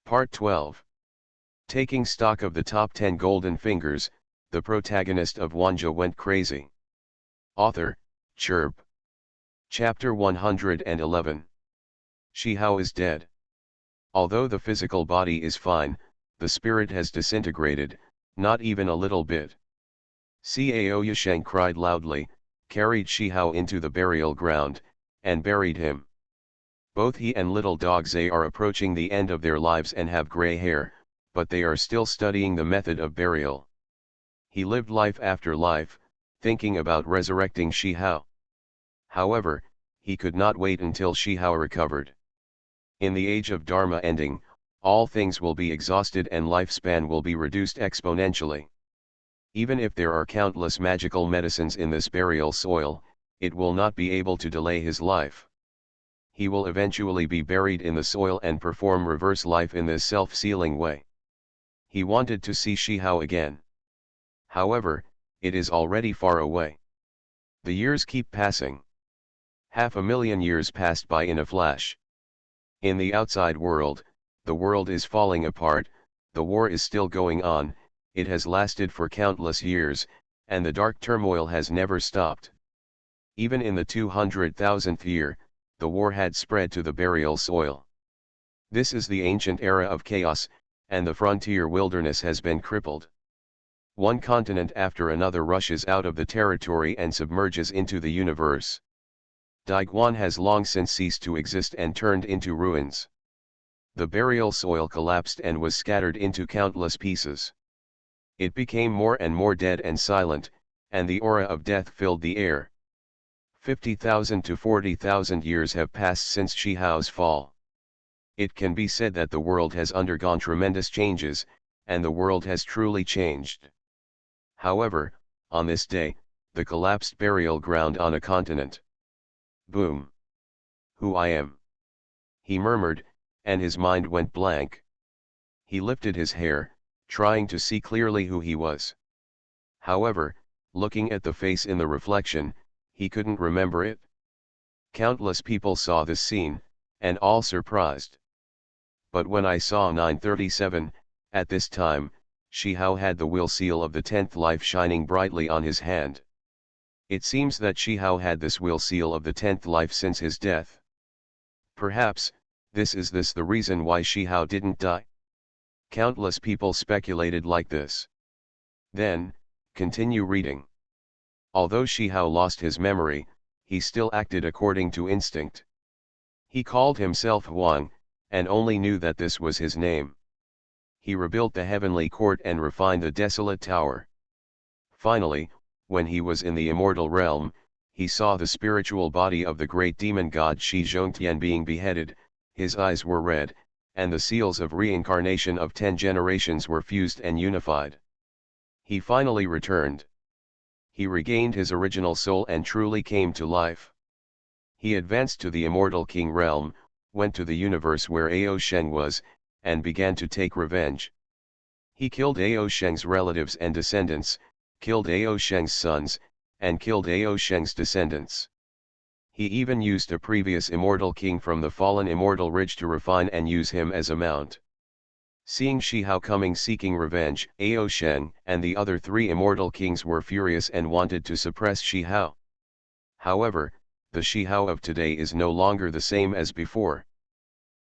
Part 12. Taking stock of the top 10 golden fingers, the protagonist of Wanjie went crazy. Author, Chirp. Chapter 111. Shihao is dead. Although the physical body is fine, the spirit has disintegrated, not even a little bit. Cao Yasheng cried loudly, carried Shihao into the burial ground, and buried him. Both he and little dog Zay are approaching the end of their lives and have gray hair, but they are still studying the method of burial. He lived life after life, thinking about resurrecting Shihao. However, he could not wait until Shihao recovered. In the age of Dharma ending, all things will be exhausted and lifespan will be reduced exponentially. Even if there are countless magical medicines in this burial soil, it will not be able to delay his life. He will eventually be buried in the soil and perform reverse life in this self-sealing way. He wanted to see Shihao again. However, it is already far away. The years keep passing. 500,000 years passed by in a flash. In the outside world, the world is falling apart, the war is still going on, it has lasted for countless years, and the dark turmoil has never stopped. Even in the 200,000th year, the war had spread to the burial soil. This is the ancient era of chaos, and the frontier wilderness has been crippled. One continent after another rushes out of the territory and submerges into the universe. Daiguan has long since ceased to exist and turned into ruins. The burial soil collapsed and was scattered into countless pieces. It became more and more dead and silent, and the aura of death filled the air. 50,000 to 40,000 years have passed since Shihao's fall. It can be said that the world has undergone tremendous changes, and the world has truly changed. However, on this day, the collapsed burial ground on a continent. Boom! Who I am? He murmured, and his mind went blank. He lifted his hair, trying to see clearly who he was. However, looking at the face in the reflection, he couldn't remember it. Countless people saw this scene, and all surprised. But when I saw 937, at this time, Shihao had the will seal of the 10th life shining brightly on his hand. It seems that Shihao had this will seal of the 10th life since his death. Perhaps, this is the reason why Shihao didn't die. Countless people speculated like this. Then, continue reading. Although Shihao lost his memory, he still acted according to instinct. He called himself Wang, and only knew that this was his name. He rebuilt the heavenly court and refined the desolate tower. Finally, when he was in the immortal realm, he saw the spiritual body of the great demon god Shi Zhongtian being beheaded, his eyes were red, and the seals of reincarnation of 10 generations were fused and unified. He finally returned. He regained his original soul and truly came to life. He advanced to the immortal king realm, went to the universe where Ao Sheng was, and began to take revenge. He killed Ao Sheng's relatives and descendants, killed Ao Sheng's sons, and killed Ao Sheng's descendants. He even used a previous immortal king from the fallen immortal ridge to refine and use him as a mount. Seeing Shihao coming seeking revenge, Ao Sheng and the other 3 immortal kings were furious and wanted to suppress Shihao. However, the Shihao of today is no longer the same as before.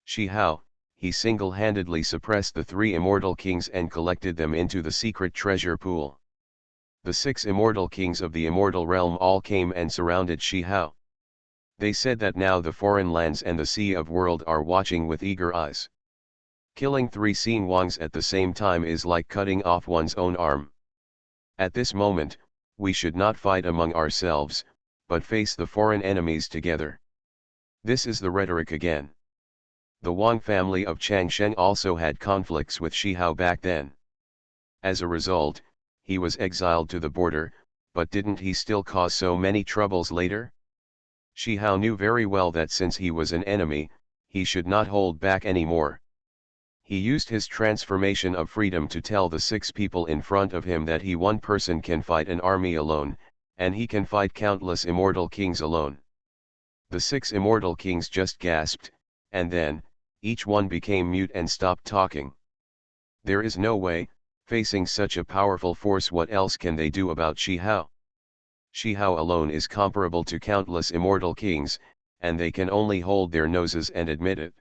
Shihao, he single-handedly suppressed the 3 immortal kings and collected them into the secret treasure pool. The 6 immortal kings of the immortal realm all came and surrounded Shihao. They said that now the foreign lands and the sea of world are watching with eager eyes. Killing 3 Xin Wangs at the same time is like cutting off one's own arm. At this moment, we should not fight among ourselves, but face the foreign enemies together. This is the rhetoric again. The Wang family of Changsheng also had conflicts with Shihao back then. As a result, he was exiled to the border, but didn't he still cause so many troubles later? Shihao knew very well that since he was an enemy, he should not hold back anymore. He used his transformation of freedom to tell the 6 people in front of him that he one person can fight an army alone, and he can fight countless immortal kings alone. The 6 immortal kings just gasped, and then, Each one became mute and stopped talking. There is no way, facing such a powerful force, what else can they do about Shihao? Shihao alone is comparable to countless immortal kings, and they can only hold their noses and admit it.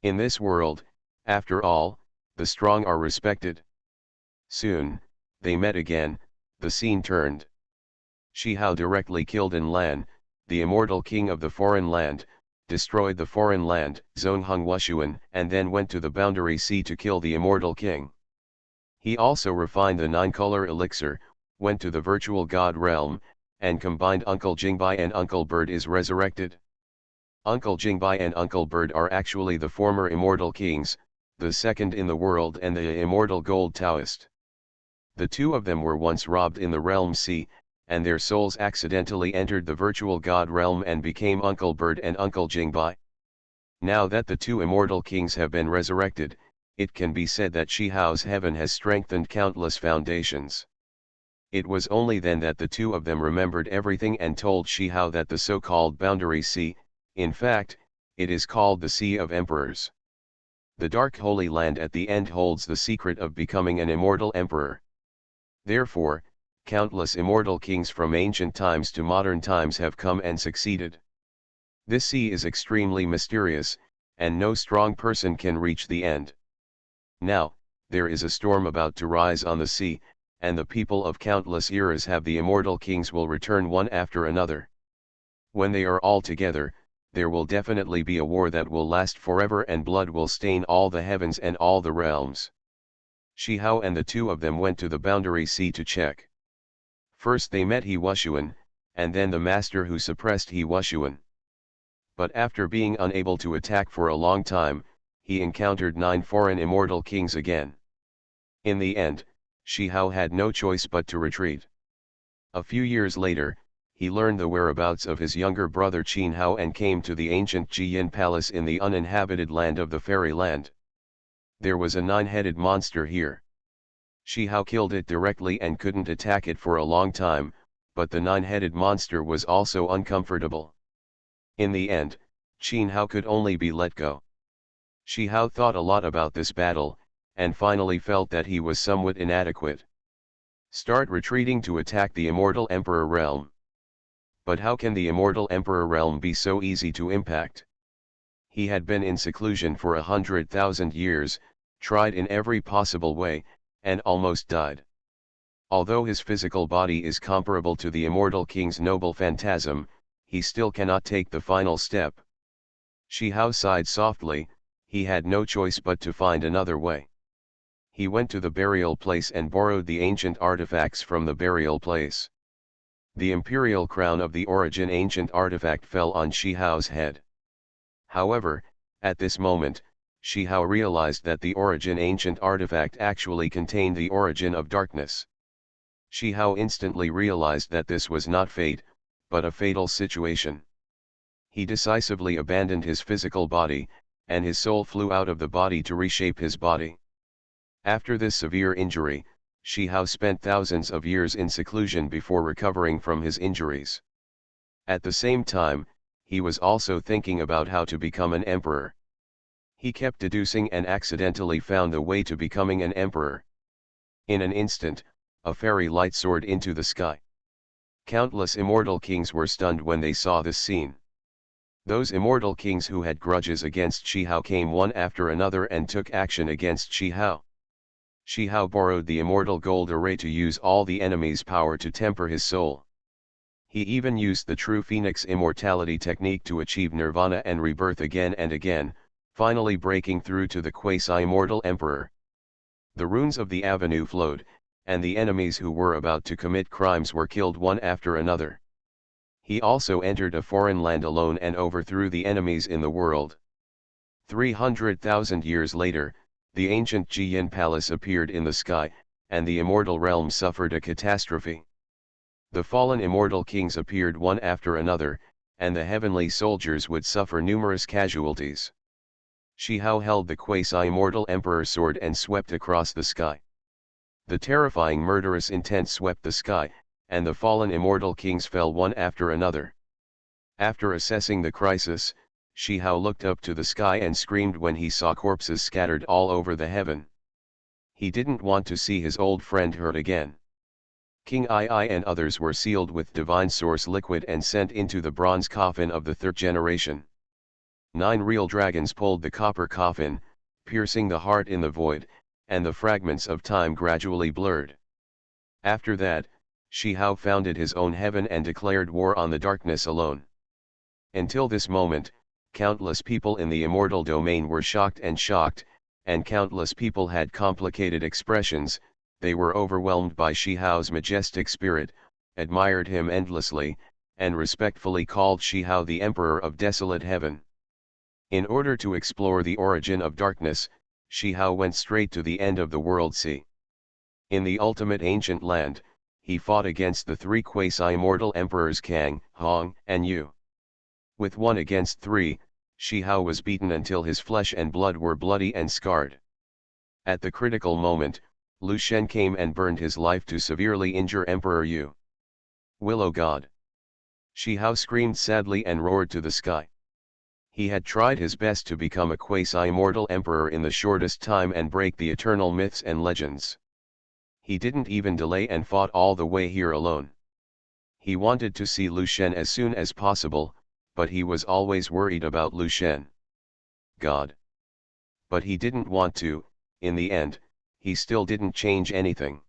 In this world, after all, the strong are respected. Soon, they met again. The scene turned. Shihao directly killed Lan, the immortal king of the foreign land, destroyed the foreign land, Zongheng Wushuan, and then went to the boundary sea to kill the immortal king. He also refined the 9-color elixir, went to the virtual god realm, and combined Uncle Jingbai and Uncle Bird is resurrected. Uncle Jingbai and Uncle Bird are actually the former immortal kings, the second in the world and the immortal gold Taoist. The two of them were once robbed in the realm sea, and their souls accidentally entered the virtual god realm and became Uncle Bird and Uncle Jingbai. Now that the two immortal kings have been resurrected, it can be said that Shihao's heaven has strengthened countless foundations. It was only then that the two of them remembered everything and told Shihao that the so-called boundary sea, in fact, it is called the Sea of Emperors. The Dark Holy Land at the end holds the secret of becoming an immortal emperor. Therefore, countless immortal kings from ancient times to modern times have come and succeeded. This sea is extremely mysterious, and no strong person can reach the end. Now, there is a storm about to rise on the sea, and the people of countless eras have the immortal kings will return one after another. When they are all together, there will definitely be a war that will last forever and blood will stain all the heavens and all the realms. Shihao and the two of them went to the boundary sea to check. First they met He Wushuan, and then the master who suppressed He Wushuan. But after being unable to attack for a long time, he encountered 9 foreign immortal kings again. In the end, Shihao had no choice but to retreat. A few years later, he learned the whereabouts of his younger brother Qin Hao and came to the ancient Jiyin Palace in the uninhabited land of the fairy land. There was a 9-headed monster here. Shihao killed it directly and couldn't attack it for a long time, but the 9-headed monster was also uncomfortable. In the end, Qin Hao could only be let go. Shihao thought a lot about this battle, and finally felt that he was somewhat inadequate. Start retreating to attack the immortal emperor realm. But how can the immortal emperor realm be so easy to impact? He had been in seclusion for 100,000 years, tried in every possible way, and almost died. Although his physical body is comparable to the immortal king's noble phantasm, he still cannot take the final step. Shihao sighed softly. He had no choice but to find another way. He went to the burial place and borrowed the ancient artifacts from the burial place. The imperial crown of the origin ancient artifact fell on Shihao's head. However, at this moment, Shihao realized that the origin ancient artifact actually contained the origin of darkness. Shihao instantly realized that this was not fate, but a fatal situation. He decisively abandoned his physical body, and his soul flew out of the body to reshape his body. After this severe injury, Shihao spent thousands of years in seclusion before recovering from his injuries. At the same time, he was also thinking about how to become an emperor. He kept deducing and accidentally found the way to becoming an emperor. In an instant, a fairy light soared into the sky. Countless immortal kings were stunned when they saw this scene. Those immortal kings who had grudges against Shihao came one after another and took action against Shihao. Shihao borrowed the immortal gold array to use all the enemy's power to temper his soul. He even used the true phoenix immortality technique to achieve nirvana and rebirth again and again, finally breaking through to the quasi-immortal emperor. The runes of the avenue flowed, and the enemies who were about to commit crimes were killed one after another. He also entered a foreign land alone and overthrew the enemies in the world. 300,000 years later, the ancient Jiyin Palace appeared in the sky, and the immortal realm suffered a catastrophe. The fallen immortal kings appeared one after another, and the heavenly soldiers would suffer numerous casualties. Shihao held the quasi-immortal emperor's sword and swept across the sky. The terrifying murderous intent swept the sky, and the fallen immortal kings fell one after another. After assessing the crisis, Shi Hao looked up to the sky and screamed when he saw corpses scattered all over the heaven. He didn't want to see his old friend hurt again. King Ai and others were sealed with divine source liquid and sent into the bronze coffin of the third generation. 9 real dragons pulled the copper coffin, piercing the heart in the void, and the fragments of time gradually blurred. After that, Shi Hao founded his own heaven and declared war on the darkness alone. Until this moment, countless people in the immortal domain were shocked, and countless people had complicated expressions. They were overwhelmed by Shi Hao's majestic spirit, admired him endlessly, and respectfully called Shi Hao the Emperor of Desolate Heaven. In order to explore the origin of darkness, Shi Hao went straight to the end of the world sea. In the ultimate ancient land, he fought against the 3 quasi-immortal emperors Kang, Hong, and Yu. With 1 against 3, Shi Hao was beaten until his flesh and blood were bloody and scarred. At the critical moment, Lu Shen came and burned his life to severely injure Emperor Yu. Willow God! Shi Hao screamed sadly and roared to the sky. He had tried his best to become a quasi-immortal emperor in the shortest time and break the eternal myths and legends. He didn't even delay and fought all the way here alone. He wanted to see Lu Shen as soon as possible, but he was always worried about Lu Shen. God. But he didn't want to. In the end, he still didn't change anything.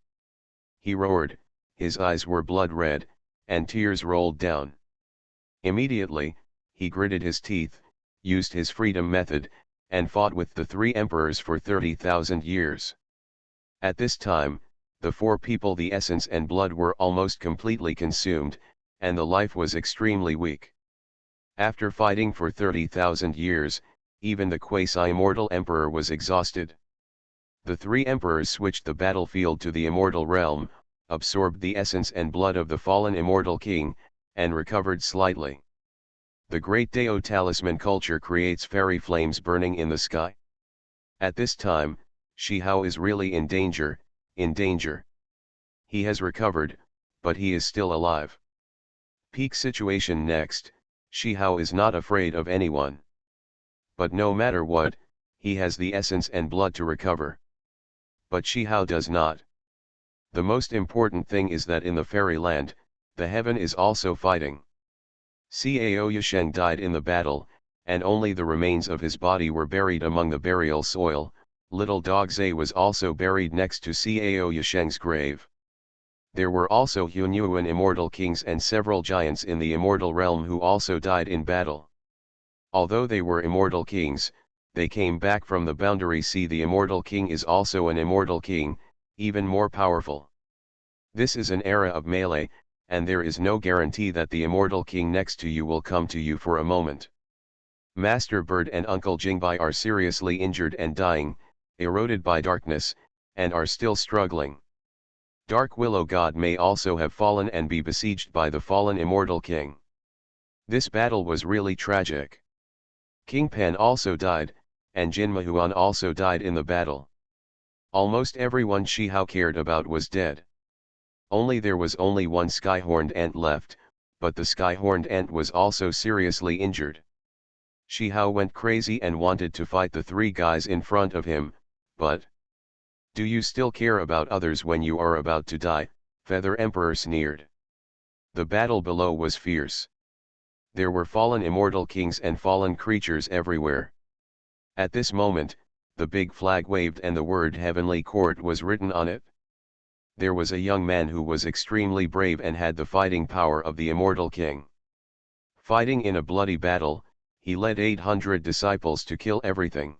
He roared, his eyes were blood red, and tears rolled down. Immediately, he gritted his teeth, used his freedom method, and fought with the 3 emperors for 30,000 years. At this time, the 4 people, the essence and blood were almost completely consumed, and the life was extremely weak. After fighting for 30,000 years, even the quasi-immortal emperor was exhausted. The 3 emperors switched the battlefield to the immortal realm, absorbed the essence and blood of the fallen immortal king, and recovered slightly. The great Dao talisman culture creates fairy flames burning in the sky. At this time, Shi Hao is really in danger, He has recovered, but he is still alive. Peak situation next. Shi Hao is not afraid of anyone. But no matter what, he has the essence and blood to recover. But Shi Hao does not. The most important thing is that in the fairyland, the heaven is also fighting. Cao Yasheng died in the battle, and only the remains of his body were buried among the burial soil. Little dog Zhe was also buried next to Cao Yasheng's grave. There were also Hunyuan immortal kings and several giants in the immortal realm who also died in battle. Although they were immortal kings, they came back from the boundary sea. The immortal king is also an immortal king, even more powerful. This is an era of melee, and there is no guarantee that the immortal king next to you will come to you for a moment. Master Bird and Uncle Jingbai are seriously injured and dying, eroded by darkness, and are still struggling. Dark Willow God may also have fallen and be besieged by the fallen immortal king. This battle was really tragic. King Pan also died, and Jin Mahuan also died in the battle. Almost everyone Shi Hao cared about was dead. There was only 1 sky-horned ant left, but the sky-horned ant was also seriously injured. Shi Hao went crazy and wanted to fight the 3 guys in front of him, but... Do you still care about others when you are about to die? Feather Emperor sneered. The battle below was fierce. There were fallen immortal kings and fallen creatures everywhere. At this moment, the big flag waved and the word Heavenly Court was written on it. There was a young man who was extremely brave and had the fighting power of the immortal king. Fighting in a bloody battle, he led 800 disciples to kill everything.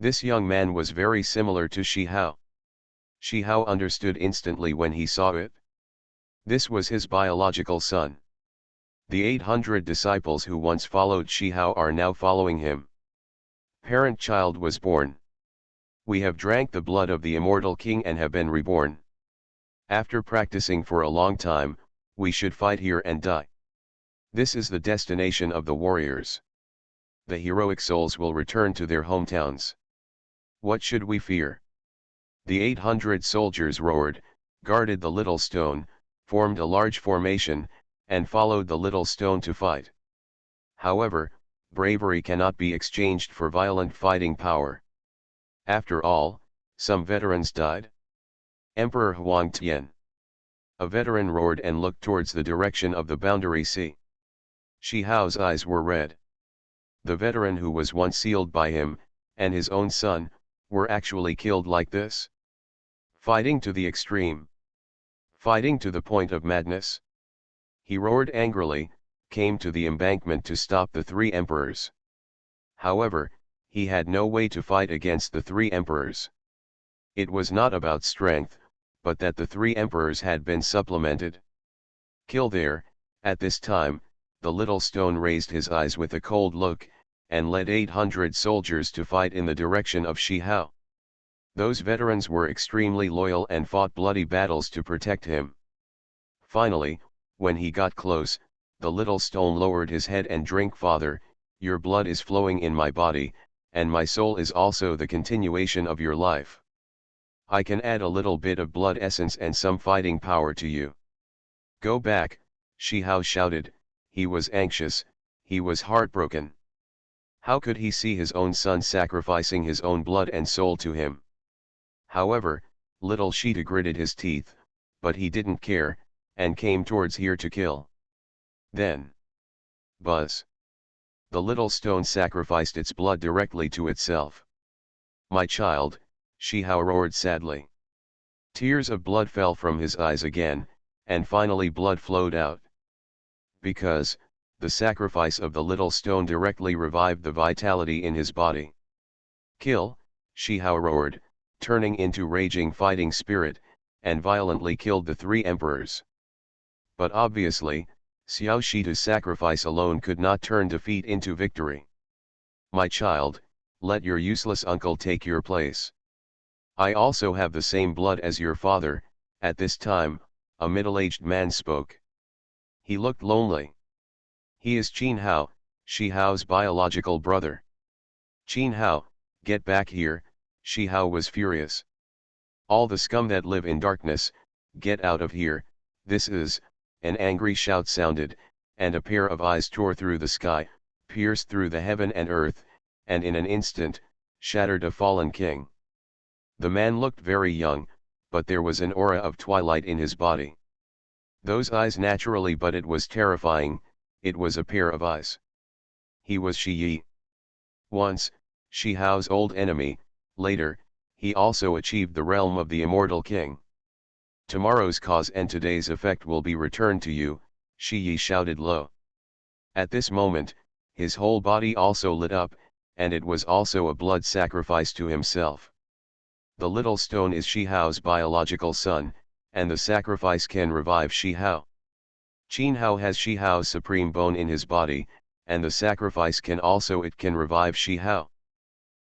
This young man was very similar to Shi Hao. Shi Hao understood instantly when he saw it. This was his biological son. The 800 disciples who once followed Shi Hao are now following him. Parent-child was born. We have drank the blood of the immortal king and have been reborn. After practicing for a long time, we should fight here and die. This is the destination of the warriors. The heroic souls will return to their hometowns. What should we fear? The 800 soldiers roared, guarded the little stone, formed a large formation, and followed the little stone to fight. However, bravery cannot be exchanged for violent fighting power. After all, some veterans died. Emperor Wanjie. A veteran roared and looked towards the direction of the boundary sea. Shi Hao's eyes were red. The veteran who was once sealed by him, and his own son, were actually killed like this. Fighting to the extreme. Fighting to the point of madness. He roared angrily, came to the embankment to stop the three emperors. However, he had no way to fight against the three emperors. It was not about strength, but that the three emperors had been supplemented. Kill there. At this time, the little stone raised his eyes with a cold look, and led 800 soldiers to fight in the direction of Shi Hao. Those veterans were extremely loyal and fought bloody battles to protect him. Finally, when he got close, the little stone lowered his head and drank. Father, your blood is flowing in my body, and my soul is also the continuation of your life. I can add a little bit of blood essence and some fighting power to you. Go back, Shi Hao shouted. He was anxious, he was heartbroken. How could he see his own son sacrificing his own blood and soul to him? However, little Shita gritted his teeth, but he didn't care, and came towards here to kill. Then, buzz. The little stone sacrificed its blood directly to itself. My child, Shi Hao roared sadly. Tears of blood fell from his eyes again, and finally blood flowed out. Because, the sacrifice of the little stone directly revived the vitality in his body. Kill, Shi Hao roared, turning into raging fighting spirit, and violently killed the three emperors. But obviously, Xiao Shita's sacrifice alone could not turn defeat into victory. My child, let your useless uncle take your place. I also have the same blood as your father. At this time, a middle-aged man spoke. He looked lonely. He is Qin Hao, Shi Hao's biological brother. Qin Hao, get back here, Shi Hao was furious. All the scum that live in darkness, get out of here. This is, an angry shout sounded, and a pair of eyes tore through the sky, pierced through the heaven and earth, and in an instant, shattered a fallen king. The man looked very young, but there was an aura of twilight in his body. Those eyes naturally, but it was terrifying, it was a pair of eyes. He was Shi Yi. Once, Shi Hao's old enemy, later, he also achieved the realm of the immortal king. Tomorrow's cause and today's effect will be returned to you, Shi Yi shouted low. At this moment, his whole body also lit up, and it was also a blood sacrifice to himself. The little stone is Shi Hao's biological son, and the sacrifice can revive Shi Hao. Qin Hao has Shi Hao's supreme bone in his body, and the sacrifice can revive Shi Hao.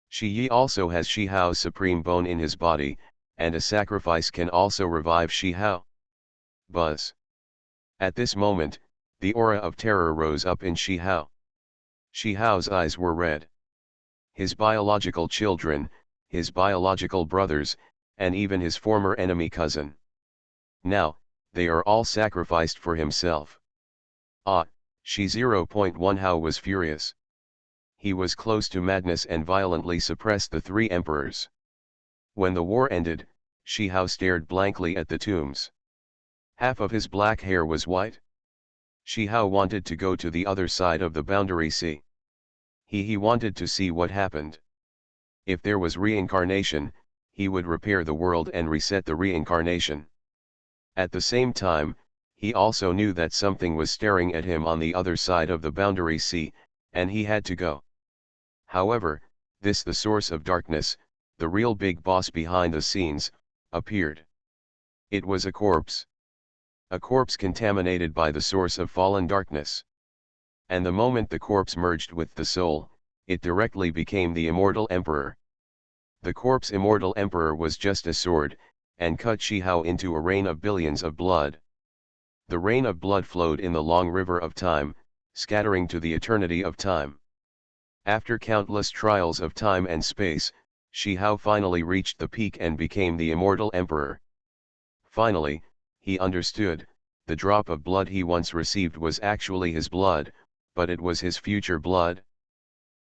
Shi Yi also has Shi Hao's supreme bone in his body, and a sacrifice can also revive Shi Hao. Buzz. At this moment, the aura of terror rose up in Shi Hao. Shi Hao's eyes were red. His biological children, his biological brothers, and even his former enemy cousin. Now, they are all sacrificed for himself. Ah, Shi 0.1 Hao was furious. He was close to madness and violently suppressed the three emperors. When the war ended, Shi Hao stared blankly at the tombs. Half of his black hair was white. Shi Hao wanted to go to the other side of the boundary sea. He wanted to see what happened. If there was reincarnation, he would repair the world and reset the reincarnation. At the same time, he also knew that something was staring at him on the other side of the boundary sea, and he had to go. However, the source of darkness, the real big boss behind the scenes, appeared. It was a corpse. A corpse contaminated by the source of fallen darkness. And the moment the corpse merged with the soul, it directly became the immortal emperor. The corpse immortal emperor was just a sword, and cut Shi Hao into a rain of billions of blood. The rain of blood flowed in the long river of time, scattering to the eternity of time. After countless trials of time and space, Shi Hao finally reached the peak and became the immortal emperor. Finally, he understood, the drop of blood he once received was actually his blood, but it was his future blood.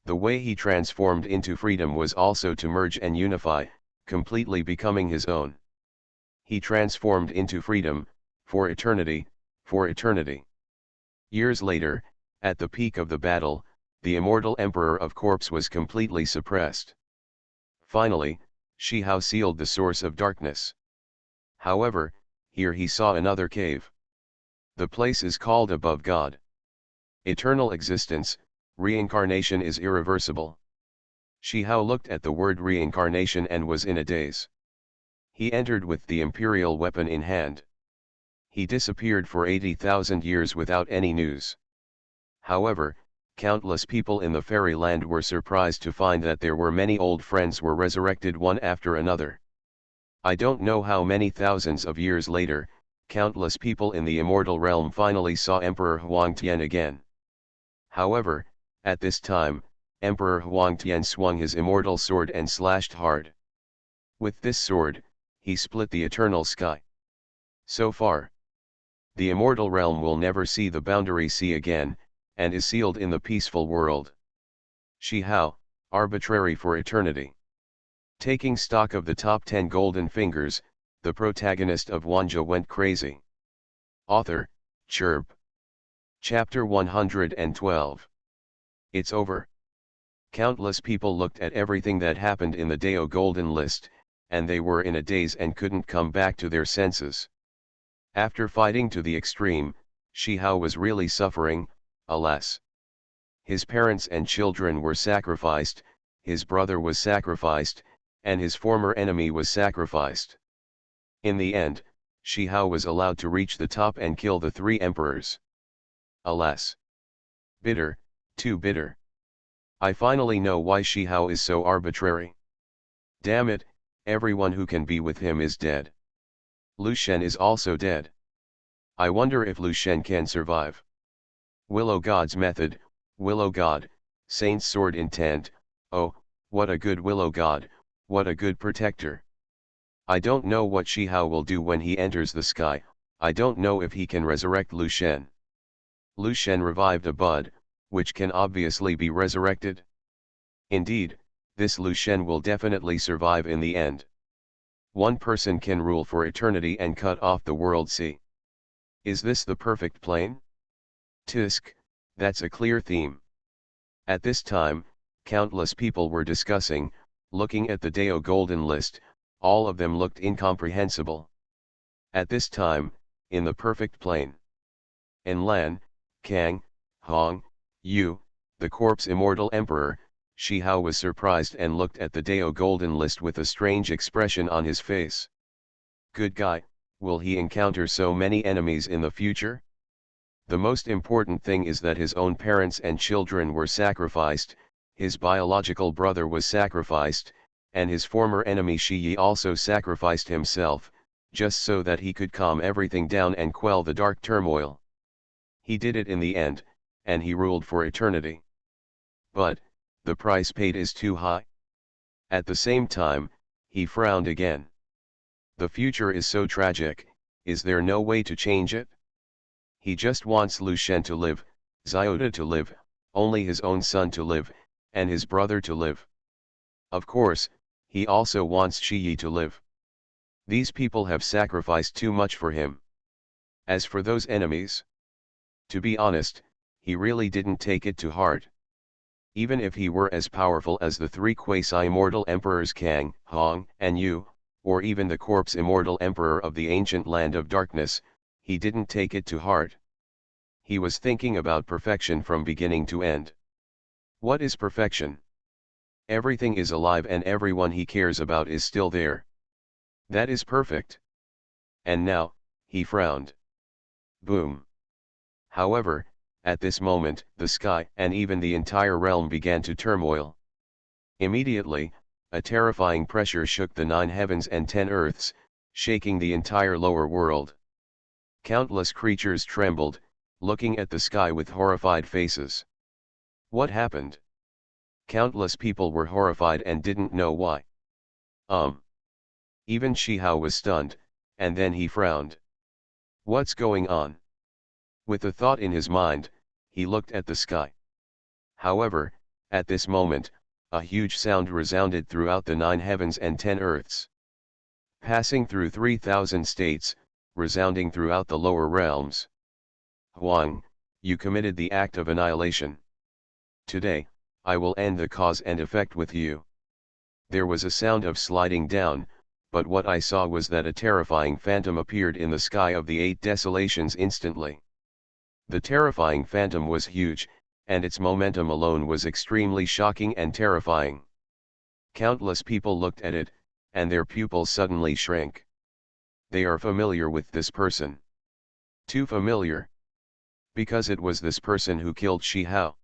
The way he transformed into freedom was also to merge and unify, completely becoming his own. He transformed into freedom, for eternity, for eternity. Years later, at the peak of the battle, the immortal Emperor of Corpse was completely suppressed. Finally, Shihao sealed the source of darkness. However, here he saw another cave. The place is called above God. Eternal existence, reincarnation is irreversible. Shihao looked at the word reincarnation and was in a daze. He entered with the imperial weapon in hand. He disappeared for 80,000 years without any news. However, countless people in the fairyland were surprised to find that there were many old friends were resurrected one after another. I don't know how many thousands of years later, countless people in the immortal realm finally saw Emperor Huangtian again. However, at this time, Emperor Huangtian swung his immortal sword and slashed hard. With this sword, he split the eternal sky. So far, the immortal realm will never see the boundary sea again, and is sealed in the peaceful world. Shihao, arbitrary for eternity. Taking stock of the top 10 golden fingers, the protagonist of Wanjie went crazy. Author, Chirp. Chapter 112. It's over. Countless people looked at everything that happened in the Dao Golden List, and they were in a daze and couldn't come back to their senses. After fighting to the extreme, Shihao was really suffering, alas. His parents and children were sacrificed, his brother was sacrificed, and his former enemy was sacrificed. In the end, Shihao was allowed to reach the top and kill the 3 emperors. Alas. Bitter, too bitter. I finally know why Shihao is so arbitrary. Damn it, everyone who can be with him is dead. Lu Shen is also dead. I wonder if Lu Shen can survive. Willow God's method, Willow God, Saint's sword intent, oh, what a good Willow God, what a good protector. I don't know what Shihao will do when he enters the sky, I don't know if he can resurrect Lu Shen. Lu Shen revived a bud, which can obviously be resurrected. Indeed, this Lu Shen will definitely survive in the end. One person can rule for eternity and cut off the world sea. Is this the perfect plane? Tisk, that's a clear theme. At this time, countless people were discussing, looking at the Dao Golden List, all of them looked incomprehensible. At this time, in the perfect plane. Enlan, Kang, Hong, Yu, the corpse immortal emperor, Shihao was surprised and looked at the Dao Golden List with a strange expression on his face. Good guy, will he encounter so many enemies in the future? The most important thing is that his own parents and children were sacrificed, his biological brother was sacrificed, and his former enemy Shi Yi also sacrificed himself, just so that he could calm everything down and quell the dark turmoil. He did it in the end, and he ruled for eternity. But, the price paid is too high. At the same time, he frowned again. The future is so tragic, is there no way to change it? He just wants Lu Shen to live, Xiaoda to live, only his own son to live, and his brother to live. Of course, he also wants Shi Yi to live. These people have sacrificed too much for him. As for those enemies, to be honest, he really didn't take it to heart. Even if he were as powerful as the 3 quasi-immortal emperors Kang, Hong, and Yu, or even the corpse immortal emperor of the ancient land of darkness, he didn't take it to heart. He was thinking about perfection from beginning to end. What is perfection? Everything is alive and everyone he cares about is still there. That is perfect. And now, he frowned. Boom. However, at this moment, the sky and even the entire realm began to turmoil. Immediately, a terrifying pressure shook the 9 heavens and 10 earths, shaking the entire lower world. Countless creatures trembled, looking at the sky with horrified faces. What happened? Countless people were horrified and didn't know why. Even Shihao was stunned, and then he frowned. What's going on? With the thought in his mind, he looked at the sky. However, At this moment, a huge sound resounded throughout the 9 heavens and 10 earths. Passing through 3,000 states, resounding throughout the lower realms. Huang, you committed the act of annihilation. Today, I will end the cause and effect with you. There was a sound of sliding down, but what I saw was that a terrifying phantom appeared in the sky of the 8 desolations instantly. The terrifying phantom was huge, and its momentum alone was extremely shocking and terrifying. Countless people looked at it, and their pupils suddenly shrank. They are familiar with this person. Too familiar. Because it was this person who killed Shi Hao.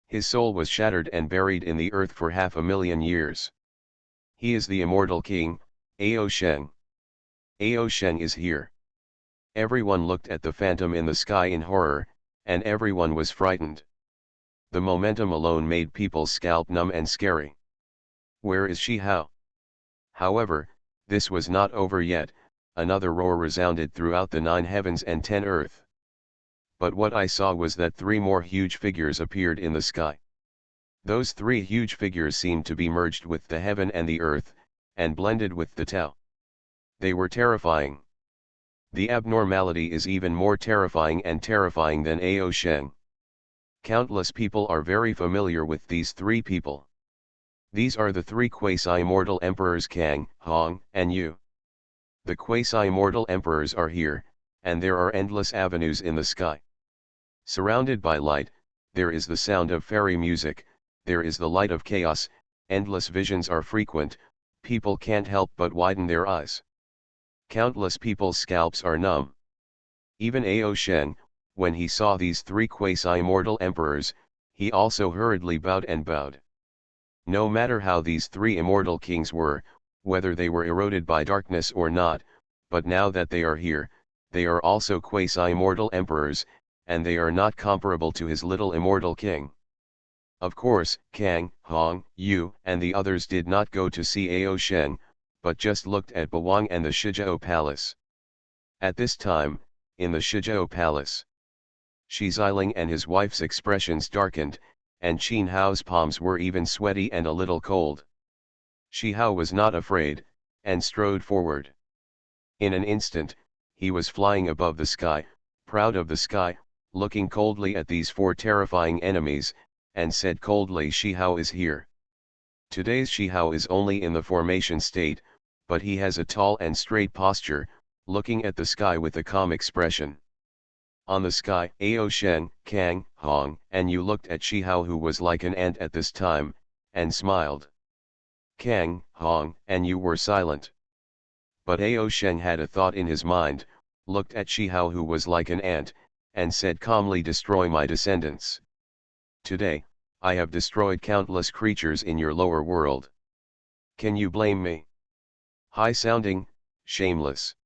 His soul was shattered and buried in the earth for 500,000 years. He is the immortal king, Ao Sheng. Ao Sheng is here. Everyone looked at the phantom in the sky in horror, and everyone was frightened. The momentum alone made people's scalp numb and scary. Where is Shi Hao? However, this was not over yet. Another roar resounded throughout the 9 heavens and 10 earth. But what I saw was that 3 more huge figures appeared in the sky. Those 3 huge figures seemed to be merged with the heaven and the earth, and blended with the Tao. They were terrifying. The abnormality is even more terrifying than Ao Sheng. Countless people are very familiar with these 3 people. These are the 3 quasi-immortal emperors Kang, Hong, and Yu. The quasi-immortal emperors are here, and there are endless avenues in the sky. Surrounded by light, there is the sound of fairy music, there is the light of chaos, endless visions are frequent, people can't help but widen their eyes. Countless people's scalps are numb. Even Ao Sheng, when he saw these 3 quasi-immortal emperors, he also hurriedly bowed. No matter how these 3 immortal kings were, whether they were eroded by darkness or not, but now that they are here, they are also quasi-immortal emperors, and they are not comparable to his little immortal king. Of course, Kang, Hong, Yu, and the others did not go to see Ao Sheng, but just looked at Bawang and the Shijiao Palace. At this time, in the Shijiao Palace, Shi Xiling and his wife's expressions darkened, and Qin Hao's palms were even sweaty and a little cold. Shi Hao was not afraid, and strode forward. In an instant, he was flying above the sky, proud of the sky, looking coldly at these 4 terrifying enemies, and said coldly, Shi Hao is here. Today's Shi Hao is only in the formation state, but he has a tall and straight posture, looking at the sky with a calm expression. On the sky, Ao Sheng, Kang, Hong, and Yu looked at Shi Hao, who was like an ant at this time, and smiled. Kang, Hong, and Yu were silent. But Ao Sheng had a thought in his mind, looked at Shi Hao, who was like an ant, and said calmly, destroy my descendants. Today, I have destroyed countless creatures in your lower world. Can you blame me? High-sounding, shameless.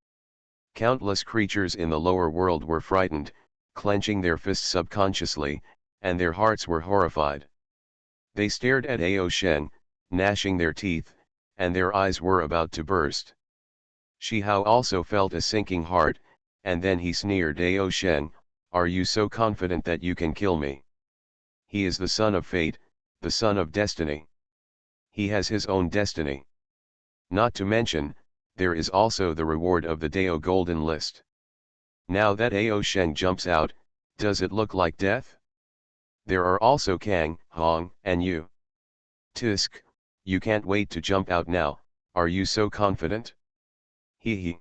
Countless creatures in the lower world were frightened, clenching their fists subconsciously, and their hearts were horrified. They stared at Ao Sheng, gnashing their teeth, and their eyes were about to burst. Shi Hao also felt a sinking heart, and then he sneered, Ao Sheng, are you so confident that you can kill me? He is the son of fate, the son of destiny. He has his own destiny. Not to mention, there is also the reward of the Dao Golden List. Now that Ao Sheng jumps out, does it look like death? There are also Kang, Hong, and Yu. Tisk, you can't wait to jump out now, are you so confident? Hee.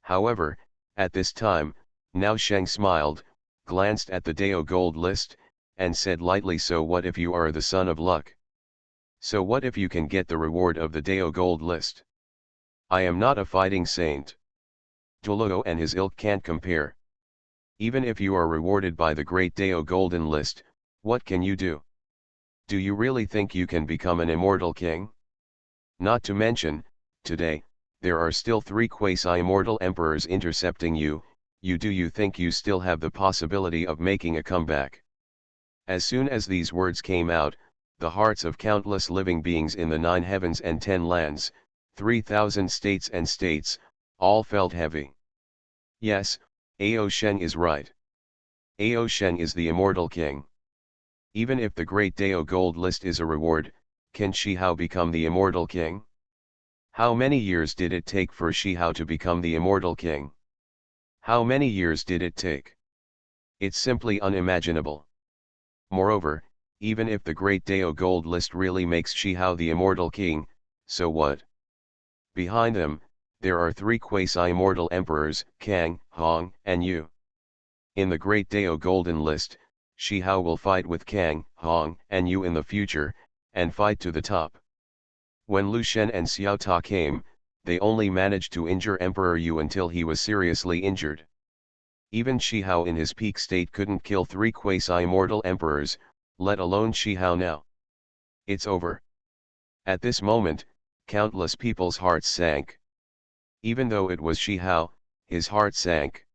However, at this time, now Sheng smiled, glanced at the Dao Gold List, and said lightly, so what if you are the son of luck? So what if you can get the reward of the Dao Gold List? I am not a fighting saint. Toluo and his ilk can't compare. Even if you are rewarded by the great Dao Golden List, what can you do? Do you really think you can become an immortal king? Not to mention, today, there are still 3 quasi-immortal emperors intercepting you. Do you think you still have the possibility of making a comeback? As soon as these words came out, the hearts of countless living beings in the 9 heavens and 10 lands, 3,000 states and states, all felt heavy. Yes, Ao Sheng is right. Ao Sheng is the immortal king. Even if the Great Dao Gold List is a reward, can Shihao become the immortal king? How many years did it take for Shihao to become the immortal king? How many years did it take? It's simply unimaginable. Moreover, even if the Great Dao Gold List really makes Shihao the immortal king, so what? Behind them, there are three quasi-immortal emperors, Kang, Hong, and Yu. In the Great Dao Golden List, Shihao will fight with Kang, Hong, and Yu in the future, and fight to the top. When Lu Shen and Xiao Ta came, they only managed to injure Emperor Yu until he was seriously injured. Even Shihao in his peak state couldn't kill three quasi-immortal emperors, let alone Shihao now. It's over. At this moment, countless people's hearts sank. Even though it was Shihao, his heart sank.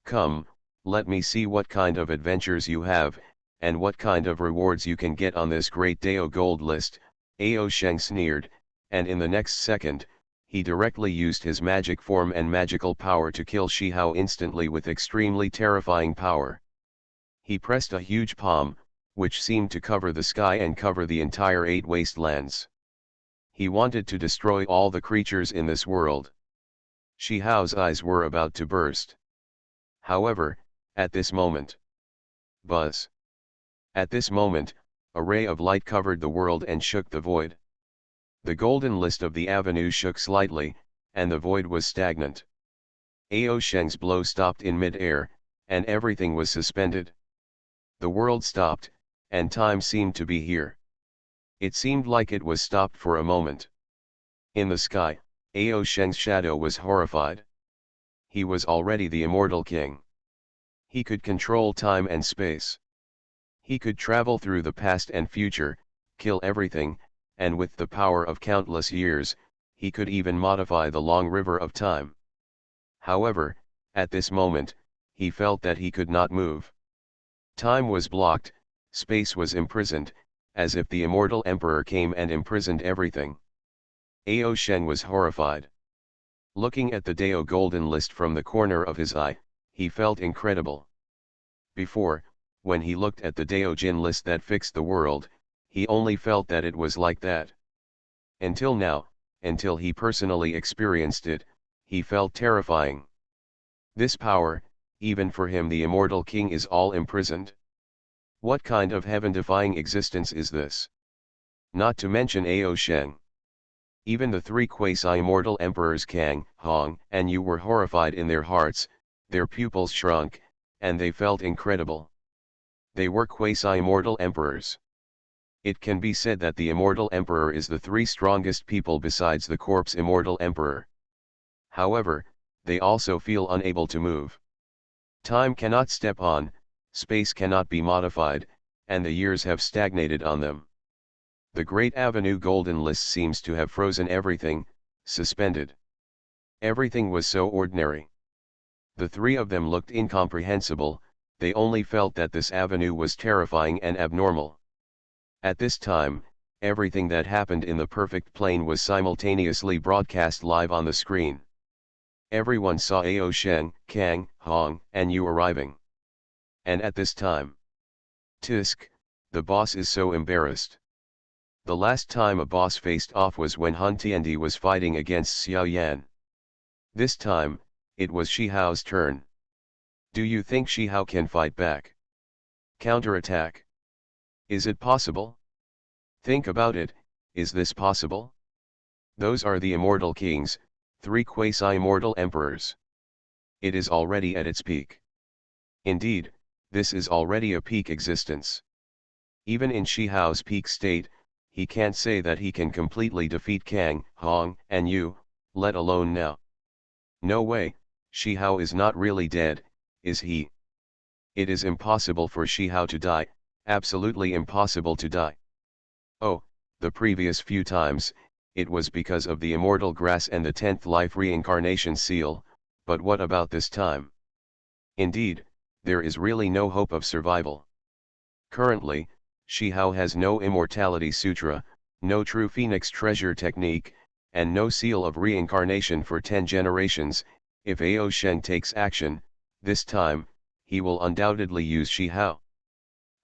Come, let me see what kind of adventures you have, and what kind of rewards you can get on this Great Dao Gold List, Ao Sheng sneered, and in the next second, he directly used his magic form and magical power to kill Shihao instantly with extremely terrifying power. He pressed a huge palm, which seemed to cover the sky and cover the entire 8 wastelands. He wanted to destroy all the creatures in this world. Shihao's eyes were about to burst. However, at this moment, buzz. At this moment, a ray of light covered the world and shook the void. The golden list of the avenue shook slightly, and the void was stagnant. Ao Sheng's blow stopped in mid-air, and everything was suspended. The world stopped, and time seemed to be here. It seemed like it was stopped for a moment. In the sky, Ao Sheng's shadow was horrified. He was already the immortal king. He could control time and space. He could travel through the past and future, kill everything, and with the power of countless years, he could even modify the long river of time. However, at this moment, he felt that he could not move. Time was blocked, space was imprisoned, as if the immortal emperor came and imprisoned everything. Ao Sheng was horrified. Looking at the Dao Golden List from the corner of his eye, he felt incredible. Before, when he looked at the Dao Jin list that fixed the world, he only felt that it was like that. Until now, until he personally experienced it, he felt terrifying. This power, even for him the immortal king, is all imprisoned. What kind of heaven-defying existence is this? Not to mention Ao Sheng. Even the three quasi-immortal emperors Kang, Hong, and Yu were horrified in their hearts, their pupils shrunk, and they felt incredible. They were quasi-immortal emperors. It can be said that the immortal emperor is the three strongest people besides the corpse immortal emperor. However, they also feel unable to move. Time cannot step on, space cannot be modified, and the years have stagnated on them. The Great Avenue Golden List seems to have frozen everything, suspended. Everything was so ordinary. The three of them looked incomprehensible, they only felt that this avenue was terrifying and abnormal. At this time, everything that happened in the perfect plane was simultaneously broadcast live on the screen. Everyone saw Ao Sheng, Kang, Hong, and Yu arriving. And at this time, Tisk, the boss is so embarrassed. The last time a boss faced off was when Hun Tiandi was fighting against Xiao Yan. This time, it was Shihao's turn. Do you think Shihao can fight back? Counterattack? Is it possible? Think about it, is this possible? Those are the immortal kings, three quasi-immortal emperors. It is already at its peak. Indeed, this is already a peak existence. Even in Shihao's peak state, he can't say that he can completely defeat Kang, Hong, and Yu, let alone now. No way, Shihao is not really dead, is he? It is impossible for Shihao to die, absolutely impossible to die. Oh, the previous few times, it was because of the immortal grass and the 10th life reincarnation seal, but what about this time? Indeed, there is really no hope of survival. Currently, Shihao has no immortality sutra, no true phoenix treasure technique, and no seal of reincarnation for 10 generations. If Ao Sheng takes action, this time, he will undoubtedly use Shihao.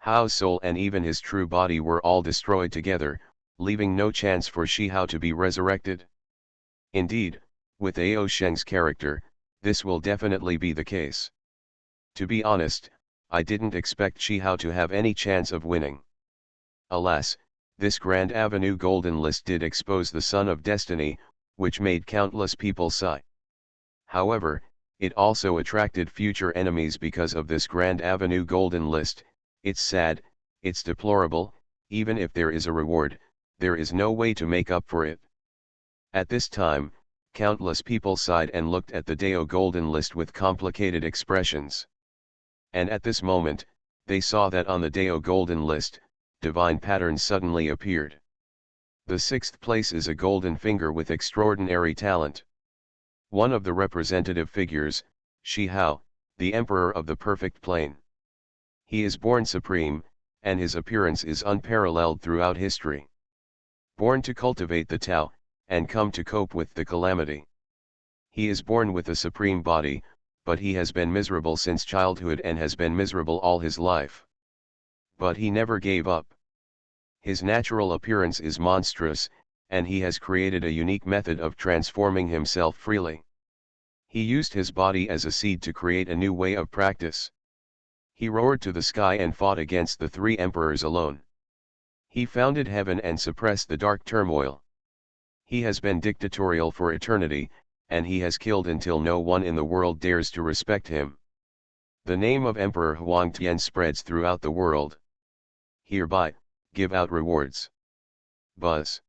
Hao's soul and even his true body were all destroyed together, leaving no chance for Shi Hao to be resurrected. Indeed, with Ao Sheng's character, this will definitely be the case. To be honest, I didn't expect Shi Hao to have any chance of winning. Alas, this Grand Avenue Golden List did expose the Son of Destiny, which made countless people sigh. However, it also attracted future enemies because of this Grand Avenue Golden List. It's sad, it's deplorable, even if there is a reward, there is no way to make up for it. At this time, countless people sighed and looked at the Dao Golden List with complicated expressions. And at this moment, they saw that on the Dao Golden List, divine patterns suddenly appeared. The sixth place is a golden finger with extraordinary talent. One of the representative figures, Shi Hao, the Emperor of the Perfect Plane. He is born supreme, and his appearance is unparalleled throughout history. Born to cultivate the Tao, and come to cope with the calamity. He is born with a supreme body, but he has been miserable since childhood and has been miserable all his life. But he never gave up. His natural appearance is monstrous, and he has created a unique method of transforming himself freely. He used his body as a seed to create a new way of practice. He roared to the sky and fought against the three emperors alone. He founded heaven and suppressed the dark turmoil. He has been dictatorial for eternity, and he has killed until no one in the world dares to respect him. The name of Emperor Huang Tian spreads throughout the world. Hereby, give out rewards. Buzz.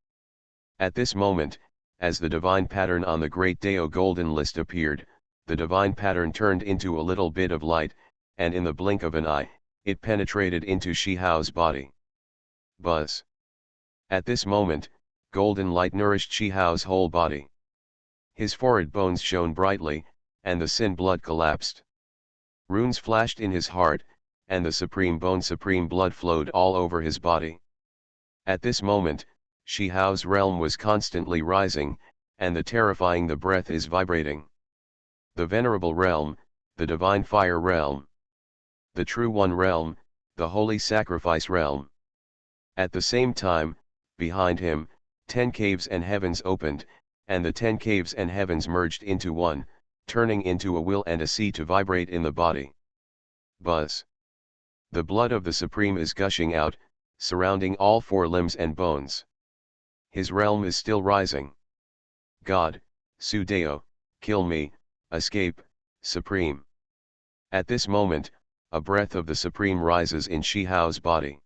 At this moment, as the divine pattern on the Great Dao Golden List appeared, the divine pattern turned into a little bit of light, and in the blink of an eye, it penetrated into Shi Hao's body. Buzz. At this moment, golden light nourished Shi Hao's whole body. His forehead bones shone brightly, and the sin blood collapsed. Runes flashed in his heart, and the supreme blood flowed all over his body. At this moment, Shi Hao's realm was constantly rising, and the terrifying the breath is vibrating. The venerable realm, the divine fire realm. The true one realm, the holy sacrifice realm. At the same time, behind him, 10 caves and heavens opened, and the 10 caves and heavens merged into one, turning into a will and a sea to vibrate in the body. Buzz. The blood of the Supreme is gushing out, surrounding all 4 limbs and bones. His realm is still rising. God, Su Dao, kill me, escape, Supreme. At this moment, a breath of the Supreme rises in Shi Hao's body.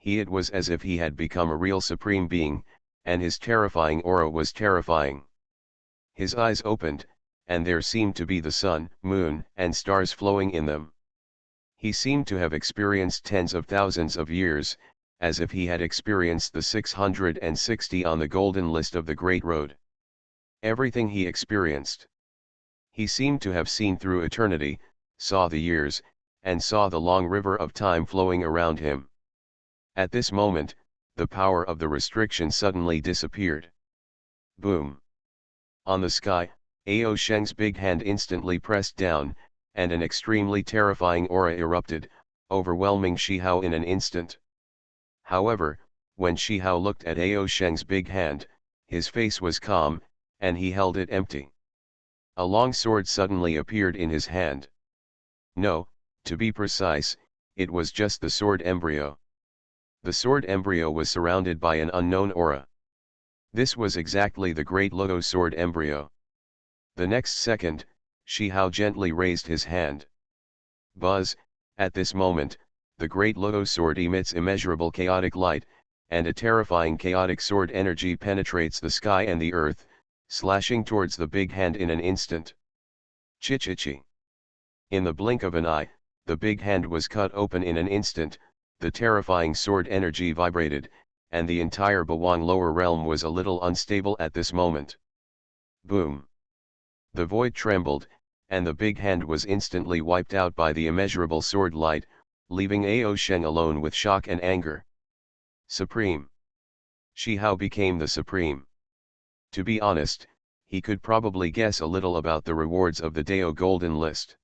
It was as if he had become a real Supreme Being, and his terrifying aura was terrifying. His eyes opened, and there seemed to be the sun, moon, and stars flowing in them. He seemed to have experienced tens of thousands of years, as if he had experienced the 660 on the golden list of the Great Road. Everything he experienced. He seemed to have seen through eternity, saw the years, and saw the long river of time flowing around him. At this moment, the power of the restriction suddenly disappeared. Boom! On the sky, Ao Sheng's big hand instantly pressed down, and an extremely terrifying aura erupted, overwhelming Shi Hao in an instant. However, when Shi Hao looked at Ao Sheng's big hand, his face was calm, and he held it empty. A long sword suddenly appeared in his hand. No, to be precise, it was just the sword embryo. The sword embryo was surrounded by an unknown aura. This was exactly the Great Loto sword embryo. The next second, Shi Hao gently raised his hand. Buzz, at this moment, the Great Loto sword emits immeasurable chaotic light, and a terrifying chaotic sword energy penetrates the sky and the earth, slashing towards the big hand in an instant. Chi-chi-chi. In the blink of an eye, the big hand was cut open in an instant, the terrifying sword energy vibrated, and the entire Bawang lower realm was a little unstable at this moment. Boom! The void trembled, and the big hand was instantly wiped out by the immeasurable sword light, leaving Ao Sheng alone with shock and anger. Supreme. Shi Hao became the Supreme. To be honest, he could probably guess a little about the rewards of the Dao Golden List.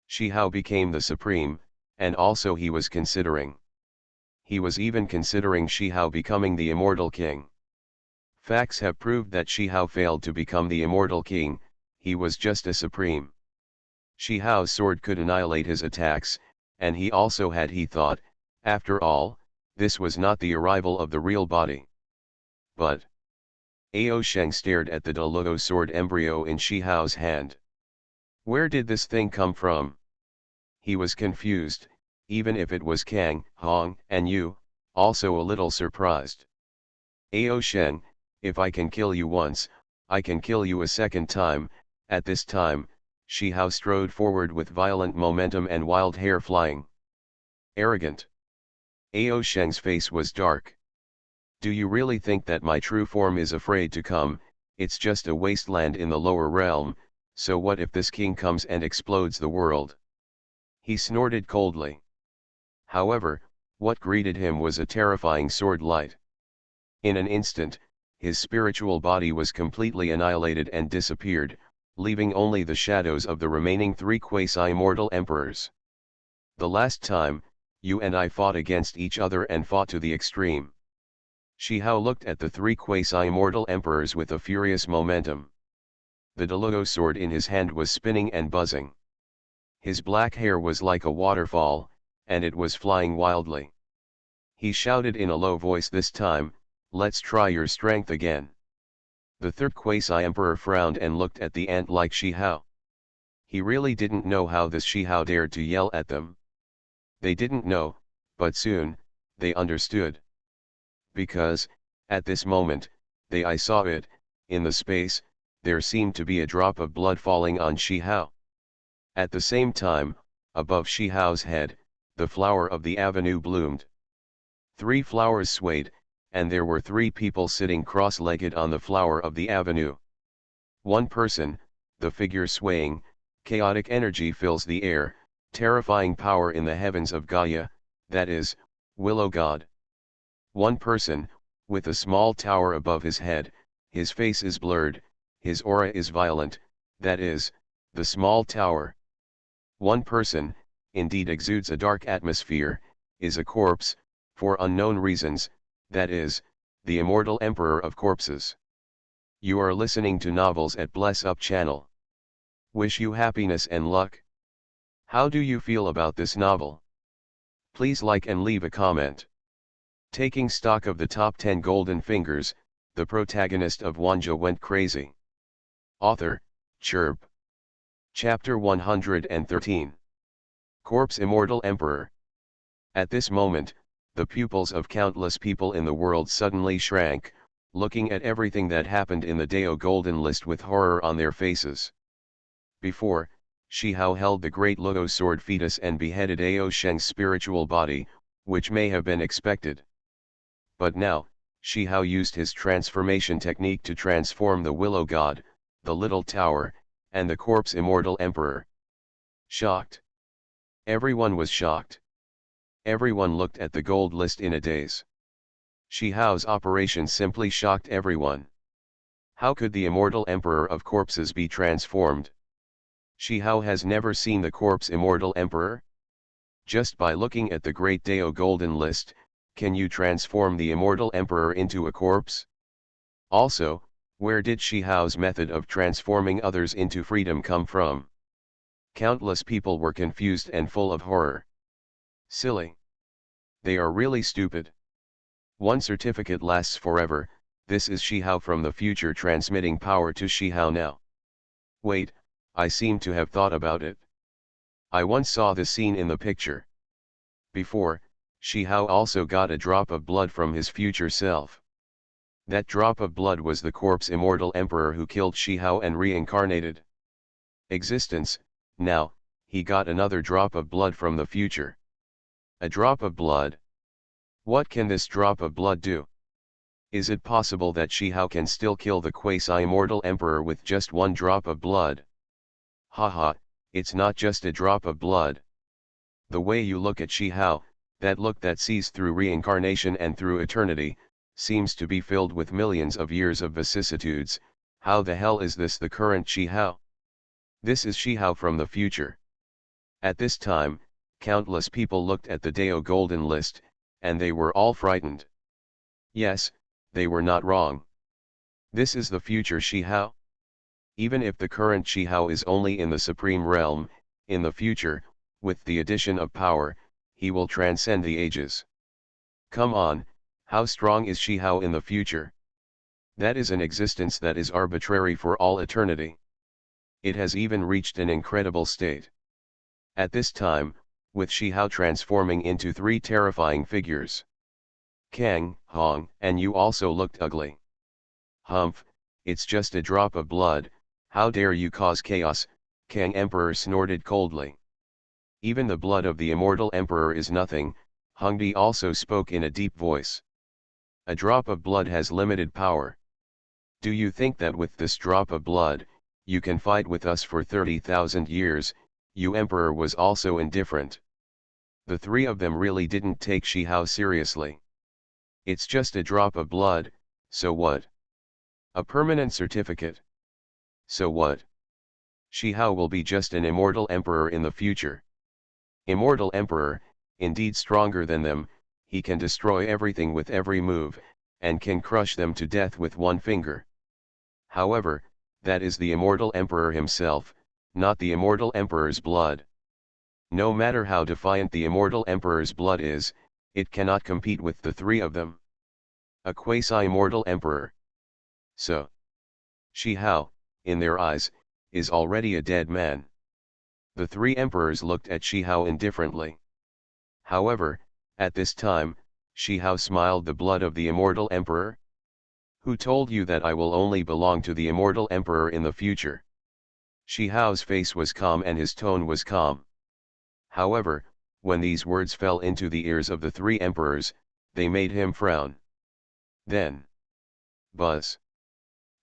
Shi Hao became the Supreme, And also he was considering. He was even considering Shi Hao becoming the immortal king. Facts have proved that Shi Hao failed to become the immortal king, he was just a supreme. Shi Hao's sword could annihilate his attacks, and he also had, he thought, after all, this was not the arrival of the real body. But Ao Sheng stared at the Deluo sword embryo in Shi Hao's hand. Where did this thing come from? He was confused, even if it was Kang, Hong, and Yu, also a little surprised. Ao Sheng, if I can kill you once, I can kill you a second time. At this time, Shi Hao strode forward with violent momentum and wild hair flying. Arrogant. Ao Sheng's face was dark. Do you really think that my true form is afraid to come? It's just a wasteland in the lower realm, so what if this king comes and explodes the world? He snorted coldly. However, what greeted him was a terrifying sword light. In an instant, his spiritual body was completely annihilated and disappeared, leaving only the shadows of the remaining 3 quasi-immortal emperors. The last time, you and I fought against each other and fought to the extreme. Shi Hao looked at the 3 quasi-immortal emperors with a furious momentum. The Deluo sword in his hand was spinning and buzzing. His black hair was like a waterfall, and it was flying wildly. He shouted in a low voice this time, let's try your strength again. The 3rd quasi-emperor frowned and looked at the ant-like Shi Hao. He really didn't know how this Shi Hao dared to yell at them. They didn't know, but soon, they understood. Because, at this moment, I saw it, in the space, there seemed to be a drop of blood falling on Shi Hao. At the same time, above Shi Hao's head, the flower of the avenue bloomed. 3 flowers swayed, and there were 3 people sitting cross-legged on the flower of the avenue. One person, the figure swaying, chaotic energy fills the air, terrifying power in the heavens of Gaia, that is, Willow God. One person, with a small tower above his head, his face is blurred, his aura is violent, that is, the small tower. One person, indeed exudes a dark atmosphere, is a corpse, for unknown reasons, that is, the immortal emperor of corpses. You are listening to Novels at Bless Up channel. Wish you happiness and luck. How do you feel about this novel? Please like and leave a comment. Taking stock of the top 10 golden fingers, the protagonist of Wanjie went crazy. Author, Chirp. Chapter 113. Corpse Immortal Emperor. At this moment, the pupils of countless people in the world suddenly shrank, looking at everything that happened in the Dao Golden List with horror on their faces. Before, Shi Hao held the great Luo sword fetus and beheaded Ao Sheng's spiritual body, which may have been expected. But now, Shi Hao used his transformation technique to transform the Willow God, the Little Tower, and the Corpse Immortal Emperor. Shocked. Everyone was shocked. Everyone looked at the gold list in a daze. Shi Hao's operation simply shocked everyone. How could the immortal emperor of corpses be transformed? Shi Hao has never seen the corpse immortal emperor? Just by looking at the great Dao golden list, can you transform the immortal emperor into a corpse? Also, where did Shi Hao's method of transforming others into freedom come from? Countless people were confused and full of horror. Silly. They are really stupid. One certificate lasts forever. This is Shi Hao from the future transmitting power to Shi Hao now. Wait, I seem to have thought about it. I once saw this scene in the picture. Before, Shi Hao also got a drop of blood from his future self. That drop of blood was the corpse immortal emperor who killed Shi Hao and reincarnated. Existence, now, he got another drop of blood from the future. A drop of blood. What can this drop of blood do? Is it possible that Shi Hao can still kill the quasi-immortal emperor with just one drop of blood? Haha, it's not just a drop of blood. The way you look at Shi Hao, that look that sees through reincarnation and through eternity, seems to be filled with millions of years of vicissitudes. How the hell is this the current Shi Hao? This is Shi Hao from the future. At this time, Countless people looked at the Dao Golden List, and they were all frightened. Yes, they were not wrong. This is the future Shihao. Even if the current Shihao is only in the supreme realm, in the future, with the addition of power, he will transcend the ages. Come on, how strong is Shihao in the future? That is an existence that is arbitrary for all eternity. It has even reached an incredible state. At this time, with Shihao transforming into three terrifying figures. Kang, Hong, and you also looked ugly. Humph, it's just a drop of blood, how dare you cause chaos, Kang Emperor snorted coldly. Even the blood of the immortal emperor is nothing, Hongdi also spoke in a deep voice. A drop of blood has limited power. Do you think that with this drop of blood, you can fight with us for 30,000 years, you emperor was also indifferent. The three of them really didn't take Shihao seriously. It's just a drop of blood, so what? A permanent certificate. So what? Shihao will be just an immortal emperor in the future. Immortal emperor, indeed stronger than them, he can destroy everything with every move, and can crush them to death with one finger. However, that is the immortal emperor himself, not the immortal emperor's blood. No matter how defiant the immortal emperor's blood is, it cannot compete with the three of them. A quasi-immortal emperor. So, Shihao, in their eyes, is already a dead man. The three emperors looked at Shihao indifferently. However, at this time, Shihao smiled. The blood of the immortal emperor? Who told you that I will only belong to the immortal emperor in the future? Shihao's face was calm and his tone was calm. However, when these words fell into the ears of the three emperors, they made him frown. Then, buzz.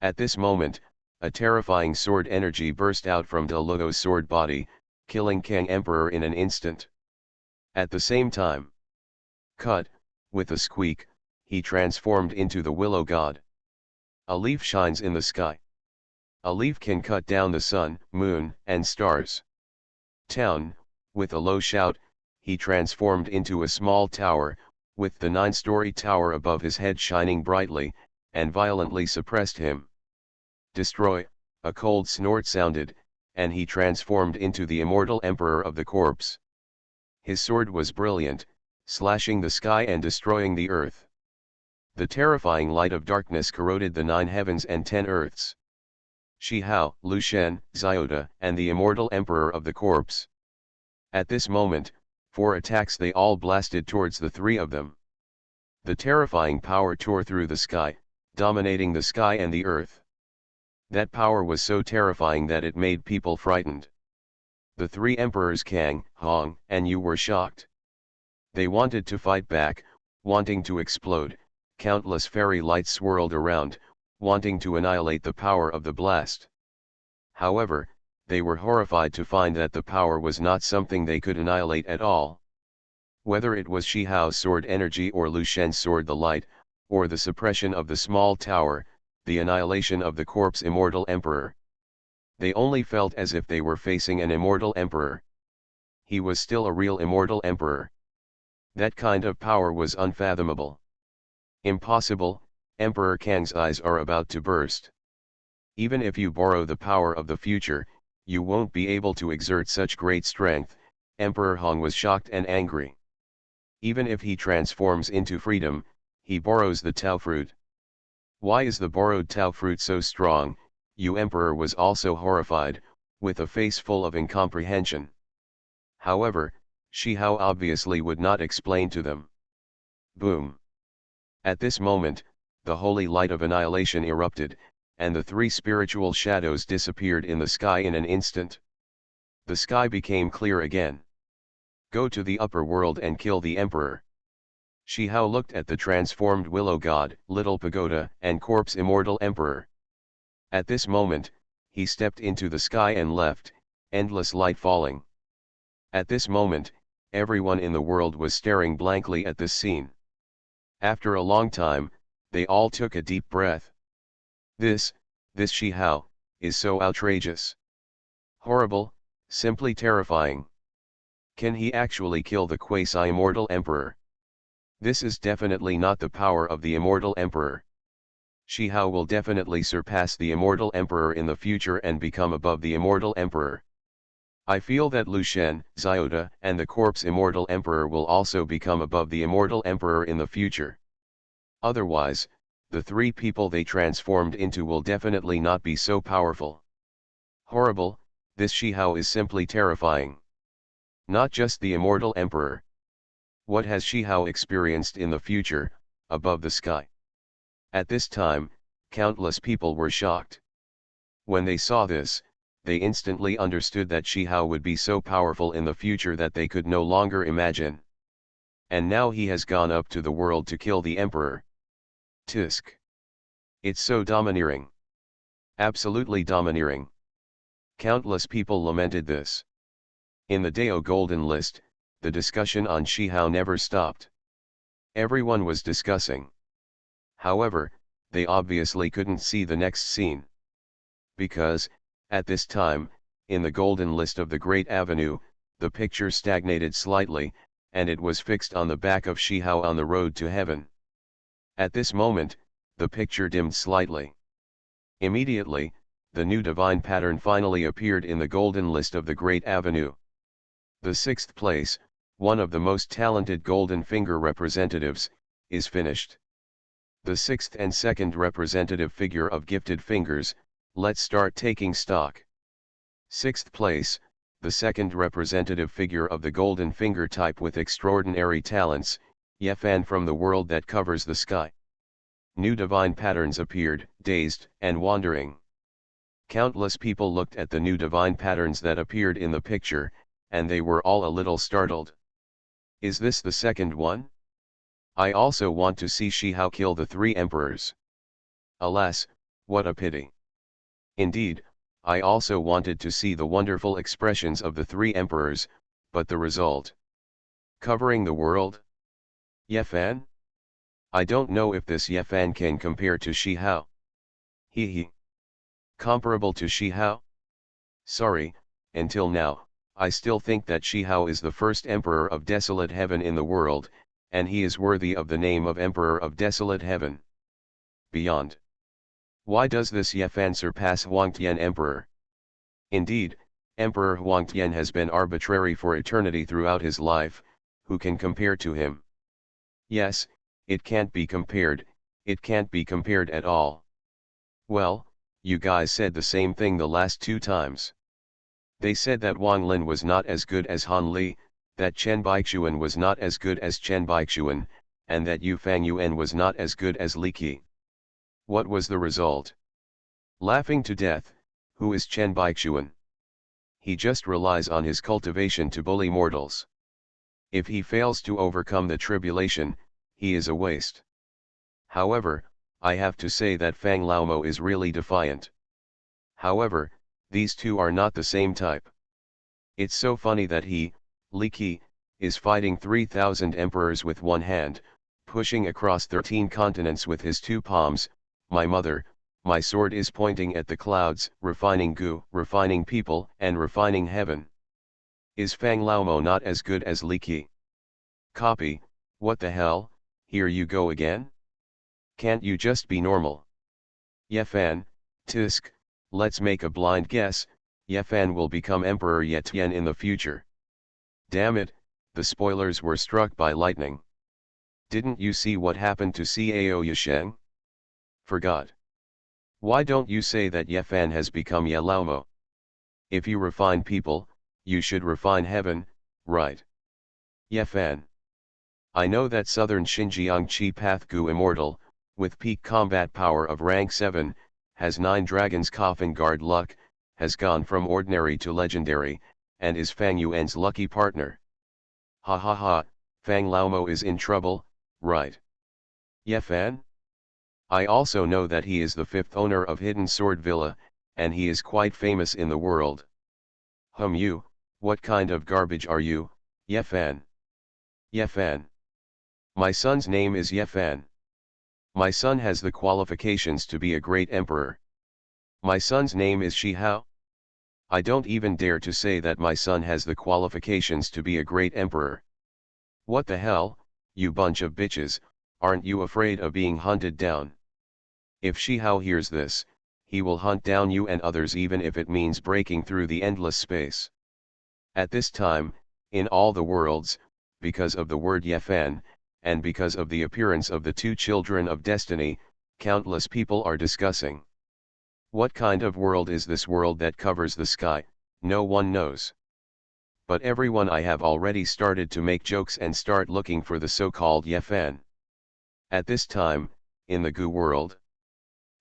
At this moment, a terrifying sword energy burst out from De Luo's sword body, killing Kang Emperor in an instant. At the same time, cut, with a squeak, he transformed into the willow god. A leaf shines in the sky. A leaf can cut down the sun, moon, and stars. Town, with a low shout, he transformed into a small tower, with the 9-story tower above his head shining brightly, and violently suppressed him. Destroy, a cold snort sounded, and he transformed into the immortal emperor of the corpse. His sword was brilliant, slashing the sky and destroying the earth. The terrifying light of darkness corroded the 9 heavens and 10 earths. Shihao, Lu Shen, Xiaoda, and the immortal emperor of the corpse. At this moment, 4 attacks they all blasted towards the 3 of them. The terrifying power tore through the sky, dominating the sky and the earth. That power was so terrifying that it made people frightened. The 3 emperors Kang, Hong, and Yu were shocked. They wanted to fight back, wanting to explode. Countless fairy lights swirled around, wanting to annihilate the power of the blast. However, they were horrified to find that the power was not something they could annihilate at all. Whether it was Shihao's sword energy or Lu Shen's sword the light, or the suppression of the small tower, the annihilation of the corpse immortal emperor. They only felt as if they were facing an immortal emperor. He was still a real immortal emperor. That kind of power was unfathomable. Impossible, Emperor Kang's eyes are about to burst. Even if you borrow the power of the future, you won't be able to exert such great strength. Emperor Hong was shocked and angry. Even if he transforms into freedom, he borrows the Tao fruit. Why is the borrowed Tao fruit so strong? Yu Emperor was also horrified, with a face full of incomprehension. However, Shihao obviously would not explain to them. Boom! At this moment, the holy light of annihilation erupted, and the 3 spiritual shadows disappeared in the sky in an instant. The sky became clear again. Go to the upper world and kill the emperor. Shihao looked at the transformed willow god, little pagoda, and corpse immortal emperor. At this moment, he stepped into the sky and left, endless light falling. At this moment, everyone in the world was staring blankly at this scene. After a long time, they all took a deep breath. This Shihao, is so outrageous. Horrible, simply terrifying. Can he actually kill the quasi-immortal emperor? This is definitely not the power of the immortal emperor. Shi Hao will definitely surpass the immortal emperor in the future and become above the immortal emperor. I feel that Lu Shen, Xiota, and the corpse immortal emperor will also become above the immortal emperor in the future. Otherwise, the three people they transformed into will definitely not be so powerful. Horrible, this Shi Hao is simply terrifying. Not just the immortal emperor. What has Shi Hao experienced in the future, above the sky? At this time, countless people were shocked. When they saw this, they instantly understood that Shi Hao would be so powerful in the future that they could no longer imagine. And now he has gone up to the world to kill the emperor. Tisk. It's so domineering. Absolutely domineering. Countless people lamented this. In the Dao Golden List, the discussion on Shi Hao never stopped. Everyone was discussing. However, they obviously couldn't see the next scene. Because, at this time, in the Golden List of the Great Avenue, the picture stagnated slightly, and it was fixed on the back of Shi Hao on the road to heaven. At this moment, the picture dimmed slightly. Immediately, the new divine pattern finally appeared in the Golden List of the Great Avenue. The sixth place, one of the most talented Golden Finger representatives, is finished. The sixth and second representative figure of gifted fingers, let's start taking stock. Sixth place, the second representative figure of the Golden Finger type with extraordinary talents, Yefan from the world that covers the sky. New divine patterns appeared, dazed and wandering. Countless people looked at the new divine patterns that appeared in the picture, and they were all a little startled. Is this the second one? I also want to see Shi Hao kill the three emperors. Alas, what a pity. Indeed, I also wanted to see the wonderful expressions of the three emperors, but the result. Covering the world? Yefan? I don't know if this Yefan can compare to Shi Hao. He. Comparable to Shi Hao? Sorry, until now, I still think that Shi Hao is the first emperor of desolate heaven in the world, and he is worthy of the name of Emperor of Desolate Heaven. Beyond. Why does this Yefan surpass Huangtian Emperor? Indeed, Emperor Huangtian has been arbitrary for eternity throughout his life, who can compare to him? Yes, it can't be compared at all. Well, you guys said the same thing the last two times. They said that Wang Lin was not as good as Han Li, that Chen Baichuan was not as good as Chen Baichuan, and that Yu Fang Yuan was not as good as Li Qi. What was the result? Laughing to death, who is Chen Baichuan? He just relies on his cultivation to bully mortals. If he fails to overcome the tribulation, he is a waste. However, I have to say that Fang Laomo is really defiant. However, these two are not the same type. It's so funny that he, Li Qi, is fighting 3,000 emperors with one hand, pushing across 13 continents with his two palms. My mother, my sword is pointing at the clouds, refining goo, refining people, and refining heaven. Is Fang Laomo not as good as Li Qi? Copy, what the hell, here you go again? Can't you just be normal? Yefan, tisk, let's make a blind guess, Yefan will become Emperor Yetian in the future. Damn it, the spoilers were struck by lightning. Didn't you see what happened to Cao Yasheng? Forgot. Why don't you say that Yefan has become Ye Laomo? If you refine people, you should refine heaven, right? Yefan. I know that Southern Xinjiang Chi Path Gu Immortal, with peak combat power of rank 7, has 9 dragons coffin guard luck, has gone from ordinary to legendary, and is Fang Yuan's lucky partner. Ha ha ha, Fang Laomo is in trouble, right? Yefan? I also know that he is the 5th owner of Hidden Sword Villa, and he is quite famous in the world. You, what kind of garbage are you, Yefan? Yefan. My son's name is Yefan. My son has the qualifications to be a great emperor. My son's name is Shi Hao. I don't even dare to say that my son has the qualifications to be a great emperor. What the hell, you bunch of bitches, aren't you afraid of being hunted down? If Shi Hao hears this, he will hunt down you and others even if it means breaking through the endless space. At this time, in all the worlds, because of the word Yefan, and because of the appearance of the two children of destiny, countless people are discussing. What kind of world is this world that covers the sky? No one knows. But everyone I have already started to make jokes and start looking for the so-called Yefan. At this time, in the Gu world,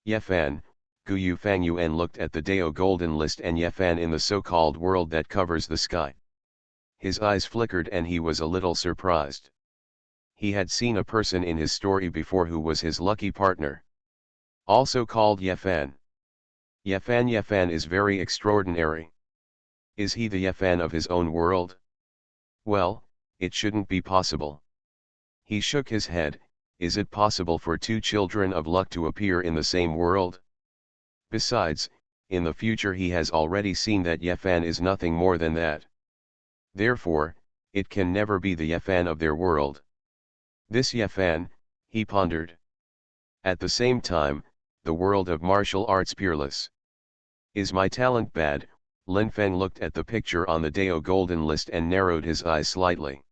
Yefan, Gu Yu Fang Yuan looked at the Dao Golden List and Yefan in the so-called world that covers the sky. His eyes flickered and he was a little surprised. He had seen a person in his story before who was his lucky partner. Also called Yefan. Yefan is very extraordinary. Is he the Yefan of his own world? Well, it shouldn't be possible. He shook his head. Is it possible for two children of luck to appear in the same world? Besides, in the future he has already seen that Yefan is nothing more than that. Therefore, it can never be the Yefan of their world. This Yefan, he pondered. At the same time, the world of martial arts peerless. Is my talent bad? Lin Feng looked at the picture on the Dao Golden List and narrowed his eyes slightly.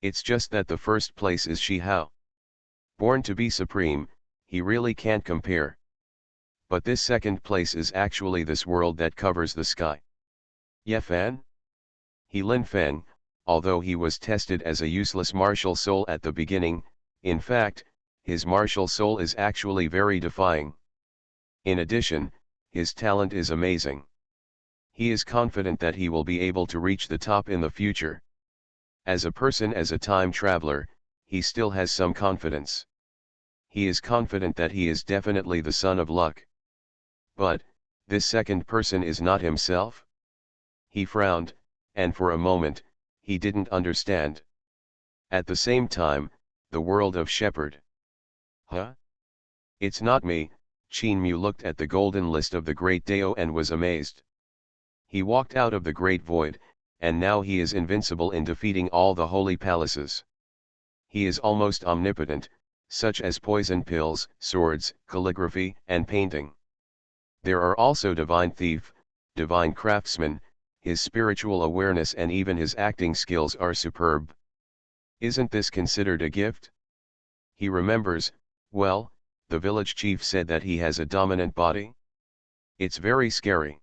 It's just that the first place is Shi Hao. Born to be supreme, he really can't compare. But this second place is actually this world that covers the sky. Yefan? Lin Feng, although he was tested as a useless martial soul at the beginning, in fact, his martial soul is actually very defying. In addition, his talent is amazing. He is confident that he will be able to reach the top in the future. As a person, as a time traveler, he still has some confidence. He is confident that he is definitely the son of luck. But, this second person is not himself? He frowned, and for a moment, he didn't understand. At the same time, the world of Shepherd. Huh? It's not me. Qin Mu looked at the golden list of the great Dao and was amazed. He walked out of the great void, and now he is invincible in defeating all the holy palaces. He is almost omnipotent, such as poison pills, swords, calligraphy, and painting. There are also divine thief, divine craftsman, his spiritual awareness and even his acting skills are superb. Isn't this considered a gift? He remembers, well, the village chief said that he has a dominant body. It's very scary.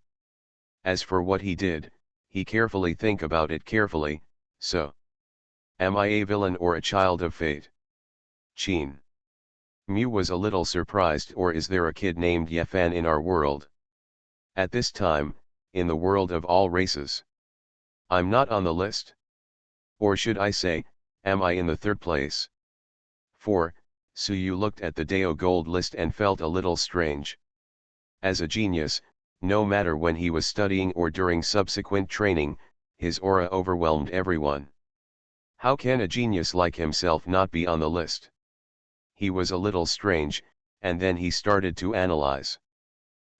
As for what he did, he carefully think about it carefully, so. Am I a villain or a child of fate? Qin Mu was a little surprised. Or is there a kid named Yefan in our world? At this time, in the world of all races. I'm not on the list. Or should I say, am I in the third place? 4. Suyu looked at the Dao Gold list and felt a little strange. As a genius, no matter when he was studying or during subsequent training, his aura overwhelmed everyone. How can a genius like himself not be on the list? He was a little strange, and then he started to analyze.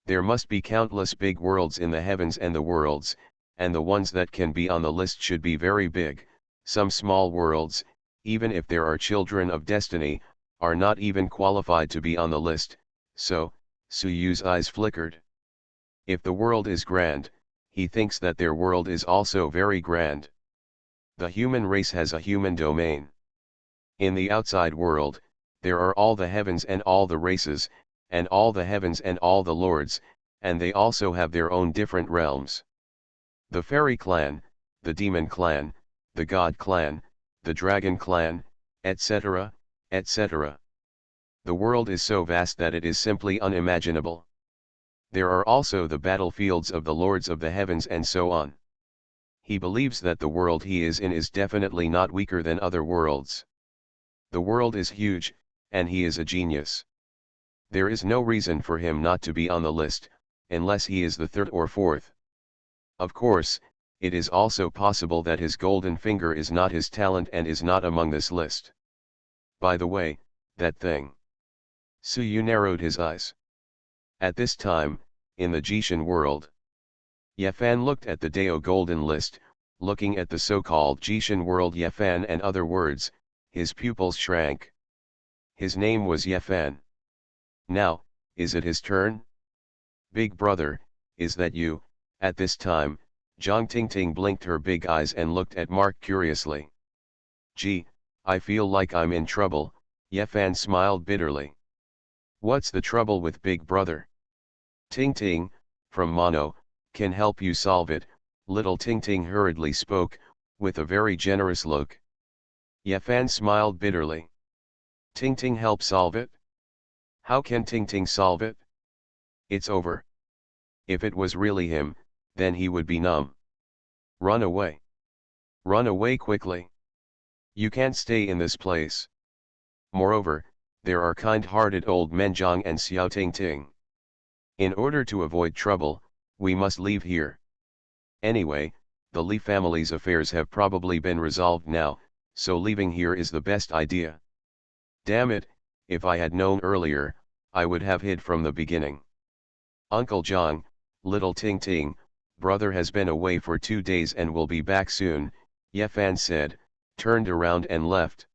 There must be countless big worlds in the heavens and the worlds, and the ones that can be on the list should be very big. Some small worlds, even if there are children of destiny, are not even qualified to be on the list, so, Suyu's eyes flickered. If the world is grand, he thinks that their world is also very grand. The human race has a human domain. In the outside world, there are all the heavens and all the races, and all the heavens and all the lords, and they also have their own different realms. The fairy clan, the demon clan, the god clan, the dragon clan, etc., etc. The world is so vast that it is simply unimaginable. There are also the battlefields of the lords of the heavens and so on. He believes that the world he is in is definitely not weaker than other worlds. The world is huge, and he is a genius. There is no reason for him not to be on the list, unless he is the third or fourth. Of course, it is also possible that his golden finger is not his talent and is not among this list. By the way, that thing. Suyu narrowed his eyes. At this time, in the Jishan world. Yefan looked at the Dao Golden List, looking at the so-called Jishan world Yefan and other words, his pupils shrank. His name was Yefan. Now, is it his turn? Big brother, is that you? At this time, Zhang Tingting blinked her big eyes and looked at Mark curiously. Gee, I feel like I'm in trouble, Yefan smiled bitterly. What's the trouble with big brother? Tingting, from Mono, can help you solve it, little Tingting hurriedly spoke, with a very generous look. Yefan smiled bitterly. Tingting help solve it? How can Tingting solve it? It's over. If it was really him, then he would be numb. Run away. Run away quickly. You can't stay in this place. Moreover, there are kind-hearted old men Zhang and Xiao Tingting. In order to avoid trouble, we must leave here. Anyway, the Li family's affairs have probably been resolved now, so leaving here is the best idea. Damn it, if I had known earlier, I would have hid from the beginning. Uncle Zhang, little Tingting, brother has been away for 2 days and will be back soon, Yefan said, turned around and left.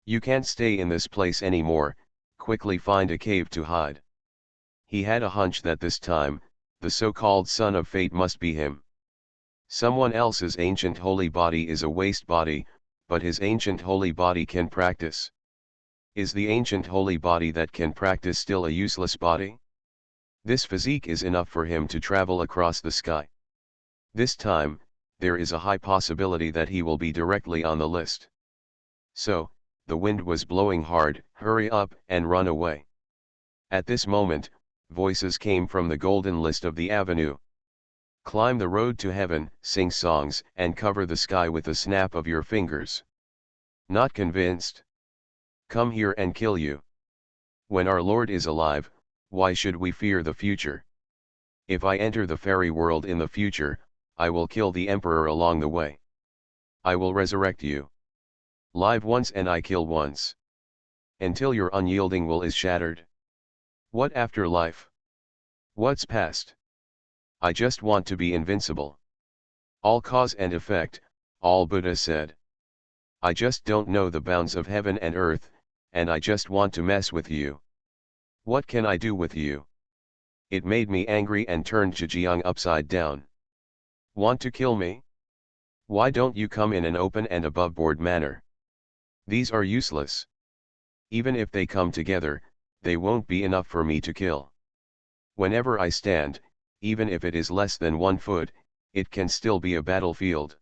You can't stay in this place anymore, quickly find a cave to hide. He had a hunch that this time, the so-called son of fate must be him. Someone else's ancient holy body is a waste body, but his ancient holy body can practice. Is the ancient holy body that can practice still a useless body? This physique is enough for him to travel across the sky. This time, there is a high possibility that he will be directly on the list. So, the wind was blowing hard, hurry up and run away. At this moment, voices came from the golden list of the avenue. Climb the road to heaven, sing songs, and cover the sky with a snap of your fingers. Not convinced? Come here and kill you. When our Lord is alive, why should we fear the future? If I enter the fairy world in the future, I will kill the emperor along the way. I will resurrect you. Live once and I kill once. Until your unyielding will is shattered. What after life? What's past? I just want to be invincible. All cause and effect, all Buddha said. I just don't know the bounds of heaven and earth, and I just want to mess with you. What can I do with you? It made me angry and turned Zhejiang upside down. Want to kill me? Why don't you come in an open and above-board manner? These are useless. Even if they come together, they won't be enough for me to kill. Whenever I stand, even if it is less than 1 foot, it can still be a battlefield.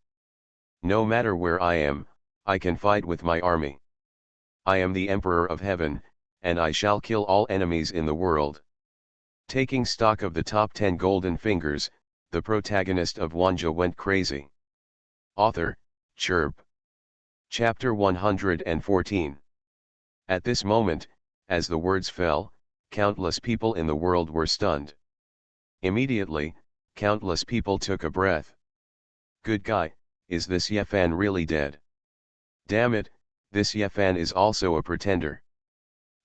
No matter where I am, I can fight with my army. I am the Emperor of Heaven, and I shall kill all enemies in the world. Taking stock of the top 10 golden fingers, the protagonist of Wanjie went crazy. Author, Chirp. Chapter 114. At this moment, as the words fell, countless people in the world were stunned. Immediately, countless people took a breath. Good guy, is this Yefan really dead? Damn it, this Yefan is also a pretender.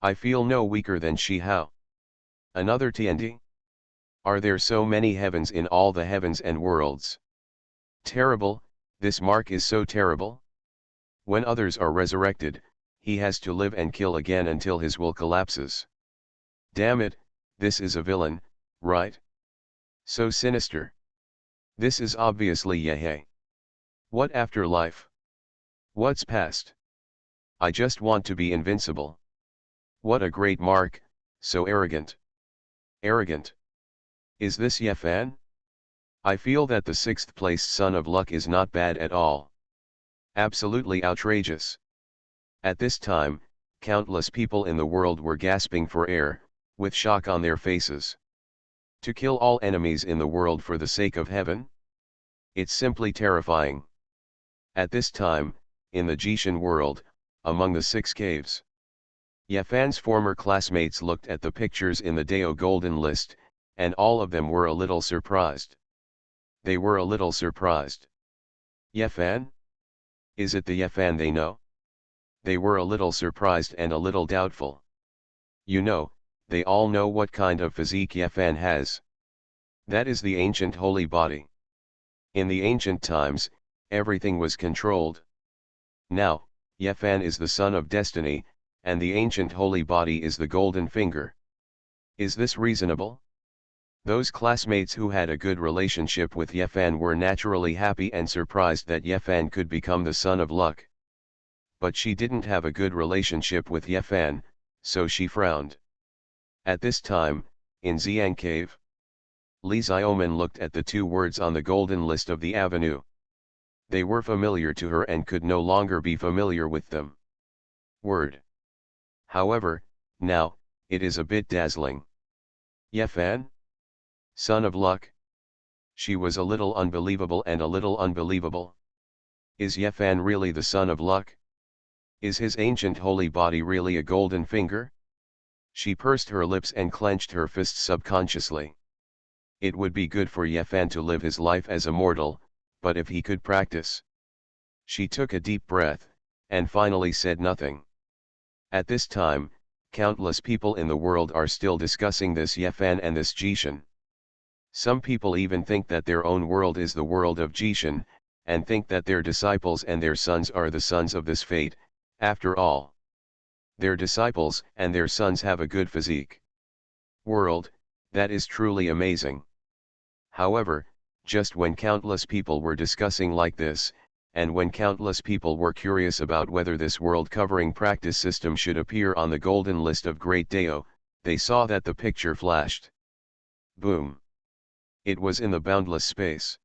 I feel no weaker than she. How? Another Tiandi? Are there so many heavens in all the heavens and worlds? Terrible, this Mark is so terrible. When others are resurrected, he has to live and kill again until his will collapses. Damn it, this is a villain, right? So sinister. This is obviously Yehe. What afterlife? What's past? I just want to be invincible. What a great Mark, so arrogant. Arrogant. Is this Yefan? I feel that the 6th placed son of luck is not bad at all. Absolutely outrageous. At this time, countless people in the world were gasping for air, with shock on their faces. To kill all enemies in the world for the sake of heaven? It's simply terrifying. At this time, in the Jishan world, among the 6 caves, Yefan's former classmates looked at the pictures in the Dao Golden List, and all of them were a little surprised. They were a little surprised. Yefan? Is it the Yefan they know? They were a little surprised and a little doubtful. You know, they all know what kind of physique Yefan has. That is the ancient holy body. In the ancient times, everything was controlled. Now, Yefan is the son of destiny, and the ancient holy body is the golden finger. Is this reasonable? Those classmates who had a good relationship with Yefan were naturally happy and surprised that Yefan could become the son of luck. But she didn't have a good relationship with Yefan, so she frowned. At this time, in Xiang Cave, Li Xiaoman looked at the two words on the golden list of the avenue. They were familiar to her and could no longer be familiar with them. Word. However, now, it is a bit dazzling. Yefan? Son of luck? She was a little unbelievable and a little unbelievable. Is Yefan really the son of luck? Is his ancient holy body really a golden finger? She pursed her lips and clenched her fists subconsciously. It would be good for Yefan to live his life as a mortal, but if he could practice. She took a deep breath, and finally said nothing. At this time, countless people in the world are still discussing this Yefan and this Jishan. Some people even think that their own world is the world of Jishan, and think that their disciples and their sons are the sons of this fate. After all, their disciples and their sons have a good physique. World, that is truly amazing. However, just when countless people were discussing like this, and when countless people were curious about whether this world-covering practice system should appear on the golden list of Great Dao, they saw that the picture flashed. Boom! It was in the boundless space.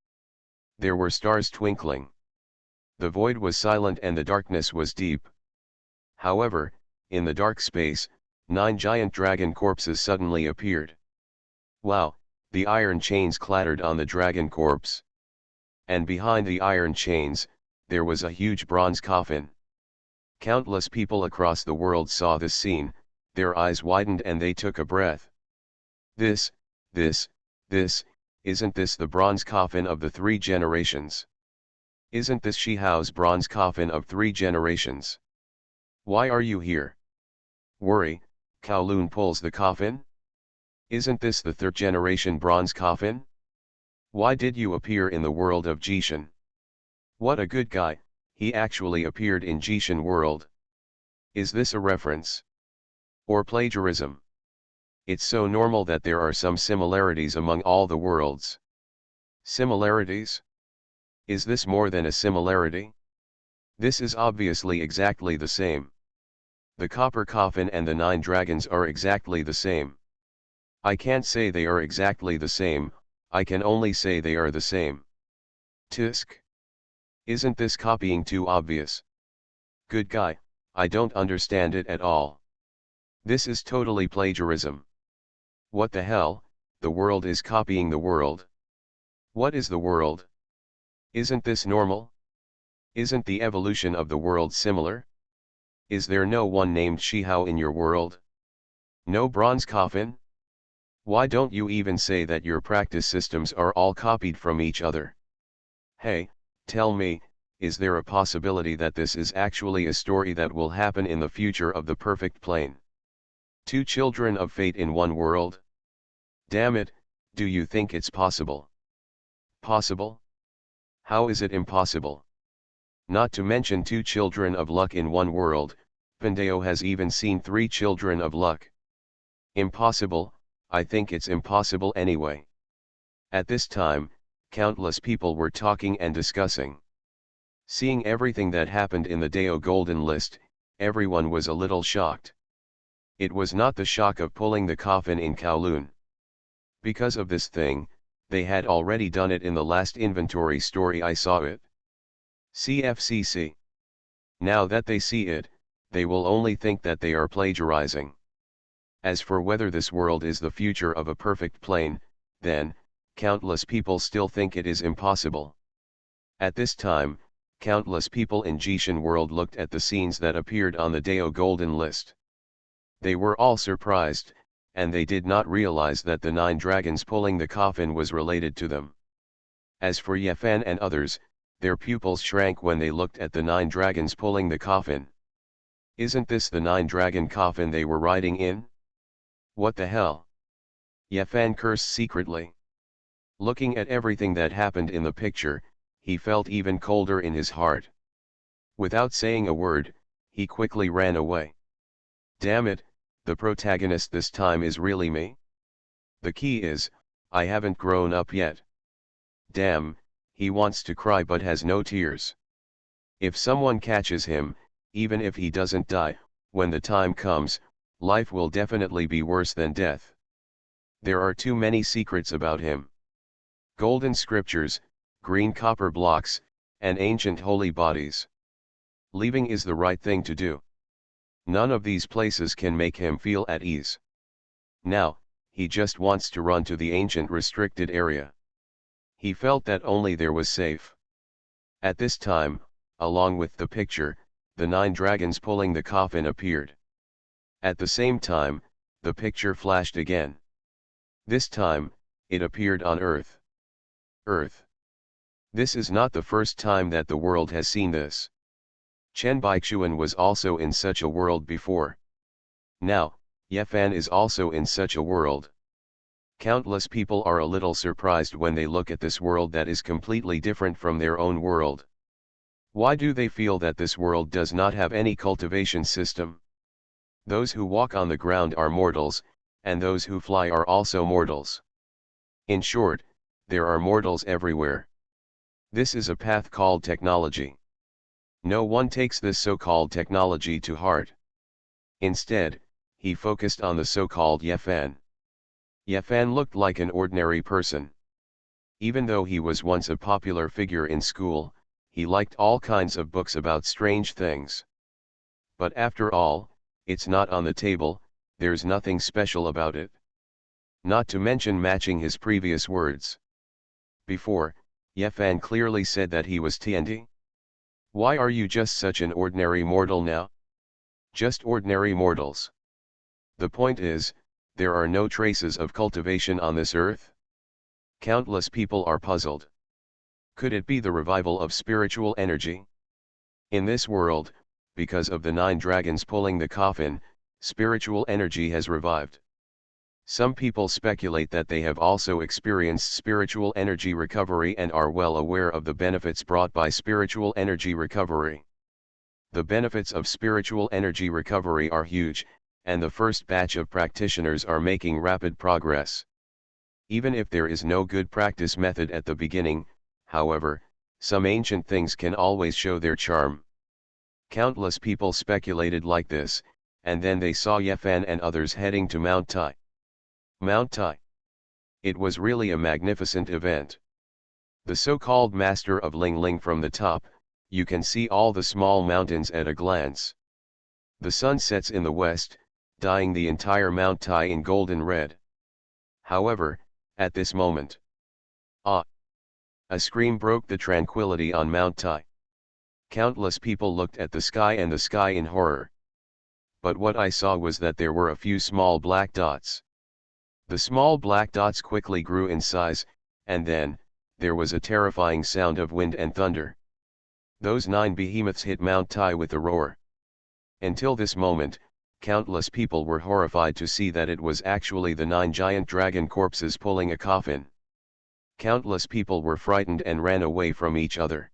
There were stars twinkling. The void was silent and the darkness was deep. However, in the dark space, 9 giant dragon corpses suddenly appeared. Wow, the iron chains clattered on the dragon corpse. And behind the iron chains, there was a huge bronze coffin. Countless people across the world saw this scene, their eyes widened and they took a breath. This, isn't this the bronze coffin of the 3 generations? Isn't this Shihao's bronze coffin of 3 generations? Why are you here? Worry, Kowloon pulls the coffin? Isn't this the 3rd generation bronze coffin? Why did you appear in the world of Jishan? What a good guy, he actually appeared in Jishan world. Is this a reference? Or plagiarism? It's so normal that there are some similarities among all the worlds. Similarities? Is this more than a similarity? This is obviously exactly the same. The copper coffin and the 9 dragons are exactly the same. I can't say they are exactly the same, I can only say they are the same. Tisk. Isn't this copying too obvious? Good guy, I don't understand it at all. This is totally plagiarism. What the hell, the world is copying the world. What is the world? Isn't this normal? Isn't the evolution of the world similar? Is there no one named Shihao in your world? No bronze coffin? Why don't you even say that your practice systems are all copied from each other? Hey, tell me, is there a possibility that this is actually a story that will happen in the future of the perfect plane? 2 children of fate in one world? Damn it, do you think it's possible? Possible? How is it impossible? Not to mention 2 children of luck in one world, Pandeo has even seen 3 children of luck. Impossible, I think it's impossible anyway. At this time, countless people were talking and discussing. Seeing everything that happened in the Dao Golden List, everyone was a little shocked. It was not the shock of pulling the coffin in Kowloon. Because of this thing, they had already done it in the last inventory story I saw it. CFCC. Now that they see it, they will only think that they are plagiarizing. As for whether this world is the future of a perfect plane, then, countless people still think it is impossible. At this time, countless people in Jishan world looked at the scenes that appeared on the Dao Golden List. They were all surprised, and they did not realize that the 9 dragons pulling the coffin was related to them. As for Yefan and others, their pupils shrank when they looked at the 9 dragons pulling the coffin. Isn't this the 9 dragon coffin they were riding in? What the hell? Yefan cursed secretly. Looking at everything that happened in the picture, he felt even colder in his heart. Without saying a word, he quickly ran away. Damn it, the protagonist this time is really me? The key is, I haven't grown up yet. Damn, he wants to cry but has no tears. If someone catches him, even if he doesn't die, when the time comes, life will definitely be worse than death. There are too many secrets about him. Golden scriptures, green copper blocks, and ancient holy bodies. Leaving is the right thing to do. None of these places can make him feel at ease. Now, he just wants to run to the ancient restricted area. He felt that only there was safe. At this time, along with the picture, the 9 dragons pulling the coffin appeared. At the same time, the picture flashed again. This time, it appeared on Earth. Earth. This is not the first time that the world has seen this. Chen Baichuan was also in such a world before. Now, Yefan is also in such a world. Countless people are a little surprised when they look at this world that is completely different from their own world. Why do they feel that this world does not have any cultivation system? Those who walk on the ground are mortals, and those who fly are also mortals. In short, there are mortals everywhere. This is a path called technology. No one takes this so-called technology to heart. Instead, he focused on the so-called Yefan. Yefan looked like an ordinary person. Even though he was once a popular figure in school, he liked all kinds of books about strange things. But after all, it's not on the table, there's nothing special about it. Not to mention matching his previous words. Before, Yefan clearly said that he was Tiandi. Why are you just such an ordinary mortal now? Just ordinary mortals. The point is, there are no traces of cultivation on this earth. Countless people are puzzled. Could it be the revival of spiritual energy? In this world, because of the 9 dragons pulling the coffin, spiritual energy has revived. Some people speculate that they have also experienced spiritual energy recovery and are well aware of the benefits brought by spiritual energy recovery. The benefits of spiritual energy recovery are huge, and the first batch of practitioners are making rapid progress. Even if there is no good practice method at the beginning, however, some ancient things can always show their charm. Countless people speculated like this, and then they saw Yefan and others heading to Mount Tai. Mount Tai. It was really a magnificent event. The so-called master of Ling Ling from the top, you can see all the small mountains at a glance. The sun sets in the west, dyeing the entire Mount Tai in golden red. However, at this moment, a scream broke the tranquility on Mount Tai. Countless people looked at the sky in horror. But what I saw was that there were a few small black dots. The small black dots quickly grew in size, and then, there was a terrifying sound of wind and thunder. Those 9 behemoths hit Mount Tai with a roar. Until this moment, countless people were horrified to see that it was actually the 9 giant dragon corpses pulling a coffin. Countless people were frightened and ran away from each other.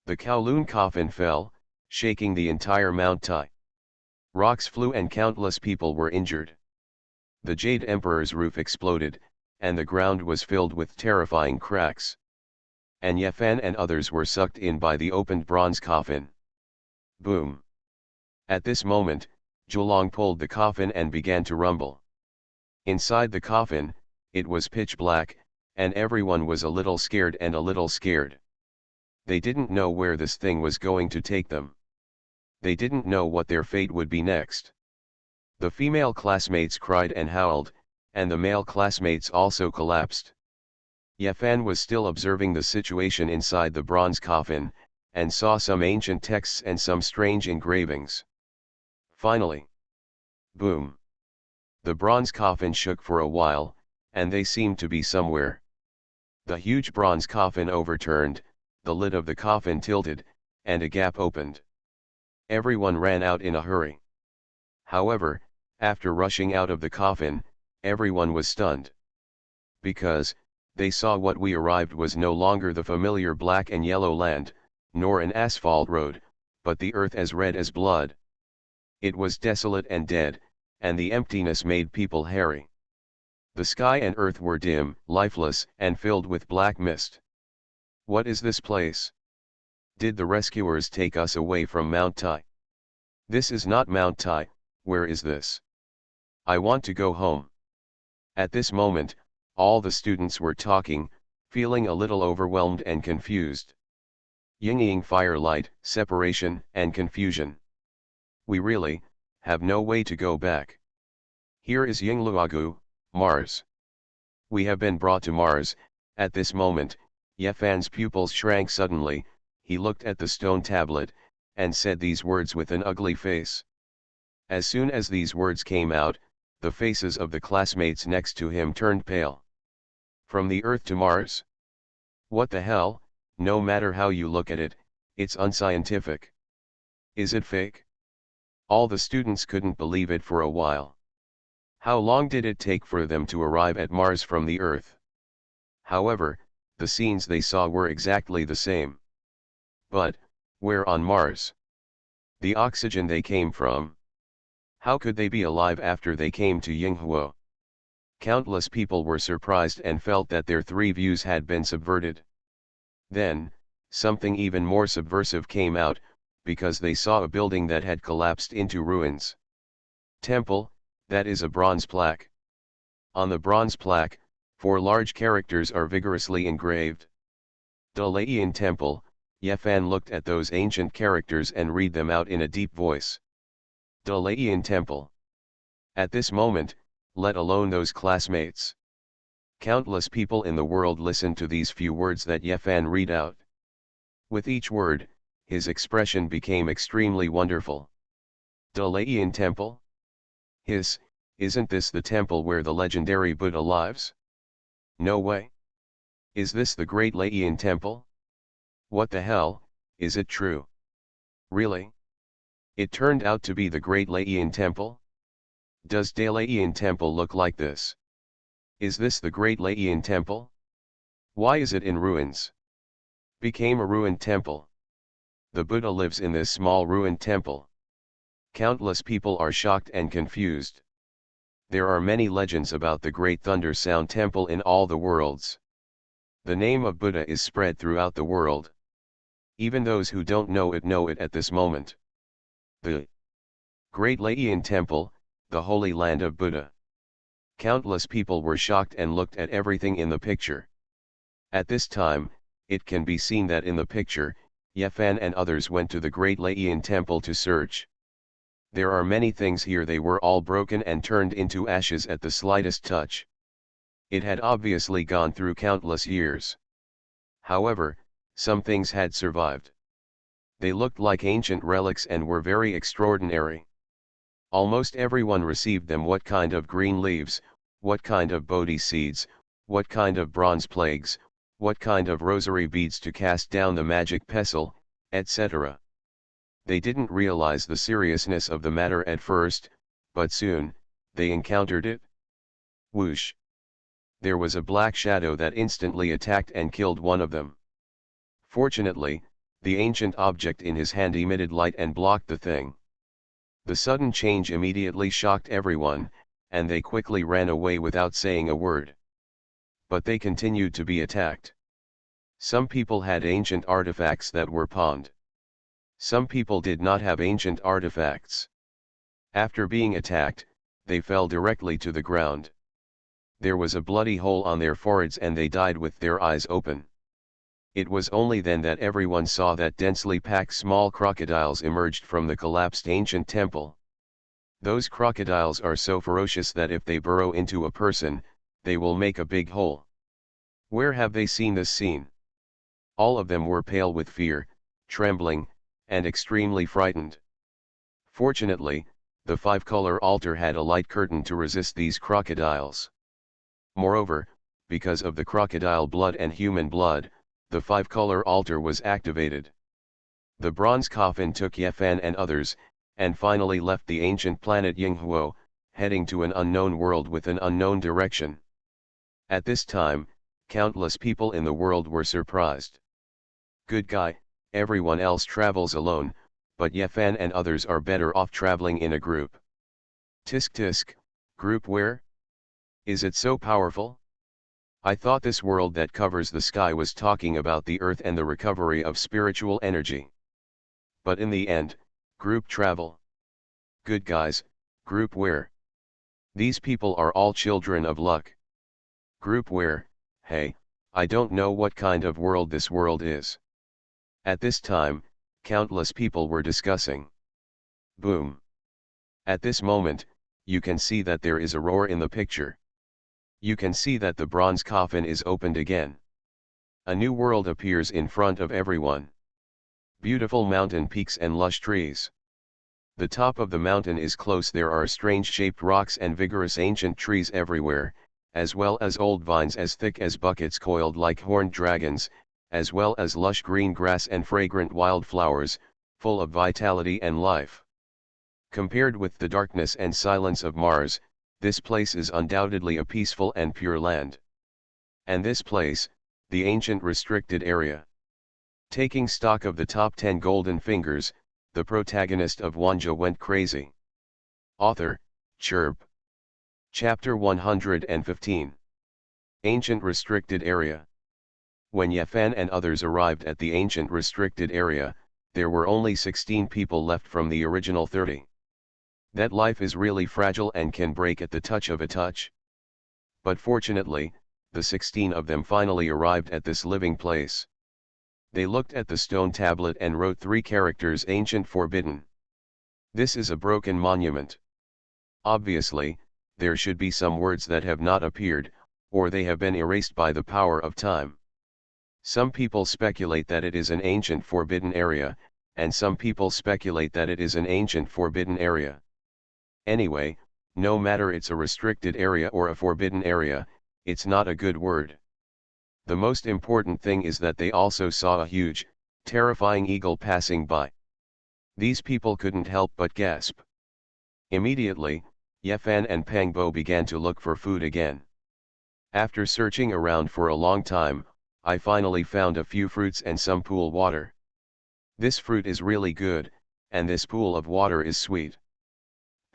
The Kowloon coffin fell, shaking the entire Mount Tai. Rocks flew and countless people were injured. The Jade Emperor's roof exploded, and the ground was filled with terrifying cracks. And Yefan and others were sucked in by the opened bronze coffin. Boom! At this moment, Zhulong pulled the coffin and began to rumble. Inside the coffin, it was pitch black, and everyone was a little scared. They didn't know where this thing was going to take them. They didn't know what their fate would be next. The female classmates cried and howled, and the male classmates also collapsed. Yefan was still observing the situation inside the bronze coffin, and saw some ancient texts and some strange engravings. Finally, boom! The bronze coffin shook for a while, and they seemed to be somewhere. The huge bronze coffin overturned, the lid of the coffin tilted, and a gap opened. Everyone ran out in a hurry. However, after rushing out of the coffin, everyone was stunned. Because, they saw what we arrived was no longer the familiar black and yellow land, nor an asphalt road, but the earth as red as blood. It was desolate and dead, and the emptiness made people hairy. The sky and earth were dim, lifeless, and filled with black mist. What is this place? Did the rescuers take us away from Mount Tai? This is not Mount Tai, where is this? I want to go home. At this moment, all the students were talking, feeling a little overwhelmed and confused. Yin-yang firelight, separation, and confusion. We really have no way to go back. Here is Yingluogu, Mars. We have been brought to Mars. At this moment, Yefan's pupils shrank suddenly. He looked at the stone tablet, and said these words with an ugly face. As soon as these words came out, the faces of the classmates next to him turned pale. From the Earth to Mars? What the hell? No matter how you look at it, it's unscientific. Is it fake? All the students couldn't believe it for a while. How long did it take for them to arrive at Mars from the Earth? However, the scenes they saw were exactly the same. But, where on Mars? The oxygen they came from? How could they be alive after they came to Yinghuo? Countless people were surprised and felt that their three views had been subverted. Then, something even more subversive came out, because they saw a building that had collapsed into ruins. Temple, that is a bronze plaque. On the bronze plaque, 4 large characters are vigorously engraved. Dalayan Temple. Yefan looked at those ancient characters and read them out in a deep voice. Dalayan Temple. At this moment, let alone those classmates. Countless people in the world listened to these few words that Yefan read out. With each word, his expression became extremely wonderful. Dalayan Temple? Isn't this the temple where the legendary Buddha lives? No way. Is this the Great Layan Temple? What the hell, is it true? Really? It turned out to be the Great Layan Temple? Does Dalayan Temple look like this? Is this the Great Layan Temple? Why is it in ruins? Became a ruined temple. The Buddha lives in this small ruined temple. Countless people are shocked and confused. There are many legends about the Great Thunder Sound Temple in all the worlds. The name of Buddha is spread throughout the world. Even those who don't know it at this moment. The Great Layan Temple, the Holy Land of Buddha. Countless people were shocked and looked at everything in the picture. At this time, it can be seen that in the picture, Yefan and others went to the Great Layan Temple to search. There are many things here, they were all broken and turned into ashes at the slightest touch. It had obviously gone through countless years. However, some things had survived. They looked like ancient relics and were very extraordinary. Almost everyone received them. What kind of green leaves, what kind of bodhi seeds, what kind of bronze plagues, what kind of rosary beads to cast down the magic pestle, etc. They didn't realize the seriousness of the matter at first, but soon, they encountered it. Whoosh! There was a black shadow that instantly attacked and killed one of them. Fortunately, the ancient object in his hand emitted light and blocked the thing. The sudden change immediately shocked everyone, and they quickly ran away without saying a word. But they continued to be attacked. Some people had ancient artifacts that were pawned. Some people did not have ancient artifacts. After being attacked, they fell directly to the ground. There was a bloody hole on their foreheads and they died with their eyes open. It was only then that everyone saw that densely packed small crocodiles emerged from the collapsed ancient temple. Those crocodiles are so ferocious that if they burrow into a person, they will make a big hole. Where have they seen this scene? All of them were pale with fear, trembling, and extremely frightened. Fortunately, the 5-color altar had a light curtain to resist these crocodiles. Moreover, because of the crocodile blood and human blood, the 5-color altar was activated. The bronze coffin took Yefan and others, and finally left the ancient planet Yinghuo, heading to an unknown world with an unknown direction. At this time, countless people in the world were surprised. Good guy, everyone else travels alone, but Yefan and others are better off traveling in a group. Tisk tisk, group where? Is it so powerful? I thought this world that covers the sky was talking about the earth and the recovery of spiritual energy. But in the end, group travel. Good guys, group where? These people are all children of luck. Group where? Hey, I don't know what kind of world this world is. At this time, countless people were discussing. Boom. At this moment, you can see that there is a roar in the picture. You can see that the bronze coffin is opened again. A new world appears in front of everyone. Beautiful mountain peaks and lush trees. The top of the mountain is close. There are strange-shaped rocks and vigorous ancient trees everywhere, as well as old vines as thick as buckets coiled like horned dragons, as well as lush green grass and fragrant wildflowers, full of vitality and life. Compared with the darkness and silence of Mars, this place is undoubtedly a peaceful and pure land. And this place, the ancient restricted area. Taking stock of the top 10 golden fingers, the protagonist of Wanjie went crazy. Author, Chirp. Chapter 115. Ancient Restricted Area. When Yefan and others arrived at the ancient restricted area, there were only 16 people left from the original 30. That life is really fragile and can break at the touch of a touch. But fortunately, the 16 of them finally arrived at this living place. They looked at the stone tablet and wrote 3 characters: Ancient Forbidden. This is a broken monument. Obviously, there should be some words that have not appeared, or they have been erased by the power of time. Some people speculate that it is an ancient forbidden area, and some people speculate that it is an ancient forbidden area. Anyway, no matter it's a restricted area or a forbidden area, it's not a good word. The most important thing is that they also saw a huge, terrifying eagle passing by. These people couldn't help but gasp. Immediately, Yefan and Pangbo began to look for food again. After searching around for a long time, I finally found a few fruits and some pool water. This fruit is really good, and this pool of water is sweet.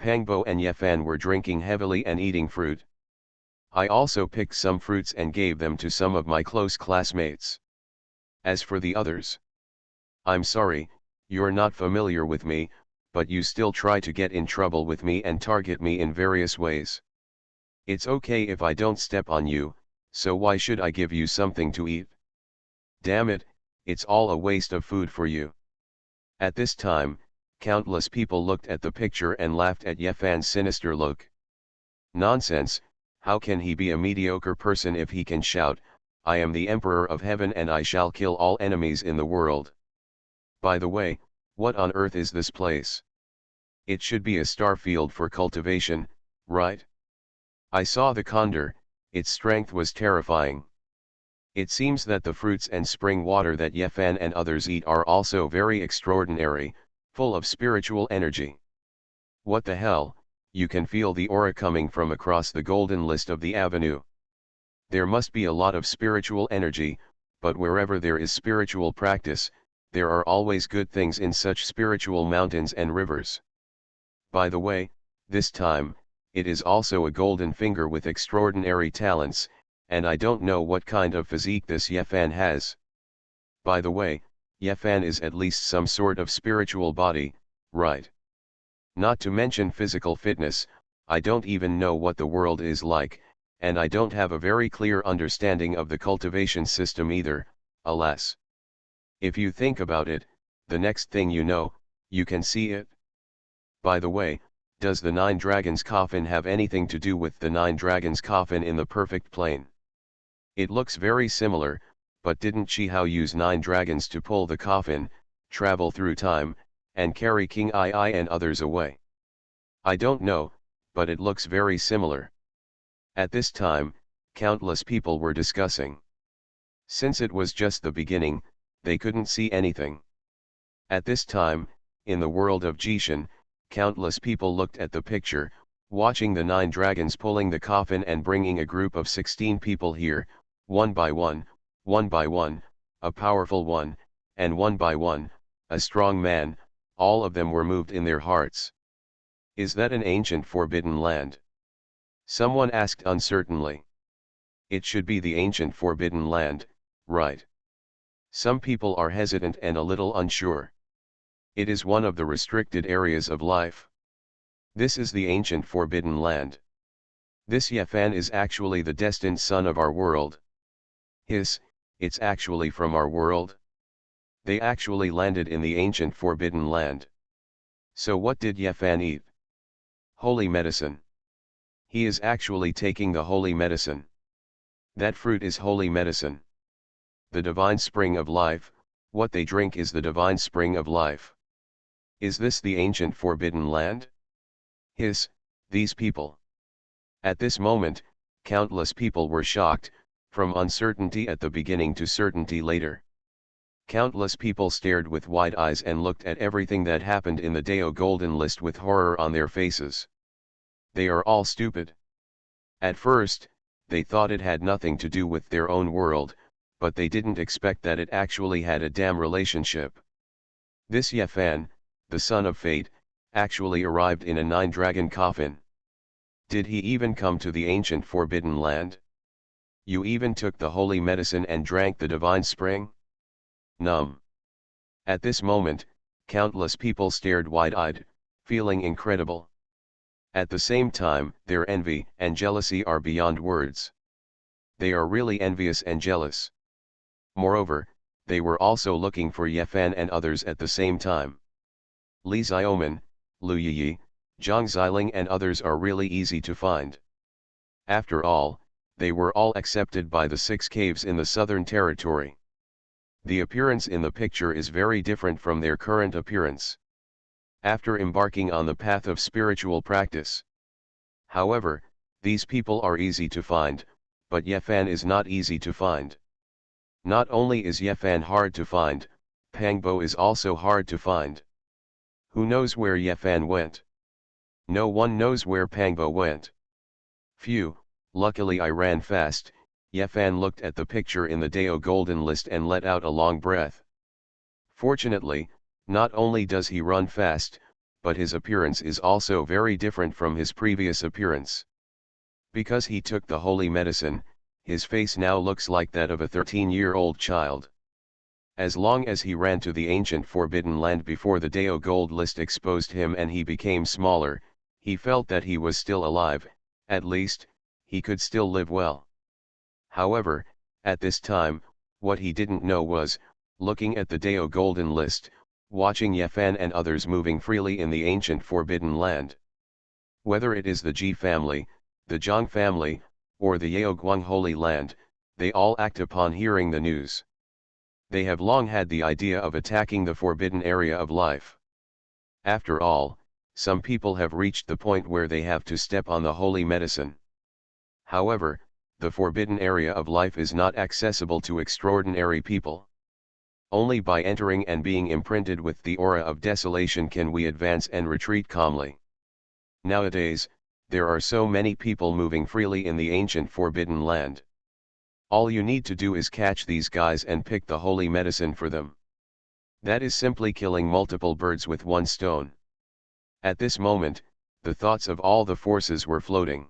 Pangbo and Yefan were drinking heavily and eating fruit. I also picked some fruits and gave them to some of my close classmates. As for the others, I'm sorry, you're not familiar with me, but you still try to get in trouble with me and target me in various ways. It's okay if I don't step on you, so why should I give you something to eat? Damn it, it's all a waste of food for you. At this time, countless people looked at the picture and laughed at Yefan's sinister look. Nonsense, how can he be a mediocre person if he can shout, "I am the Emperor of Heaven and I shall kill all enemies in the world"? By the way, what on earth is this place? It should be a star field for cultivation, right? I saw the condor, its strength was terrifying. It seems that the fruits and spring water that Yefan and others eat are also very extraordinary, full of spiritual energy. What the hell, you can feel the aura coming from across the golden list of the avenue. There must be a lot of spiritual energy, but wherever there is spiritual practice, there are always good things in such spiritual mountains and rivers. By the way, this time, it is also a golden finger with extraordinary talents, and I don't know what kind of physique this Yefan has. By the way, Yefan is at least some sort of spiritual body, right? Not to mention physical fitness, I don't even know what the world is like, and I don't have a very clear understanding of the cultivation system either, alas. If you think about it, the next thing you know, you can see it. By the way, does the 9 dragons coffin have anything to do with the 9 dragons coffin in the perfect plane? It looks very similar, but didn't Chi-Hao use 9 dragons to pull the coffin, travel through time, and carry King Ai and others away? I don't know, but it looks very similar. At this time, countless people were discussing. Since it was just the beginning, they couldn't see anything. At this time, in the world of Jishan, countless people looked at the picture, watching the 9 dragons pulling the coffin and bringing a group of 16 people here, One by one, a powerful one, and one by one, a strong man, all of them were moved in their hearts. Is that an ancient forbidden land? Someone asked uncertainly. It should be the ancient forbidden land, right? Some people are hesitant and a little unsure. It is one of the restricted areas of life. This is the ancient forbidden land. This Yefan is actually the destined son of our world. It's actually from our world. They actually landed in the ancient forbidden land. So what did Yefan eat? Holy medicine. He is actually taking the holy medicine. That fruit is holy medicine. The divine spring of life, what they drink is the divine spring of life. Is this the ancient forbidden land? These people. At this moment, countless people were shocked, from uncertainty at the beginning to certainty later. Countless people stared with wide eyes and looked at everything that happened in the Dao Golden List with horror on their faces. They are all stupid. At first, they thought it had nothing to do with their own world, but they didn't expect that it actually had a damn relationship. This Yefan, the son of fate, actually arrived in a 9-dragon coffin. Did he even come to the ancient forbidden land? You even took the holy medicine and drank the divine spring? Numb. At this moment, countless people stared wide-eyed, feeling incredible. At the same time, their envy and jealousy are beyond words. They are really envious and jealous. Moreover, they were also looking for Yefan and others at the same time. Li Xiaoman, Lu Yiyi, Zhang Xiling and others are really easy to find. After all, they were all accepted by the 6 caves in the southern territory. The appearance in the picture is very different from their current appearance. After embarking on the path of spiritual practice. However, these people are easy to find, but Yefan is not easy to find. Not only is Yefan hard to find, Pangbo is also hard to find. Who knows where Yefan went? No one knows where Pangbo went. Phew, luckily I ran fast. Yefan looked at the picture in the Dao Golden List and let out a long breath. Fortunately, not only does he run fast, but his appearance is also very different from his previous appearance. Because he took the holy medicine, his face now looks like that of a 13-year-old child. As long as he ran to the ancient forbidden land before the Dao Gold List exposed him and he became smaller, he felt that he was still alive, at least, he could still live well. However, at this time, what he didn't know was, looking at the Dao Golden List, watching Yefan and others moving freely in the ancient forbidden land. Whether it is the Ji family, the Zhang family, or the Yaoguang Holy Land, they all act upon hearing the news. They have long had the idea of attacking the forbidden area of life. After all, some people have reached the point where they have to step on the holy medicine. However, the forbidden area of life is not accessible to extraordinary people. Only by entering and being imprinted with the aura of desolation can we advance and retreat calmly. Nowadays, there are so many people moving freely in the ancient forbidden land. All you need to do is catch these guys and pick the holy medicine for them. That is simply killing multiple birds with one stone. At this moment, the thoughts of all the forces were floating.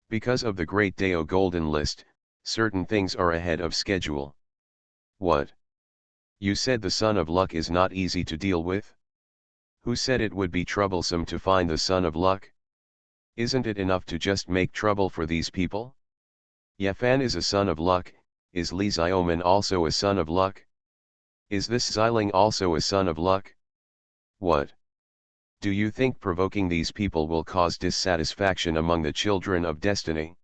Because of the Great Dao Golden List, certain things are ahead of schedule. What? You said the Son of Luck is not easy to deal with? Who said it would be troublesome to find the Son of Luck? Isn't it enough to just make trouble for these people? Yefan is a son of luck. Is Li Xiaoman also a son of luck? Is this Xiling also a son of luck? What? Do you think provoking these people will cause dissatisfaction among the children of destiny?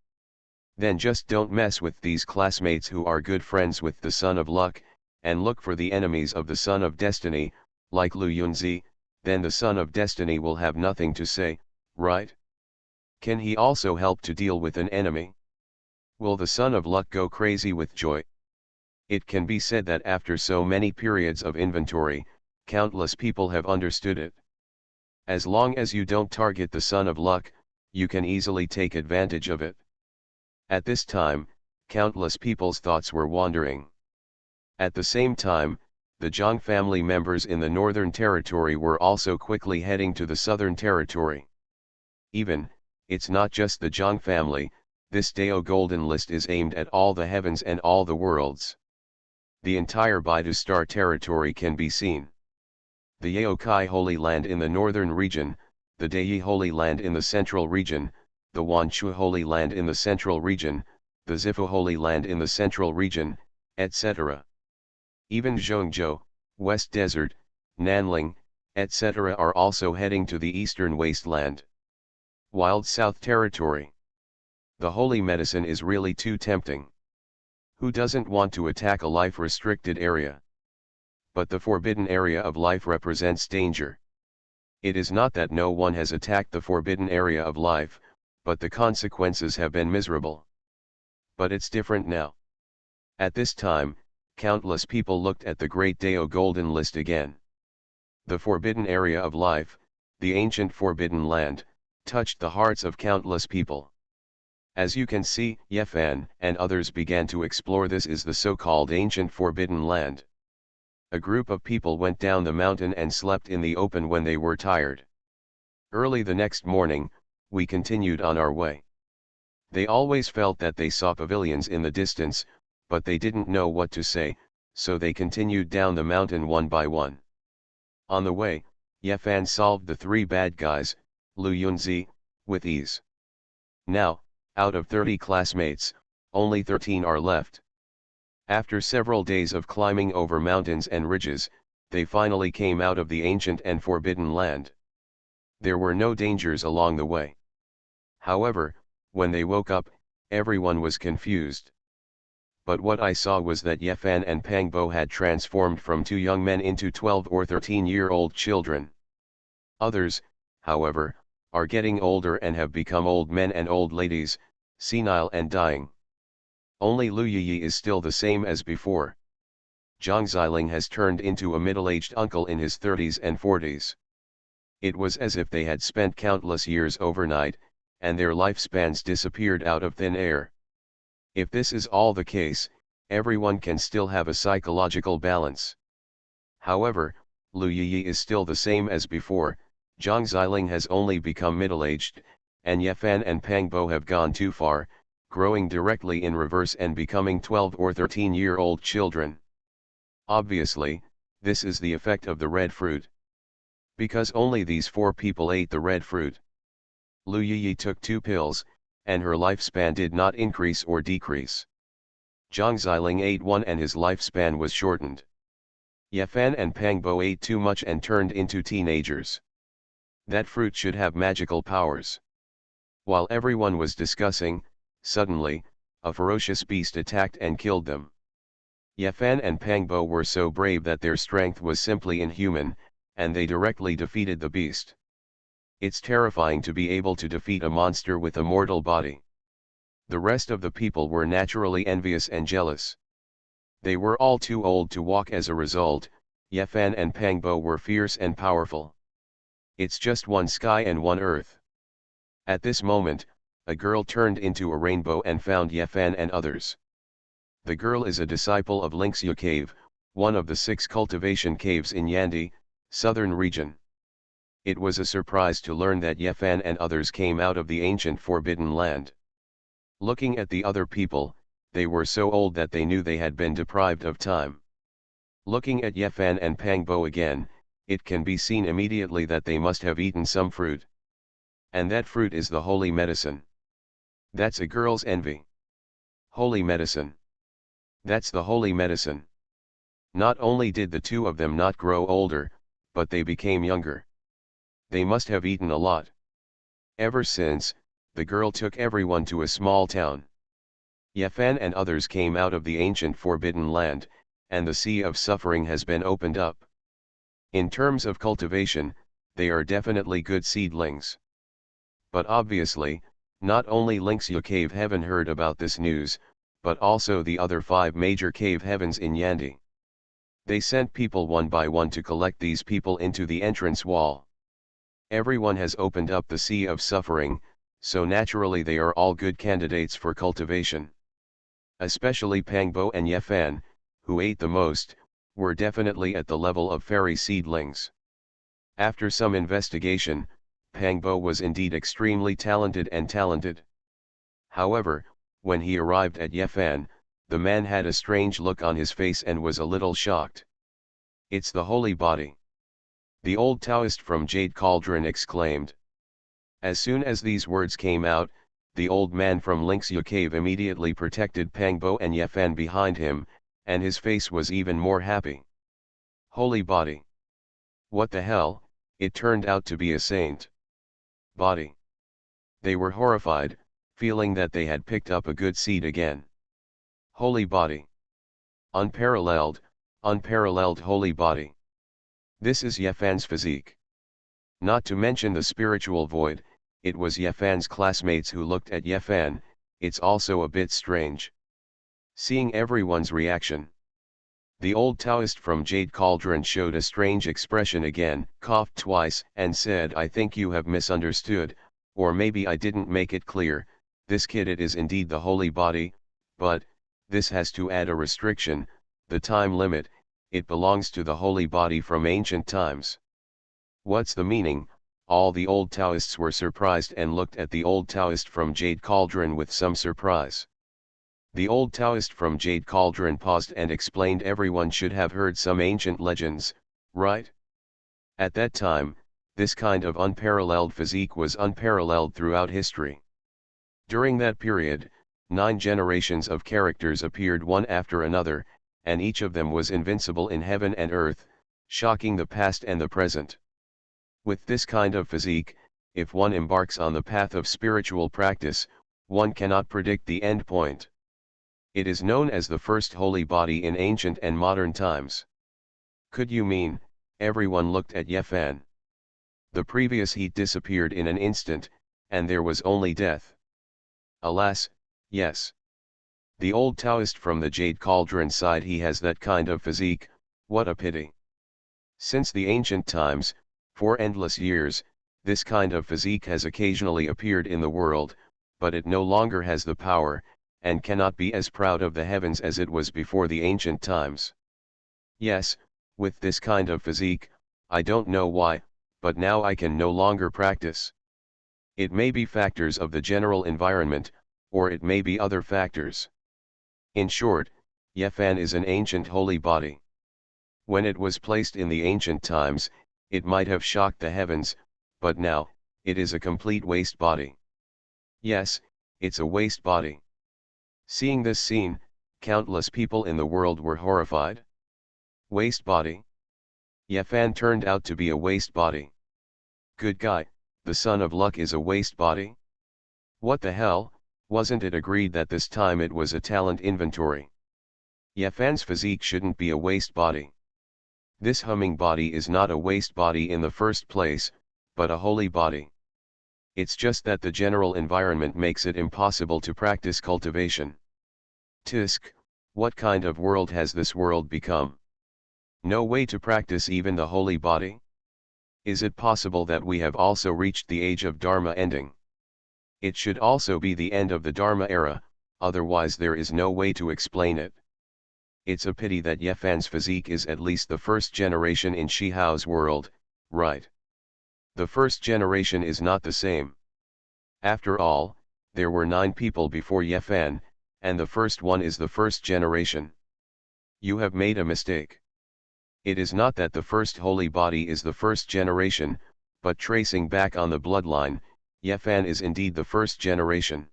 Then just don't mess with these classmates who are good friends with the son of luck, and look for the enemies of the son of destiny, like Lu Yunzi. Then the son of destiny will have nothing to say, right? Can he also help to deal with an enemy? Will the son of luck go crazy with joy? It can be said that after so many periods of inventory, countless people have understood it. As long as you don't target the son of luck, you can easily take advantage of it. At this time, countless people's thoughts were wandering. At the same time, the Zhang family members in the Northern Territory were also quickly heading to the Southern Territory. It's not just the Zhang family, this Dao Golden List is aimed at all the heavens and all the worlds. The entire Baidu Star territory can be seen. The Yaokai Holy Land in the northern region, the Daiyi Holy Land in the central region, the Wanjie Holy Land in the central region, the Zifu Holy Land in the central region, etc. Even Zhongzhou, West Desert, Nanling, etc. are also heading to the eastern wasteland. Wild South Territory. The holy medicine is really too tempting. Who doesn't want to attack a life-restricted area? But the forbidden area of life represents danger. It is not that no one has attacked the forbidden area of life, but the consequences have been miserable. But it's different now. At this time, countless people looked at the Great Dao Golden List again. The forbidden area of life, the ancient forbidden land, touched the hearts of countless people. As you can see, Yefan and others began to explore this is the so-called ancient forbidden land. A group of people went down the mountain and slept in the open when they were tired. Early the next morning, we continued on our way. They always felt that they saw pavilions in the distance, but they didn't know what to say, so they continued down the mountain one by one. On the way, Yefan solved the 3 bad guys, Lu Yunzi, with ease. Now, out of 30 classmates, only 13 are left. After several days of climbing over mountains and ridges, they finally came out of the ancient and forbidden land. There were no dangers along the way. However, when they woke up, everyone was confused. But what I saw was that Yefan and Pangbo had transformed from 2 young men into 12 or 13-year-old children. Others, however, are getting older and have become old men and old ladies, senile and dying. Only Lu Yiyi is still the same as before. Zhang Xiling has turned into a middle-aged uncle in his 30s and 40s. It was as if they had spent countless years overnight, and their lifespans disappeared out of thin air. If this is all the case, everyone can still have a psychological balance. However, Lu Yiyi is still the same as before, Zhang Xiling has only become middle-aged, and Yefan and Pangbo have gone too far, growing directly in reverse and becoming 12 or 13-year-old children. Obviously, this is the effect of the red fruit. Because only these 4 people ate the red fruit. Lu Yiyi took 2 pills, and her lifespan did not increase or decrease. Zhang Xiling ate 1 and his lifespan was shortened. Yefan and Pangbo ate too much and turned into teenagers. That fruit should have magical powers. While everyone was discussing, suddenly, a ferocious beast attacked and killed them. Yefan and Pangbo were so brave that their strength was simply inhuman, and they directly defeated the beast. It's terrifying to be able to defeat a monster with a mortal body. The rest of the people were naturally envious and jealous. They were all too old to walk as a result, Yefan and Pangbo were fierce and powerful. It's just one sky and one earth. At this moment, a girl turned into a rainbow and found Yefan and others. The girl is a disciple of Lingxia Cave, one of the 6 cultivation caves in Yandi, southern region. It was a surprise to learn that Yefan and others came out of the ancient forbidden land. Looking at the other people, they were so old that they knew they had been deprived of time. Looking at Yefan and Pangbo again, it can be seen immediately that they must have eaten some fruit. And that fruit is the holy medicine. That's a girl's envy. Holy medicine. That's the holy medicine. Not only did the 2 of them not grow older, but they became younger. They must have eaten a lot. Ever since, the girl took everyone to a small town. Yefan and others came out of the ancient forbidden land, and the sea of suffering has been opened up. In terms of cultivation, they are definitely good seedlings. But obviously, not only Lingxia Cave Heaven heard about this news, but also the other 5 major cave heavens in Yandi. They sent people one by one to collect these people into the entrance wall. Everyone has opened up the sea of suffering, so naturally they are all good candidates for cultivation. Especially Pangbo and Yefan, who ate the most, were definitely at the level of fairy seedlings. After some investigation, Pangbo was indeed extremely talented. However, when he arrived at Yefan, the man had a strange look on his face and was a little shocked. "It's the holy body!" the old Taoist from Jade Cauldron exclaimed. As soon as these words came out, the old man from Lingxia Cave immediately protected Pangbo and Yefan behind him, and his face was even more happy. Holy body! What the hell, it turned out to be a saint. Body. They were horrified, feeling that they had picked up a good seed again. Holy body. Unparalleled holy body. This is Yefan's physique. Not to mention the spiritual void, it was Yefan's classmates who looked at Yefan. It's also a bit strange seeing everyone's reaction. The old Taoist from Jade Cauldron showed a strange expression again, coughed twice, and said, "I think you have misunderstood, or maybe I didn't make it clear. This kid, it is indeed the holy body, but this has to add a restriction, the time limit. It belongs to the holy body from ancient times." What's the meaning? All the old Taoists were surprised and looked at the old Taoist from Jade Cauldron with some surprise. The old Taoist from Jade Cauldron paused and explained, everyone should have heard some ancient legends, right? At that time, this kind of unparalleled physique was unparalleled throughout history. During that period, 9 generations of characters appeared one after another, and each of them was invincible in heaven and earth, shocking the past and the present. With this kind of physique, if one embarks on the path of spiritual practice, one cannot predict the end point. It is known as the first holy body in ancient and modern times. Could you mean? Everyone looked at Yefan. The previous heat disappeared in an instant, and there was only death. Alas, yes. The old Taoist from the Jade Cauldron sighed, he has that kind of physique, what a pity. Since the ancient times, for endless years, this kind of physique has occasionally appeared in the world, but it no longer has the power, and cannot be as proud of the heavens as it was before the ancient times. Yes, with this kind of physique, I don't know why, but now I can no longer practice. It may be factors of the general environment, or it may be other factors. In short, Yefan is an ancient holy body. When it was placed in the ancient times, it might have shocked the heavens, but now, it is a complete waste body. Yes, it's a waste body. Seeing this scene, countless people in the world were horrified. Waste body? Yefan turned out to be a waste body. Good guy, the son of luck is a waste body? What the hell, wasn't it agreed that this time it was a talent inventory? Yefan's physique shouldn't be a waste body. This humming body is not a waste body in the first place, but a holy body. It's just that the general environment makes it impossible to practice cultivation. Tisk, what kind of world has this world become? No way to practice even the holy body? Is it possible that we have also reached the age of Dharma ending? It should also be the end of the Dharma era, otherwise there is no way to explain it. It's a pity that Yefan's physique is at least the first generation in Shihao's world, right? The first generation is not the same. After all, there were 9 people before Yefan, and the first one is the first generation. You have made a mistake. It is not that the first holy body is the first generation, but tracing back on the bloodline, Yefan is indeed the first generation.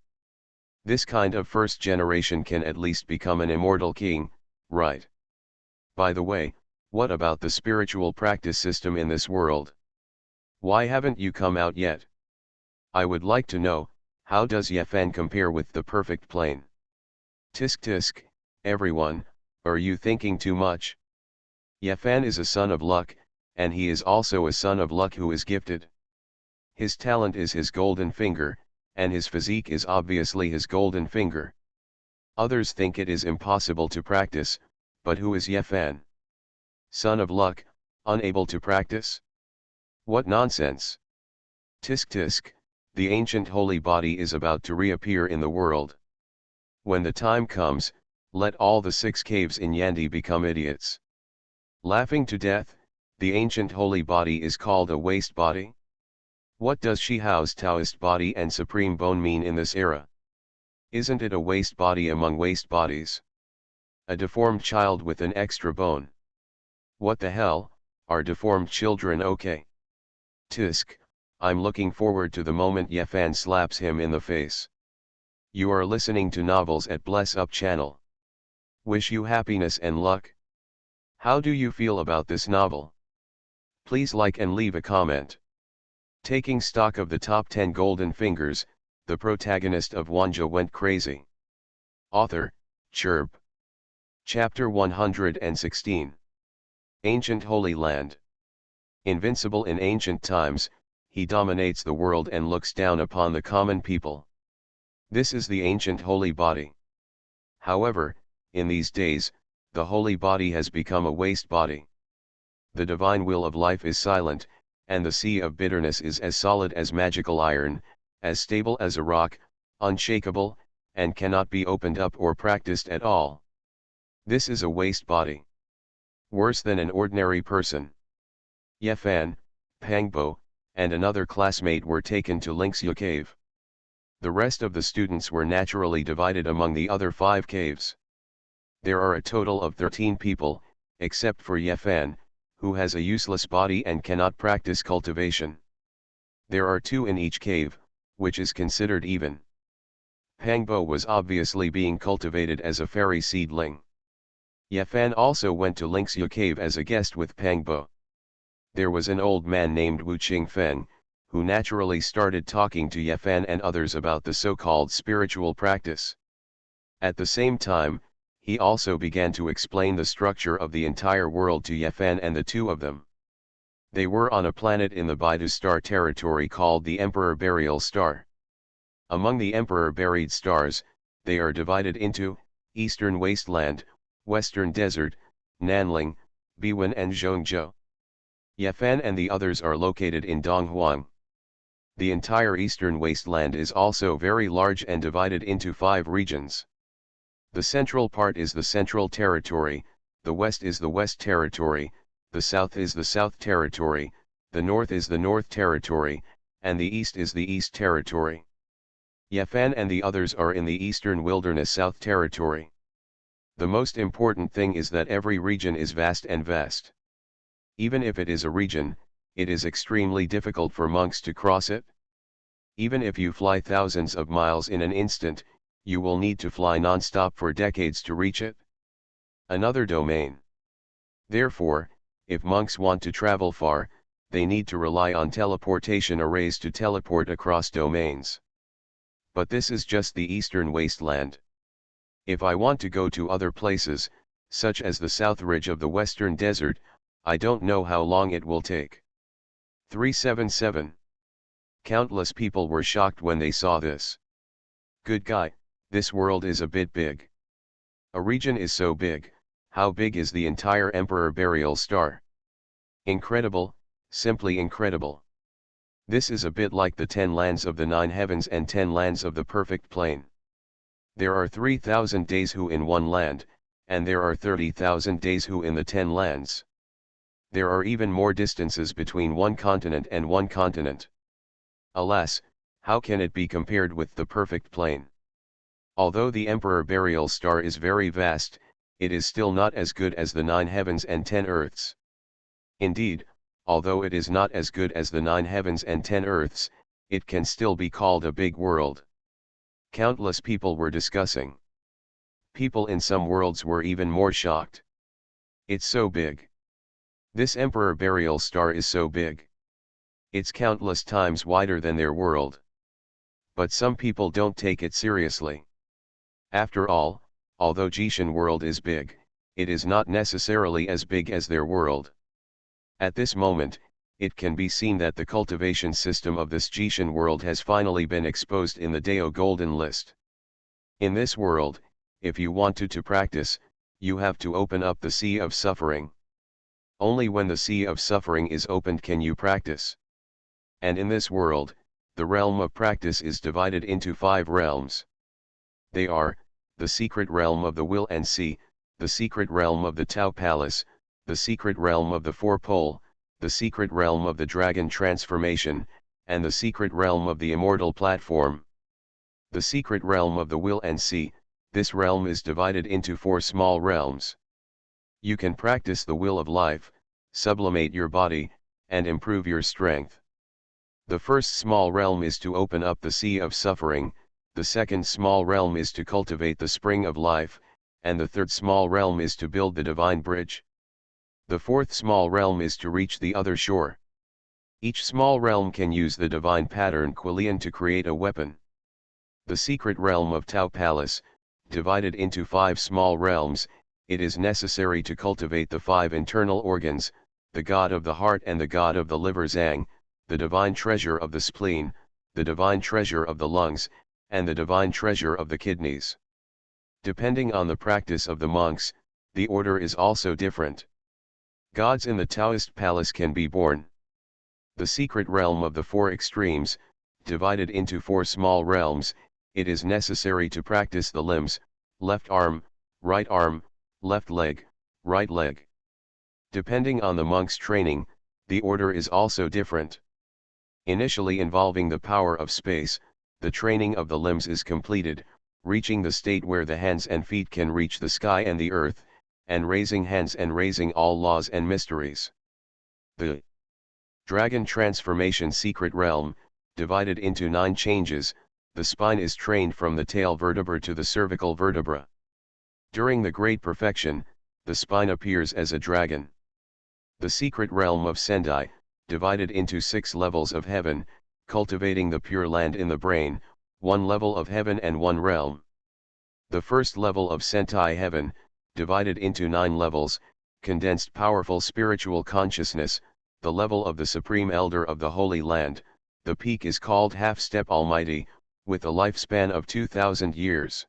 This kind of first generation can at least become an immortal king, right? By the way, what about the spiritual practice system in this world? Why haven't you come out yet? I would like to know, how does Yefan compare with the perfect plane? Tisk tisk, everyone, are you thinking too much? Yefan is a son of luck, and he is also a son of luck who is gifted. His talent is his golden finger, and his physique is obviously his golden finger. Others think it is impossible to practice, but who is Yefan? Son of luck, unable to practice? What nonsense! Tisk tisk, the ancient holy body is about to reappear in the world. When the time comes, Let all the 6 caves in Wanjie become idiots. Laughing to death, the ancient holy body is called a waste body? What does she house Taoist body and supreme bone mean in this era? Isn't it a waste body among waste bodies? A deformed child with an extra bone. What the hell, are deformed children okay? Tisk, I'm looking forward to the moment Yefan slaps him in the face. You are listening to Novels at Bless Up channel. Wish you happiness and luck. How do you feel about this novel? Please like and leave a comment. Taking stock of the top 10 golden fingers, the protagonist of Wanjie went crazy. Author, Chirp. Chapter 116. Ancient Holy Land. Invincible in ancient times, he dominates the world and looks down upon the common people. This is the ancient holy body. However, in these days, the holy body has become a waste body. The divine will of life is silent, and the sea of bitterness is as solid as magical iron, as stable as a rock, unshakable, and cannot be opened up or practiced at all. This is a waste body. Worse than an ordinary person. Yefan, Pangbo, and another classmate were taken to Lingxia Cave. The rest of the students were naturally divided among the other 5 caves. There are a total of 13 people, except for Yefan, who has a useless body and cannot practice cultivation. There are 2 in each cave, which is considered even. Pangbo was obviously being cultivated as a fairy seedling. Yefan also went to Lingxia Cave as a guest with Pangbo. There was an old man named Wu Qingfeng, who naturally started talking to Yefan and others about the so-called spiritual practice. At the same time, he also began to explain the structure of the entire world to Yefan and the 2 of them. They were on a planet in the Baidu star territory called the Emperor Burial Star. Among the Emperor buried stars, they are divided into Eastern Wasteland, Western Desert, Nanling, Biwen and Zhongzhou. Yefan and the others are located in Donghuang. The entire Eastern Wasteland is also very large and divided into 5 regions. The central part is the Central Territory, the west is the West Territory, the south is the South Territory, the north is the North Territory, and the east is the East Territory. Yefan and the others are in the Eastern Wilderness South Territory. The most important thing is that every region is vast and vast. Even if it is a region, it is extremely difficult for monks to cross it. Even if you fly thousands of miles in an instant, you will need to fly non-stop for decades to reach it. Another domain. Therefore, if monks want to travel far, they need to rely on teleportation arrays to teleport across domains. But this is just the Eastern Wasteland. If I want to go to other places, such as the south ridge of the Western Desert, I don't know how long it will take. 377. Countless people were shocked when they saw this. Good guy, this world is a bit big. A region is so big, how big is the entire Emperor Burial Star? Incredible, simply incredible. This is a bit like the 10 lands of the 9 heavens and 10 lands of the perfect plane. There are 3,000 days who in one land, and there are 30,000 days who in the 10 lands. There are even more distances between one continent and one continent. Alas, how can it be compared with the perfect plane? Although the Emperor Burial Star is very vast, it is still not as good as the 9 heavens and 10 earths. Indeed, although it is not as good as the 9 heavens and 10 earths, it can still be called a big world. Countless people were discussing. People in some worlds were even more shocked. It's so big. This Emperor Burial Star is so big. It's countless times wider than their world. But some people don't take it seriously. After all, although Jishan world is big, it is not necessarily as big as their world. At this moment, it can be seen that the cultivation system of this Jishan world has finally been exposed in the Dao Golden List. In this world, if you want to practice, you have to open up the sea of suffering. Only when the sea of suffering is opened can you practice. And in this world, the realm of practice is divided into 5 realms. They are, the secret realm of the will and see, the secret realm of the Tao Palace, the secret realm of the Four Pole, the secret realm of the Dragon Transformation, and the secret realm of the Immortal Platform. The secret realm of the will and see, this realm is divided into 4 small realms. You can practice the will of life, sublimate your body, and improve your strength. The first small realm is to open up the sea of suffering, the second small realm is to cultivate the spring of life, and the third small realm is to build the divine bridge. The fourth small realm is to reach the other shore. Each small realm can use the divine pattern Quilian to create a weapon. The secret realm of Tao Palace, divided into 5 small realms, it is necessary to cultivate the 5 internal organs, the god of the heart and the god of the liver Zhang, the divine treasure of the spleen, the divine treasure of the lungs, and the divine treasure of the kidneys. Depending on the practice of the monks, the order is also different. Gods in the Taoist palace can be born. The secret realm of the 4 extremes, divided into 4 small realms, it is necessary to practice the limbs, left arm, left leg, right leg. Depending on the monk's training, the order is also different. Initially involving the power of space, the training of the limbs is completed, reaching the state where the hands and feet can reach the sky and the earth, and raising hands and raising all laws and mysteries. The Dragon Transformation secret realm, divided into 9 changes, the spine is trained from the tail vertebra to the cervical vertebra. During the Great Perfection, the spine appears as a dragon. The secret realm of Sendai, divided into 6 levels of heaven, cultivating the pure land in the brain, 1 level of heaven and 1 realm. The first level of Sentai heaven, divided into 9 levels, condensed powerful spiritual consciousness, the level of the Supreme Elder of the Holy Land, the peak is called Half-Step Almighty, with a lifespan of 2000 years.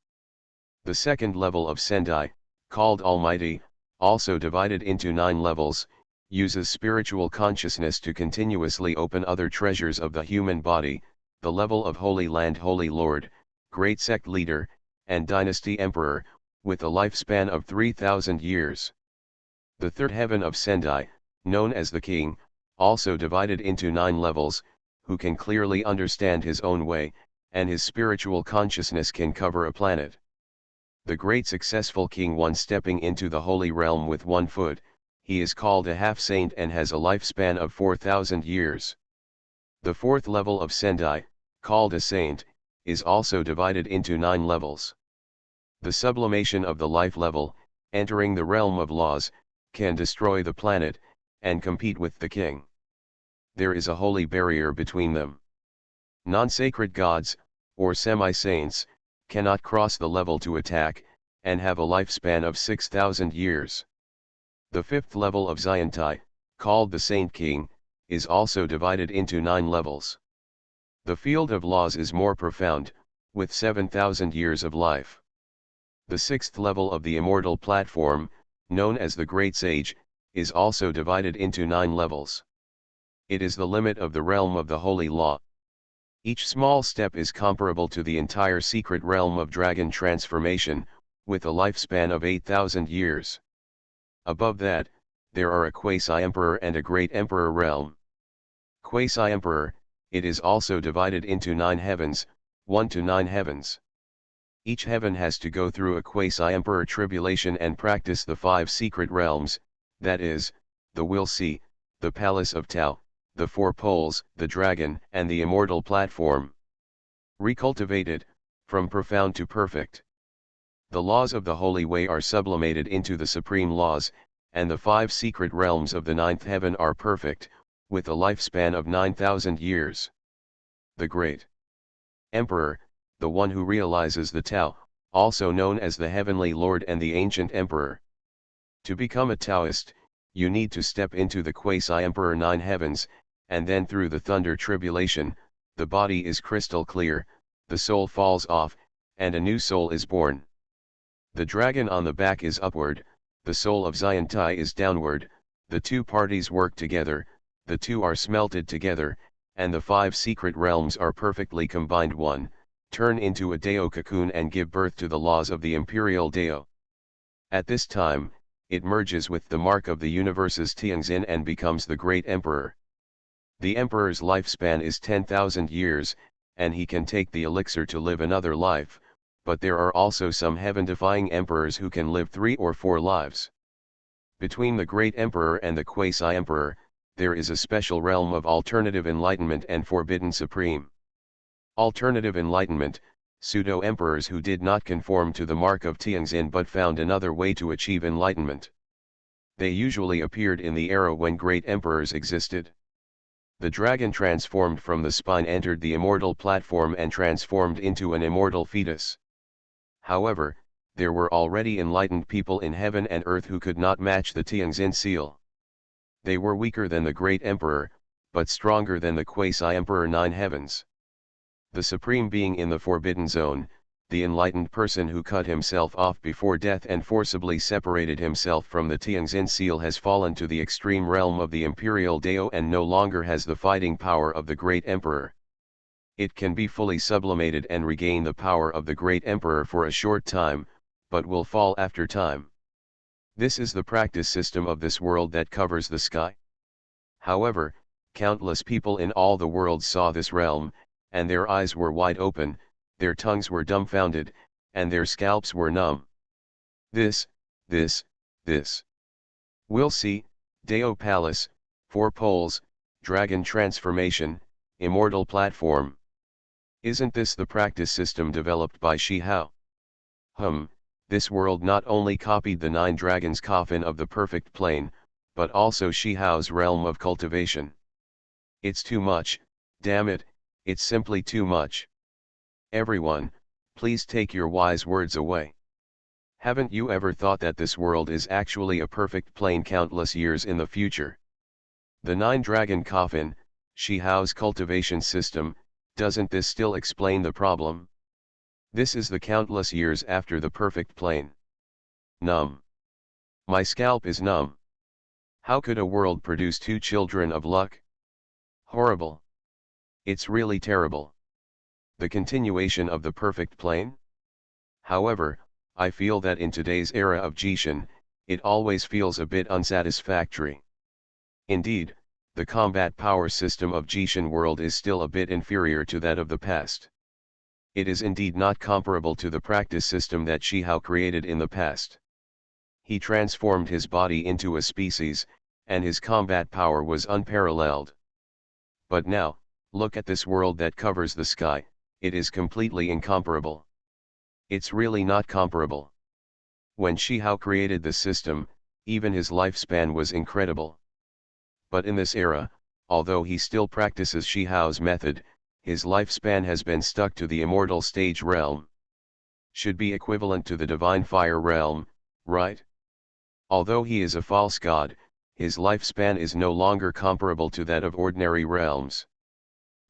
The second level of Sendai, called Almighty, also divided into 9 levels, uses spiritual consciousness to continuously open other treasures of the human body, the level of Holy Land Holy Lord, Great Sect Leader, and Dynasty Emperor, with a lifespan of 3000 years. The third heaven of Sendai, known as the King, also divided into 9 levels, who can clearly understand his own way, and his spiritual consciousness can cover a planet. The great successful king once stepping into the holy realm with 1 foot, he is called a half-saint and has a lifespan of 4000 years. The fourth level of Sendai, called a saint, is also divided into 9 levels. The sublimation of the life level, entering the realm of laws, can destroy the planet, and compete with the king. There is a holy barrier between them. Non-sacred gods, or semi-saints, cannot cross the level to attack, and have a lifespan of 6000 years. The fifth level of Xiantai, called the Saint King, is also divided into 9 levels. The field of laws is more profound, with 7000 years of life. The sixth level of the Immortal Platform, known as the Great Sage, is also divided into 9 levels. It is the limit of the realm of the Holy Law. Each small step is comparable to the entire secret realm of Dragon Transformation, with a lifespan of 8000 years. Above that, there are a Quasi-Emperor and a Great Emperor realm. Quasi-Emperor, it is also divided into 9 heavens, 1 to 9 heavens. Each heaven has to go through a Quasi-Emperor tribulation and practice the 5 secret realms, that is, the Will See, the Palace of Tao, the 4 Poles, the Dragon, and the Immortal Platform. Recultivated, from profound to perfect. The laws of the Holy Way are sublimated into the supreme laws, and the 5 secret realms of the 9th heaven are perfect, with a lifespan of 9000 years. The Great Emperor, the one who realizes the Tao, also known as the Heavenly Lord and the Ancient Emperor. To become a Taoist, you need to step into the Quasi-Emperor 9 heavens, and then through the thunder tribulation, the body is crystal clear, the soul falls off, and a new soul is born. The dragon on the back is upward, the soul of Xiantai is downward, the 2 parties work together, the 2 are smelted together, and the 5 secret realms are perfectly combined one, turn into a Dao cocoon and give birth to the laws of the imperial Dao. At this time, it merges with the mark of the universe's Tianxin and becomes the Great Emperor. The Emperor's lifespan is 10,000 years, and he can take the elixir to live another life, but there are also some heaven-defying emperors who can live 3 or 4 lives. Between the Great Emperor and the Quasi-Emperor, there is a special realm of alternative enlightenment and forbidden supreme. Alternative enlightenment, pseudo-emperors who did not conform to the mark of Tianxin but found another way to achieve enlightenment. They usually appeared in the era when great emperors existed. The dragon transformed from the spine entered the immortal platform and transformed into an immortal fetus. However, there were already enlightened people in heaven and earth who could not match the Tianxin seal. They were weaker than the great emperor, but stronger than the quasi-emperor 9 heavens. The supreme being in the forbidden zone, the enlightened person who cut himself off before death and forcibly separated himself from the Tianxin seal has fallen to the extreme realm of the imperial Dao and no longer has the fighting power of the great emperor. It can be fully sublimated and regain the power of the great emperor for a short time, but will fall after time. This is the practice system of this world that covers the sky. However, countless people in all the world saw this realm, and their eyes were wide open, their tongues were dumbfounded, and their scalps were numb. This. We'll see, Dao Palace, 4 poles, dragon transformation, immortal platform. Isn't this the practice system developed by Shi Hao? This world not only copied the 9 dragons' coffin of the perfect plane, but also Shi Hao's realm of cultivation. It's too much, damn it, it's simply too much. Everyone, please take your wise words away. Haven't you ever thought that this world is actually a perfect plane countless years in the future? The 9 dragon coffin, Shi Hao's cultivation system, doesn't this still explain the problem? This is the countless years after the perfect plane. Numb. My scalp is numb. How could a world produce 2 children of luck? Horrible. It's really terrible. The continuation of the perfect plane? However, I feel that in today's era of Jishin, it always feels a bit unsatisfactory. Indeed, the combat power system of Jishin world is still a bit inferior to that of the past. It is indeed not comparable to the practice system that Shi Hao created in the past. He transformed his body into a species, and his combat power was unparalleled. But now, look at this world that covers the sky, it is completely incomparable. It's really not comparable. When Shi Hao created the system, even his lifespan was incredible. But in this era, although he still practices Shi Hao's method, his lifespan has been stuck to the immortal stage realm. Should be equivalent to the divine fire realm, right? Although he is a false god, his lifespan is no longer comparable to that of ordinary realms.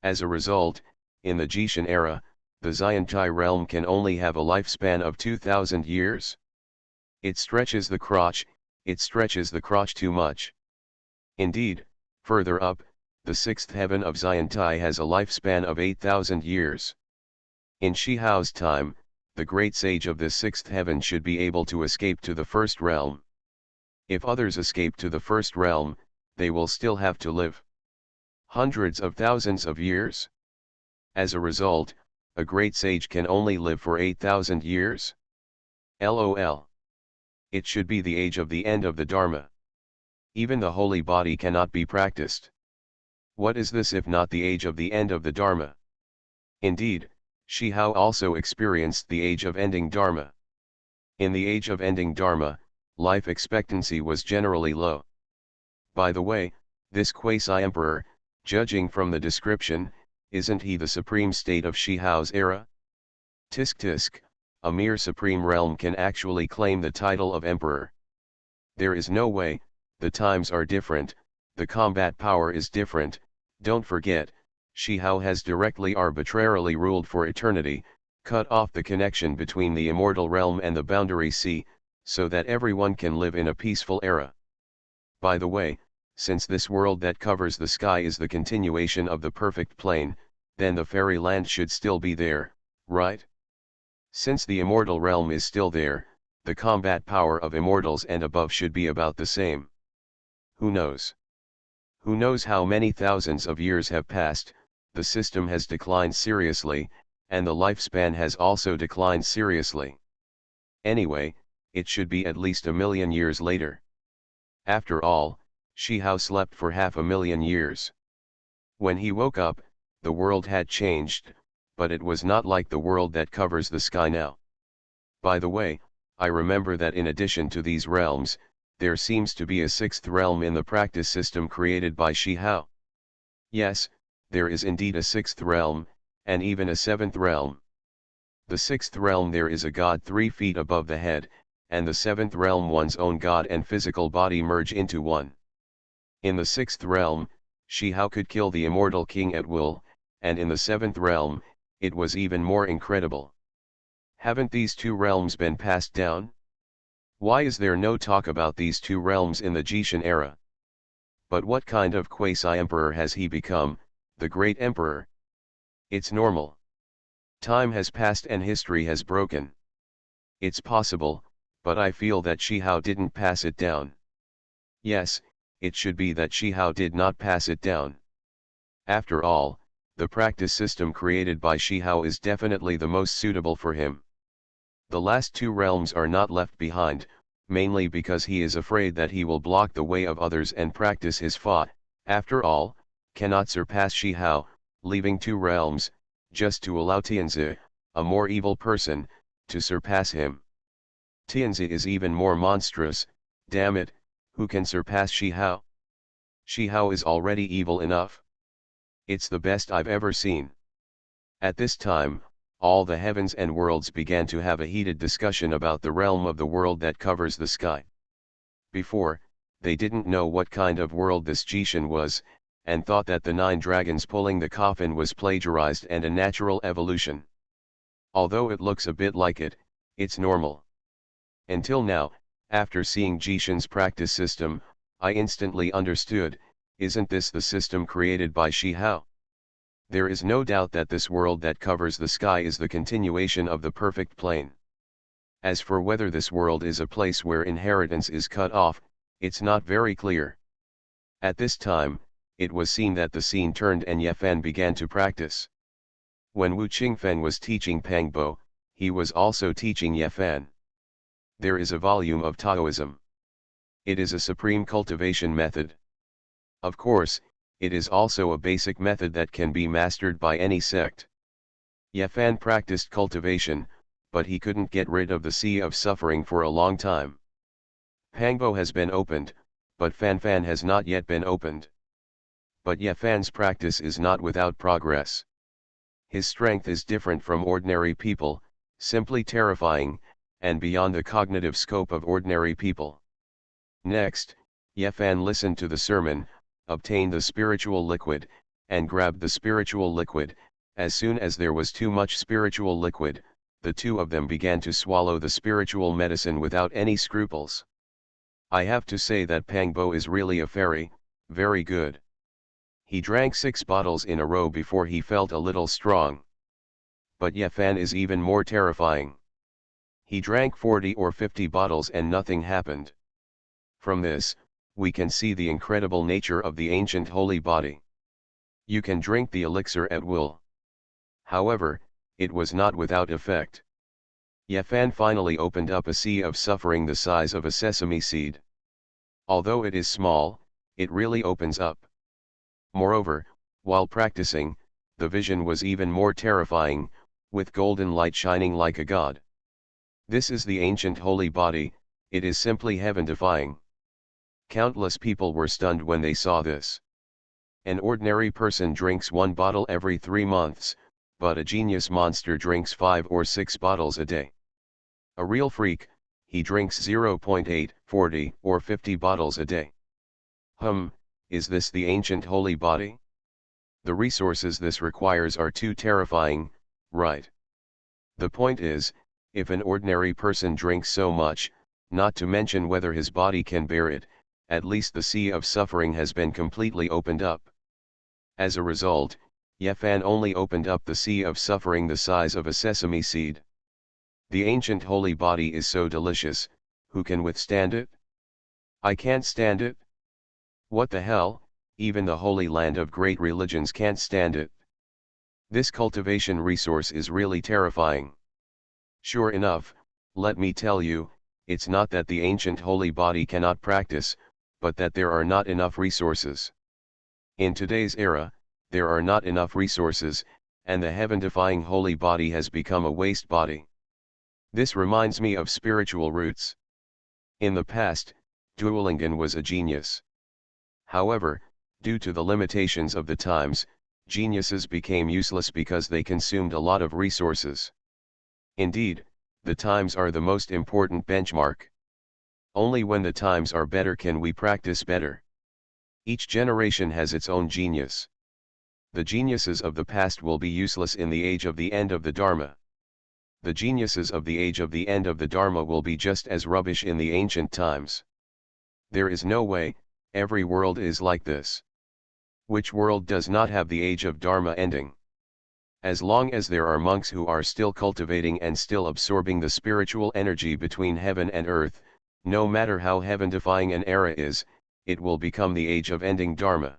As a result, in the Jishin era, the Xiantai realm can only have a lifespan of 2,000 years. It stretches the crotch too much. Indeed, further up, the 6th heaven of Xiantai has a lifespan of 8,000 years. In Shi Hao's time, the great sage of this 6th heaven should be able to escape to the first realm. If others escape to the first realm, they will still have to live hundreds of thousands of years. As a result, a great sage can only live for 8,000 years. LOL. It should be the age of the end of the Dharma. Even the holy body cannot be practiced. What is this if not the age of the end of the Dharma? Indeed, Shi Hao also experienced the age of ending Dharma. In the age of ending Dharma, life expectancy was generally low. By the way, this quasi-emperor, judging from the description, isn't he the supreme state of Shi Hao's era? Tisk, a mere supreme realm can actually claim the title of emperor. There is no way, the times are different, the combat power is different. Don't forget, Shi Hao has directly arbitrarily ruled for eternity, cut off the connection between the immortal realm and the boundary sea, so that everyone can live in a peaceful era. By the way, since this world that covers the sky is the continuation of the perfect plane, then the fairy land should still be there, right? Since the immortal realm is still there, the combat power of immortals and above should be about the same. Who knows? Who knows how many thousands of years have passed, the system has declined seriously, and the lifespan has also declined seriously. Anyway, it should be at least 1,000,000 years later. After all, Shihao slept for 500,000 years. When he woke up, the world had changed, but it was not like the world that covers the sky now. By the way, I remember that in addition to these realms, there seems to be a sixth realm in the practice system created by Shihao. Yes, there is indeed a sixth realm, and even a seventh realm. The sixth realm there is a god 3 feet above the head, and the seventh realm one's own god and physical body merge into one. In the sixth realm, Shihao could kill the immortal king at will, and in the seventh realm, it was even more incredible. Haven't these two realms been passed down? Why is there no talk about these two realms in the Jishin era? But what kind of quasi-emperor has he become, the great emperor? It's normal. Time has passed and history has broken. It's possible, but I feel that Shihao didn't pass it down. Yes, it should be that Shihao did not pass it down. After all, the practice system created by Shihao is definitely the most suitable for him. The last two realms are not left behind, mainly because he is afraid that he will block the way of others and practice his fa, after all, cannot surpass Shihao, leaving two realms, just to allow Tianzi, a more evil person, to surpass him. Tianzi is even more monstrous, damn it, who can surpass Shihao? Shihao is already evil enough. It's the best I've ever seen. At this time, all the heavens and worlds began to have a heated discussion about the realm of the world that covers the sky. Before, they didn't know what kind of world this Jishin was, and thought that the 9 dragons pulling the coffin was plagiarized and a natural evolution. Although it looks a bit like it, it's normal. Until now, after seeing Jishin's practice system, I instantly understood, isn't this the system created by Shihao? There is no doubt that this world that covers the sky is the continuation of the perfect plane. As for whether this world is a place where inheritance is cut off, it's not very clear. At this time, it was seen that the scene turned and Yefan began to practice. When Wu Qingfen was teaching Pangbo, he was also teaching Yefan. There is a volume of Taoism. It is a supreme cultivation method. Of course, it is also a basic method that can be mastered by any sect. Yefan practiced cultivation, but he couldn't get rid of the sea of suffering for a long time. Pangbo has been opened, but Fanfan has not yet been opened. But Yefan's practice is not without progress. His strength is different from ordinary people, simply terrifying, and beyond the cognitive scope of ordinary people. Next, Yefan listened to the sermon, obtained the spiritual liquid, and grabbed the spiritual liquid. As soon as there was too much spiritual liquid, the two of them began to swallow the spiritual medicine without any scruples. I have to say that Pangbo is really a fairy, very good. He drank 6 bottles in a row before he felt a little strong. But Yefan is even more terrifying. He drank 40 or 50 bottles and nothing happened. From this, we can see the incredible nature of the ancient holy body. You can drink the elixir at will. However, it was not without effect. Yefan finally opened up a sea of suffering the size of a sesame seed. Although it is small, it really opens up. Moreover, while practicing, the vision was even more terrifying, with golden light shining like a god. This is the ancient holy body, it is simply heaven-defying. Countless people were stunned when they saw this. An ordinary person drinks 1 bottle every 3 months, but a genius monster drinks 5 or 6 bottles a day. A real freak, he drinks 0.8, 40, or 50 bottles a day. Is this the ancient holy body? The resources this requires are too terrifying, right? The point is, if an ordinary person drinks so much, not to mention whether his body can bear it, at least the sea of suffering has been completely opened up. As a result, Yefan only opened up the sea of suffering the size of a sesame seed. The ancient holy body is so delicious, who can withstand it? I can't stand it. What the hell, even the holy land of great religions can't stand it. This cultivation resource is really terrifying. Sure enough, let me tell you, it's not that the ancient holy body cannot practice, but that there are not enough resources. In today's era, there are not enough resources, and the heaven-defying holy body has become a waste body. This reminds me of spiritual roots. In the past, Duolingon was a genius. However, due to the limitations of the times, geniuses became useless because they consumed a lot of resources. Indeed, the times are the most important benchmark. Only when the times are better can we practice better. Each generation has its own genius. The geniuses of the past will be useless in the age of the end of the Dharma. The geniuses of the age of the end of the Dharma will be just as rubbish in the ancient times. There is no way, every world is like this. Which world does not have the age of Dharma ending? As long as there are monks who are still cultivating and still absorbing the spiritual energy between heaven and earth, no matter how heaven-defying an era is, it will become the age of ending Dharma.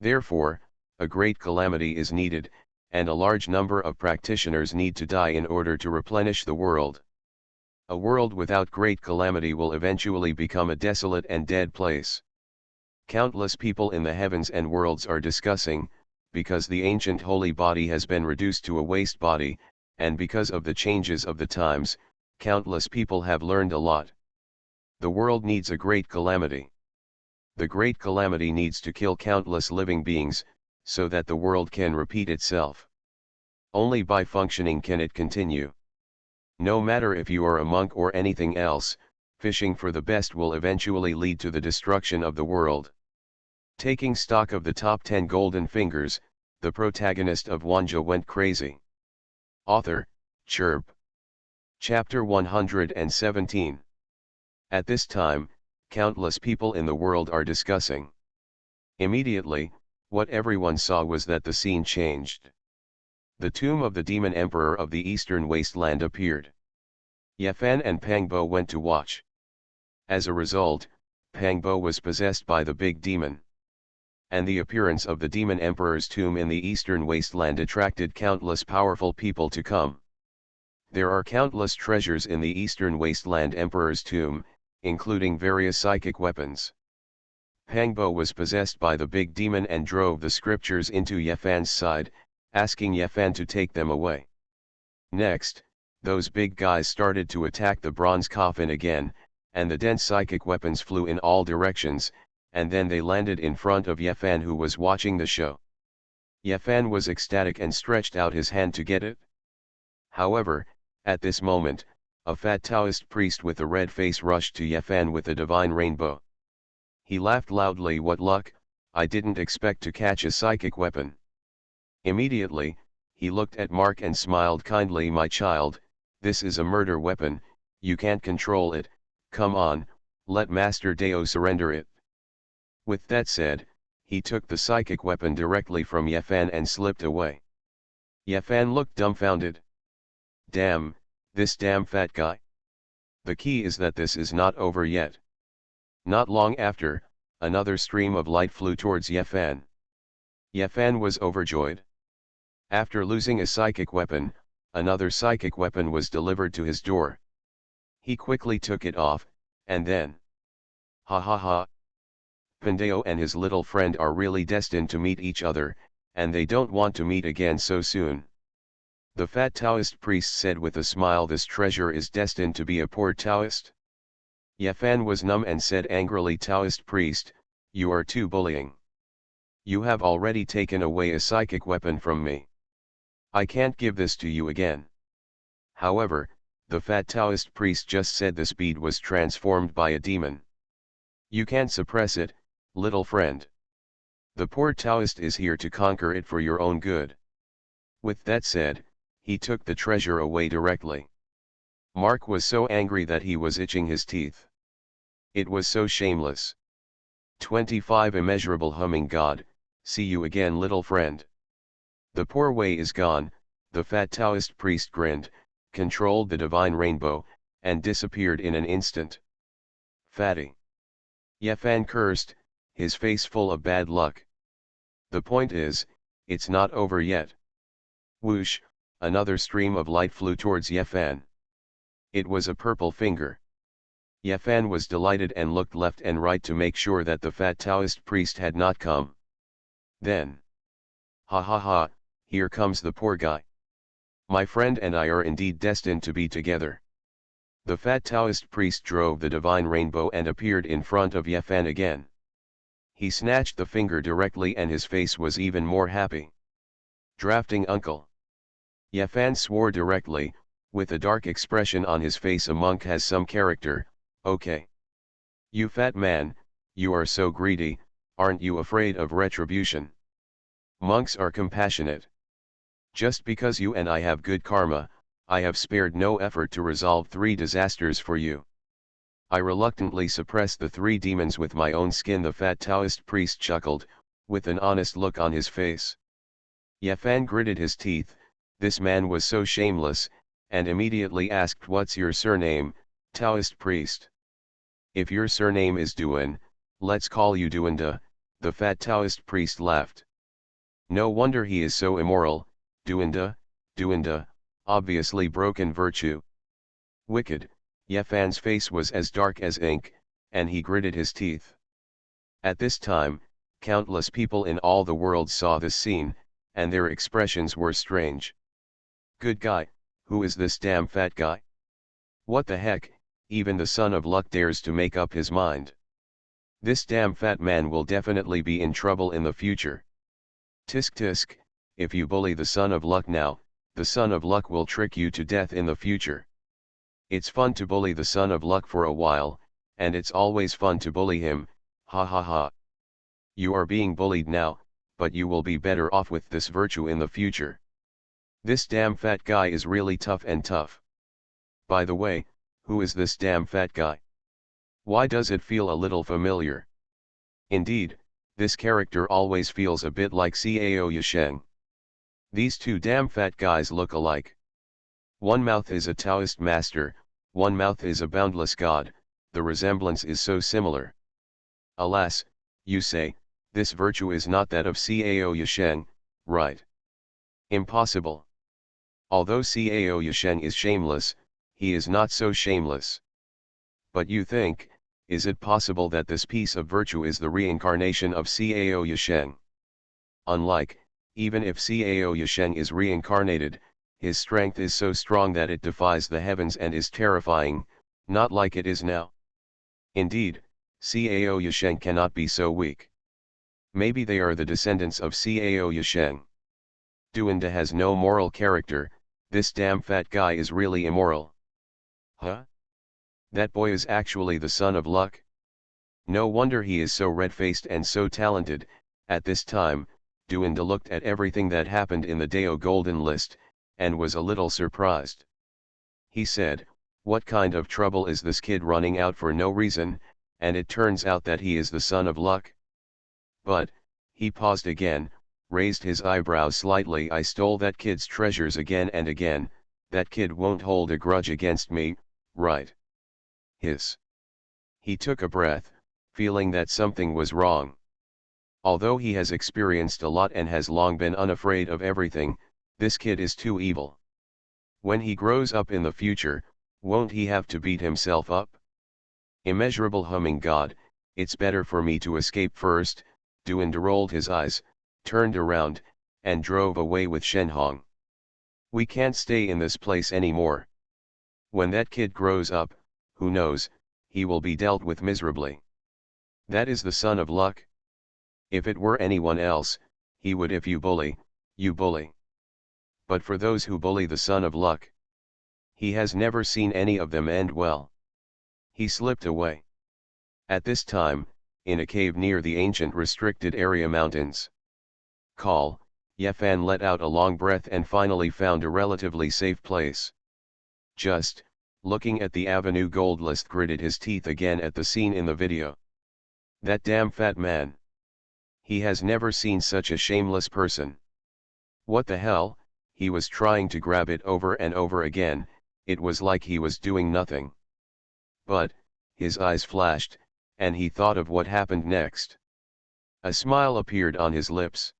Therefore, a great calamity is needed, and a large number of practitioners need to die in order to replenish the world. A world without great calamity will eventually become a desolate and dead place. Countless people in the heavens and worlds are discussing, because the ancient holy body has been reduced to a waste body, and because of the changes of the times, countless people have learned a lot. The world needs a great calamity. The great calamity needs to kill countless living beings, so that the world can repeat itself. Only by functioning can it continue. No matter if you are a monk or anything else, fishing for the best will eventually lead to the destruction of the world. Taking stock of the top 10 golden fingers, the protagonist of Wanjie went crazy. Author, Chirp. Chapter 117. At this time, countless people in the world are discussing. Immediately, what everyone saw was that the scene changed. The tomb of the demon emperor of the eastern wasteland appeared. Yefan and Pangbo went to watch. As a result, Pangbo was possessed by the big demon. And the appearance of the demon emperor's tomb in the eastern wasteland attracted countless powerful people to come. There are countless treasures in the eastern wasteland emperor's tomb, including various psychic weapons. Pangbo was possessed by the big demon and drove the scriptures into Yefan's side, asking Yefan to take them away. Next, those big guys started to attack the bronze coffin again, and the dense psychic weapons flew in all directions, and then they landed in front of Yefan, who was watching the show. Yefan was ecstatic and stretched out his hand to get it. However, at this moment, a fat Taoist priest with a red face rushed to Yefan with a divine rainbow. He laughed loudly. "What luck, I didn't expect to catch a psychic weapon." Immediately, he looked at Mark and smiled kindly. "My child, this is a murder weapon, you can't control it, come on, let Master Deo surrender it." With that said, he took the psychic weapon directly from Yefan and slipped away. Yefan looked dumbfounded. Damn, this damn fat guy. The key is that this is not over yet. Not long after, another stream of light flew towards Yefan. Yefan was overjoyed. After losing a psychic weapon, another psychic weapon was delivered to his door. He quickly took it off, and then... Ha ha ha! Pandeo and his little friend are really destined to meet each other, and they don't want to meet again so soon. The fat Taoist priest said with a smile, "This treasure is destined to be a poor Taoist?" Yefan was numb and said angrily, "Taoist priest, you are too bullying. You have already taken away a psychic weapon from me. I can't give this to you again." However, the fat Taoist priest just said the speed was transformed by a demon. "You can't suppress it, little friend. The poor Taoist is here to conquer it for your own good." With that said, he took the treasure away directly. Mark was so angry that he was itching his teeth. It was so shameless. 25 Immeasurable humming God, see you again, little friend. The poor way is gone, the fat Taoist priest grinned, controlled the divine rainbow, and disappeared in an instant. Fatty. Yefan cursed, his face full of bad luck. The point is, it's not over yet. Whoosh, another stream of light flew towards Yefan. It was a purple finger. Yefan was delighted and looked left and right to make sure that the fat Taoist priest had not come. Then, ha ha ha, here comes the poor guy. My friend and I are indeed destined to be together. The fat Taoist priest drove the divine rainbow and appeared in front of Yefan again. He snatched the finger directly and his face was even more happy. Drafting uncle. Yefan swore directly, with a dark expression on his face. A monk has some character, okay. You fat man, you are so greedy, aren't you afraid of retribution? Monks are compassionate. Just because you and I have good karma, I have spared no effort to resolve 3 disasters for you. I reluctantly suppress the 3 demons with my own skin. The fat Taoist priest chuckled, with an honest look on his face. Yefan gritted his teeth, this man was so shameless, and immediately asked, what's your surname, Taoist priest? If your surname is Duan, let's call you Duanda, the fat Taoist priest laughed. No wonder he is so immoral, Duanda, obviously broken virtue. Wicked, Yefan's face was as dark as ink, and he gritted his teeth. At this time, countless people in all the world saw this scene, and their expressions were strange. Good guy, who is this damn fat guy? What the heck, even the son of luck dares to make up his mind. This damn fat man will definitely be in trouble in the future. Tisk tisk, if you bully the son of luck now, the son of luck will trick you to death in the future. It's fun to bully the son of luck for a while, and it's always fun to bully him, ha ha ha. You are being bullied now, but you will be better off with this virtue in the future. This damn fat guy is really tough and tough. By the way, who is this damn fat guy? Why does it feel a little familiar? Indeed, this character always feels a bit like Cao Yasheng. These 2 damn fat guys look alike. One mouth is a Taoist master, one mouth is a boundless god, the resemblance is so similar. Alas, you say, this virtue is not that of Cao Yasheng, right? Impossible. Although Cao Yasheng is shameless, he is not so shameless. But you think, is it possible that this piece of virtue is the reincarnation of Cao Yasheng? Unlike, even if Cao Yasheng is reincarnated, his strength is so strong that it defies the heavens and is terrifying, not like it is now. Indeed, Cao Yasheng cannot be so weak. Maybe they are the descendants of Cao Yasheng. Duanda has no moral character, this damn fat guy is really immoral. Huh? That boy is actually the son of luck? No wonder he is so red-faced and so talented. At this time, Duanda looked at everything that happened in the Dao Golden List, and was a little surprised. He said, what kind of trouble is this kid running out for no reason, and it turns out that he is the son of luck? But, he paused again, raised his eyebrows slightly. I stole that kid's treasures again and again, that kid won't hold a grudge against me, right? Hiss. He took a breath, feeling that something was wrong. Although he has experienced a lot and has long been unafraid of everything, this kid is too evil. When he grows up in the future, won't he have to beat himself up? Immeasurable humming God, it's better for me to escape first. Duanda rolled his eyes, turned around, and drove away with Shenhong. We can't stay in this place anymore. When that kid grows up, who knows, he will be dealt with miserably. That is the son of luck. If it were anyone else, he would. If you bully, you bully. But for those who bully the son of luck, he has never seen any of them end well. He slipped away. At this time, in a cave near the ancient restricted area mountains. Call, Yefan let out a long breath and finally found a relatively safe place. Just, looking at the Avenue Gold List, gritted his teeth again at the scene in the video. That damn fat man. He has never seen such a shameless person. What the hell, he was trying to grab it over and over again, it was like he was doing nothing. But, his eyes flashed, and he thought of what happened next. A smile appeared on his lips.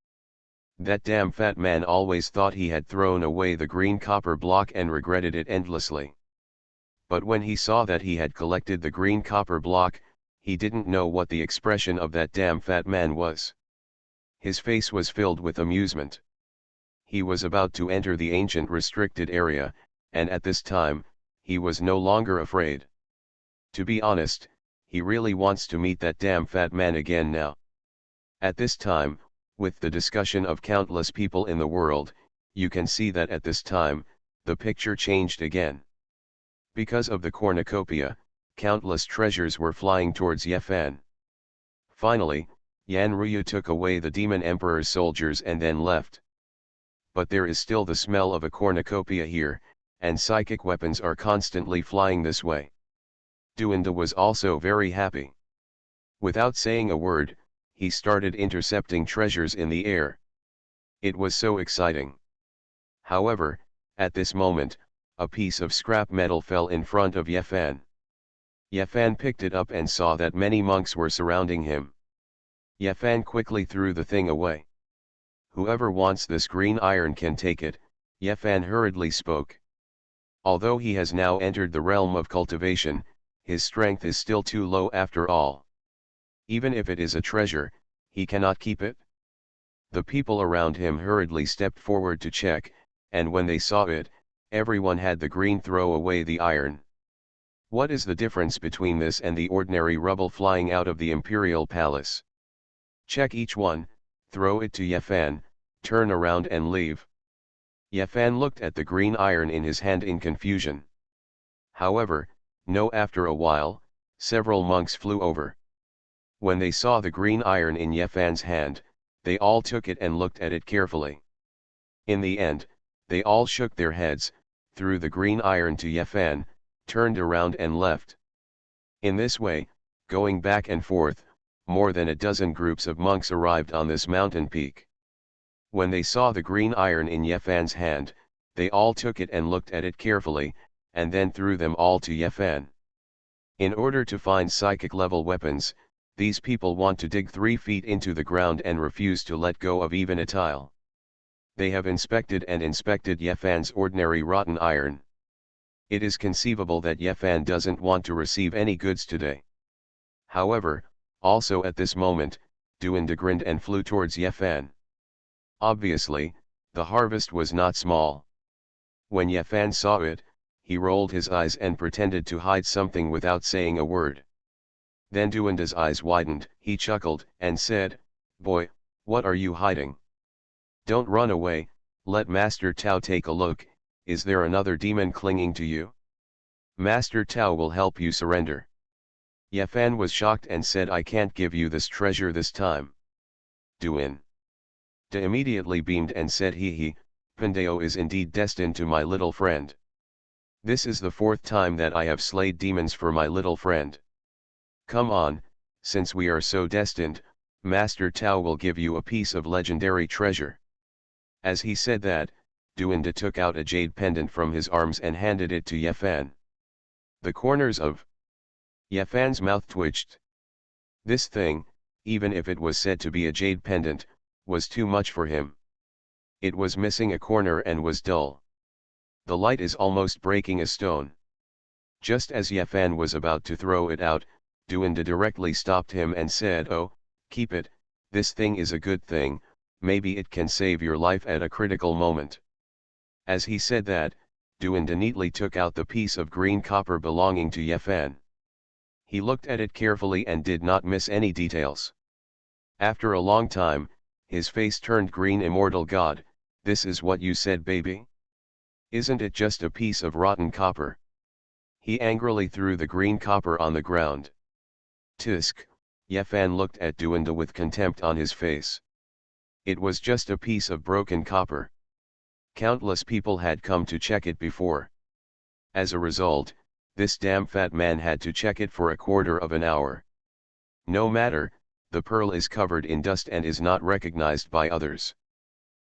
That damn fat man always thought he had thrown away the green copper block and regretted it endlessly. But when he saw that he had collected the green copper block, he didn't know what the expression of that damn fat man was. His face was filled with amusement. He was about to enter the ancient restricted area, and at this time, he was no longer afraid. To be honest, he really wants to meet that damn fat man again now. At this time, with the discussion of countless people in the world, you can see that at this time, the picture changed again. Because of the cornucopia, countless treasures were flying towards Yefan. Finally, Yan Ryu took away the demon emperor's soldiers and then left. But there is still the smell of a cornucopia here, and psychic weapons are constantly flying this way. Duinda was also very happy. Without saying a word, he started intercepting treasures in the air. It was so exciting. However, at this moment, a piece of scrap metal fell in front of Yefan. Yefan picked it up and saw that many monks were surrounding him. Yefan quickly threw the thing away. Whoever wants this green iron can take it, Yefan hurriedly spoke. Although he has now entered the realm of cultivation, his strength is still too low after all. Even if it is a treasure, he cannot keep it. The people around him hurriedly stepped forward to check, and when they saw it, everyone had the green throw away the iron. What is the difference between this and the ordinary rubble flying out of the imperial palace? Check each one, throw it to Yefan, turn around and leave. Yefan looked at the green iron in his hand in confusion. However, after a while, several monks flew over. When they saw the green iron in Yefan's hand, they all took it and looked at it carefully. In the end, they all shook their heads, threw the green iron to Yefan, turned around and left. In this way, going back and forth, more than a dozen groups of monks arrived on this mountain peak. When they saw the green iron in Yefan's hand, they all took it and looked at it carefully, and then threw them all to Yefan. In order to find psychic level weapons, these people want to dig 3 feet into the ground and refuse to let go of even a tile. They have inspected Yefan's ordinary rotten iron. It is conceivable that Yefan doesn't want to receive any goods today. However, also at this moment, Duinda grinned and flew towards Yefan. Obviously, the harvest was not small. When Yefan saw it, he rolled his eyes and pretended to hide something without saying a word. Then Duinda's eyes widened, he chuckled, and said, "Boy, what are you hiding? Don't run away, let Master Tao take a look, is there another demon clinging to you? Master Tao will help you surrender." Yefan was shocked and said, "I can't give you this treasure this time." Duinda immediately beamed and said, "He, Pandeo is indeed destined to my little friend. This is the 4th time that I have slayed demons for my little friend. Come on, since we are so destined, Master Tao will give you a piece of legendary treasure." As he said that, Duinda took out a jade pendant from his arms and handed it to Yefan. The corners of Yefan's mouth twitched. This thing, even if it was said to be a jade pendant, was too much for him. It was missing a corner and was dull. The light is almost breaking a stone. Just as Yefan was about to throw it out, Duinda directly stopped him and said, "Oh, keep it, this thing is a good thing, maybe it can save your life at a critical moment." As he said that, Duinda neatly took out the piece of green copper belonging to Yefan. He looked at it carefully and did not miss any details. After a long time, his face turned green. "Immortal God, this is what you said, baby? Isn't it just a piece of rotten copper?" He angrily threw the green copper on the ground. "Tisk," Yefan looked at Duinda with contempt on his face. It was just a piece of broken copper. Countless people had come to check it before. As a result, this damn fat man had to check it for a quarter of an hour. No matter, the pearl is covered in dust and is not recognized by others.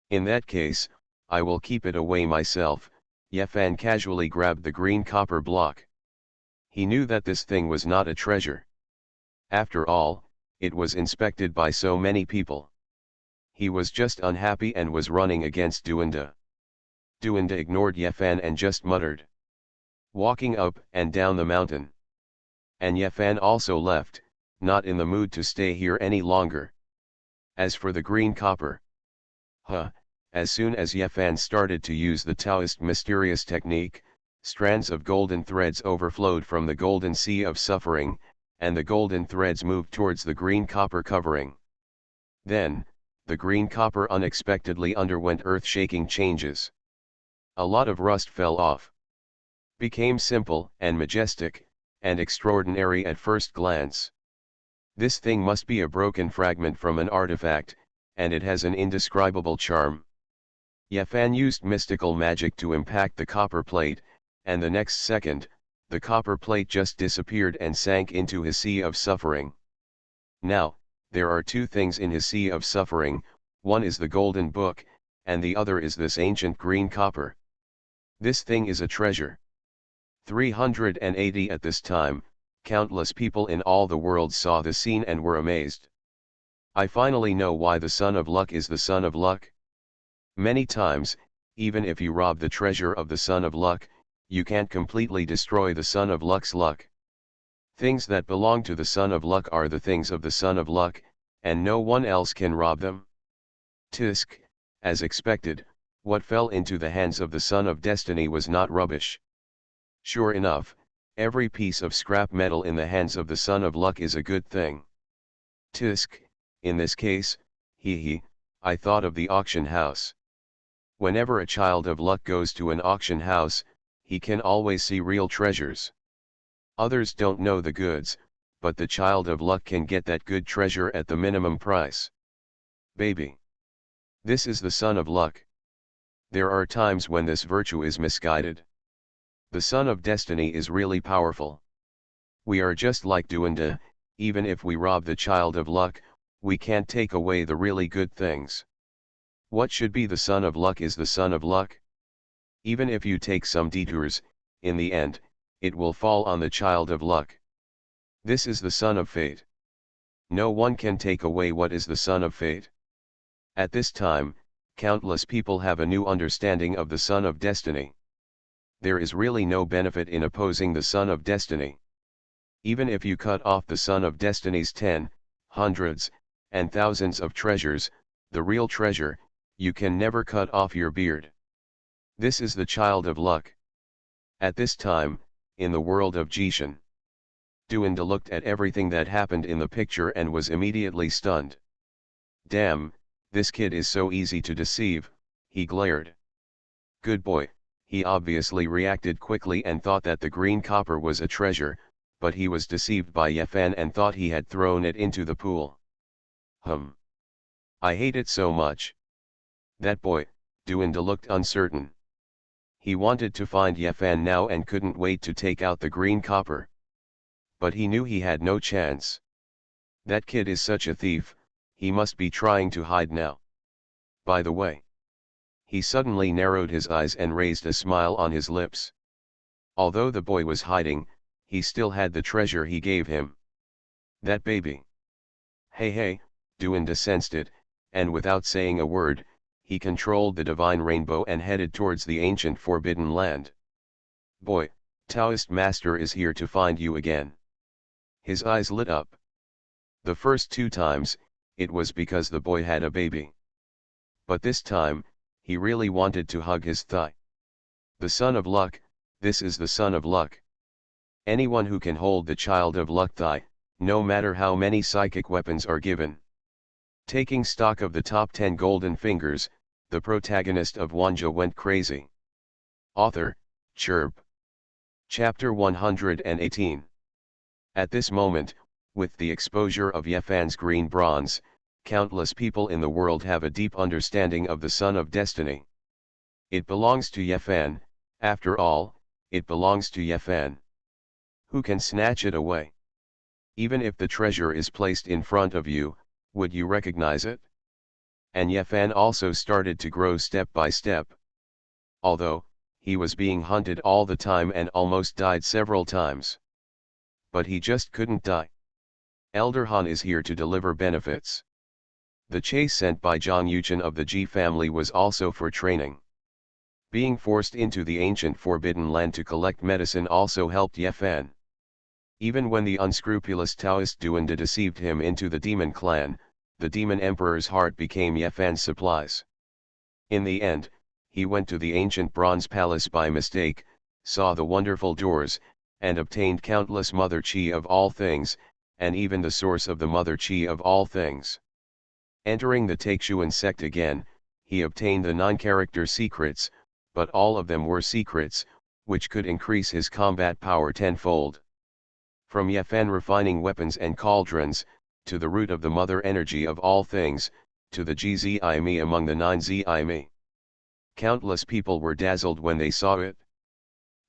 In that case, I will keep it away myself. Yefan casually grabbed the green copper block. He knew that this thing was not a treasure. After all, it was inspected by so many people. He was just unhappy and was running against Duinda. Duinda ignored Yefan and just muttered, walking up and down the mountain. And Yefan also left, not in the mood to stay here any longer. As for the green copper, as soon as Yefan started to use the Taoist mysterious technique, strands of golden threads overflowed from the golden sea of suffering, and the golden threads moved towards the green copper covering. Then, the green copper unexpectedly underwent earth-shaking changes. A lot of rust fell off. Became simple and majestic, and extraordinary at first glance. This thing must be a broken fragment from an artifact, and it has an indescribable charm. Yefan used mystical magic to impact the copper plate, and the next second, the copper plate just disappeared and sank into his sea of suffering. Now, there are two things in his sea of suffering, one is the golden book, and the other is this ancient green copper. This thing is a treasure. 380 At this time, countless people in all the world saw the scene and were amazed. I finally know why the son of luck is the son of luck. Many times, even if you rob the treasure of the son of luck, you can't completely destroy the son of luck's luck. Things that belong to the son of luck are the things of the son of luck, and no one else can rob them. Tisk, as expected, what fell into the hands of the son of destiny was not rubbish. Sure enough, every piece of scrap metal in the hands of the son of luck is a good thing. Tisk, in this case, I thought of the auction house. Whenever a child of luck goes to an auction house, he can always see real treasures. Others don't know the goods, but the child of luck can get that good treasure at the minimum price. Baby. This is the son of luck. There are times when this virtue is misguided. The son of destiny is really powerful. We are just like Duinda, even if we rob the child of luck, we can't take away the really good things. What should be the son of luck is the son of luck. Even if you take some detours, in the end, it will fall on the child of luck. This is the son of fate. No one can take away what is the son of fate. At this time, countless people have a new understanding of the son of destiny. There is really no benefit in opposing the son of destiny. Even if you cut off the son of destiny's hundreds, and thousands of treasures, the real treasure, you can never cut off your beard. This is the child of luck. At this time, in the world of Jishan, Duinda looked at everything that happened in the picture and was immediately stunned. Damn, this kid is so easy to deceive, he glared. Good boy, he obviously reacted quickly and thought that the green copper was a treasure, but he was deceived by Yefan and thought he had thrown it into the pool. I hate it so much. That boy, Duinda looked uncertain. He wanted to find Yefan now and couldn't wait to take out the green copper. But he knew he had no chance. That kid is such a thief, he must be trying to hide now. By the way. He suddenly narrowed his eyes and raised a smile on his lips. Although the boy was hiding, he still had the treasure he gave him. That baby. Hey, Duinda sensed it, and without saying a word, he controlled the divine rainbow and headed towards the ancient forbidden land. Boy, Taoist master is here to find you again. His eyes lit up. The first two times, it was because the boy had a baby. But this time, he really wanted to hug his thigh. The son of luck, this is the son of luck. Anyone who can hold the child of luck thigh, no matter how many psychic weapons are given. Taking stock of the top 10 golden fingers, the protagonist of Wanjie went crazy. Author, Chirp. Chapter 118. At this moment, with the exposure of Yefan's green bronze, countless people in the world have a deep understanding of the son of destiny. It belongs to Yefan, after all, it belongs to Yefan. Who can snatch it away? Even if the treasure is placed in front of you, would you recognize it? and Yefan also started to grow step by step. Although, he was being hunted all the time and almost died several times. But he just couldn't die. Elder Han is here to deliver benefits. The chase sent by Zhang Yuchen of the Ji family was also for training. Being forced into the ancient Forbidden Land to collect medicine also helped Yefan. Even when the unscrupulous Taoist Duanda deceived him into the demon clan, the demon emperor's heart became Yefan's supplies. In the end, he went to the ancient bronze palace by mistake, saw the wonderful doors, and obtained countless mother chi of all things, and even the source of the mother chi of all things. Entering the Taixuan sect again, he obtained the 9 character secrets, but all of them were secrets, which could increase his combat power tenfold. From Yefan refining weapons and cauldrons, to the root of the mother energy of all things, to the Zi Mi among the 9 Zi Mi. Countless people were dazzled when they saw it.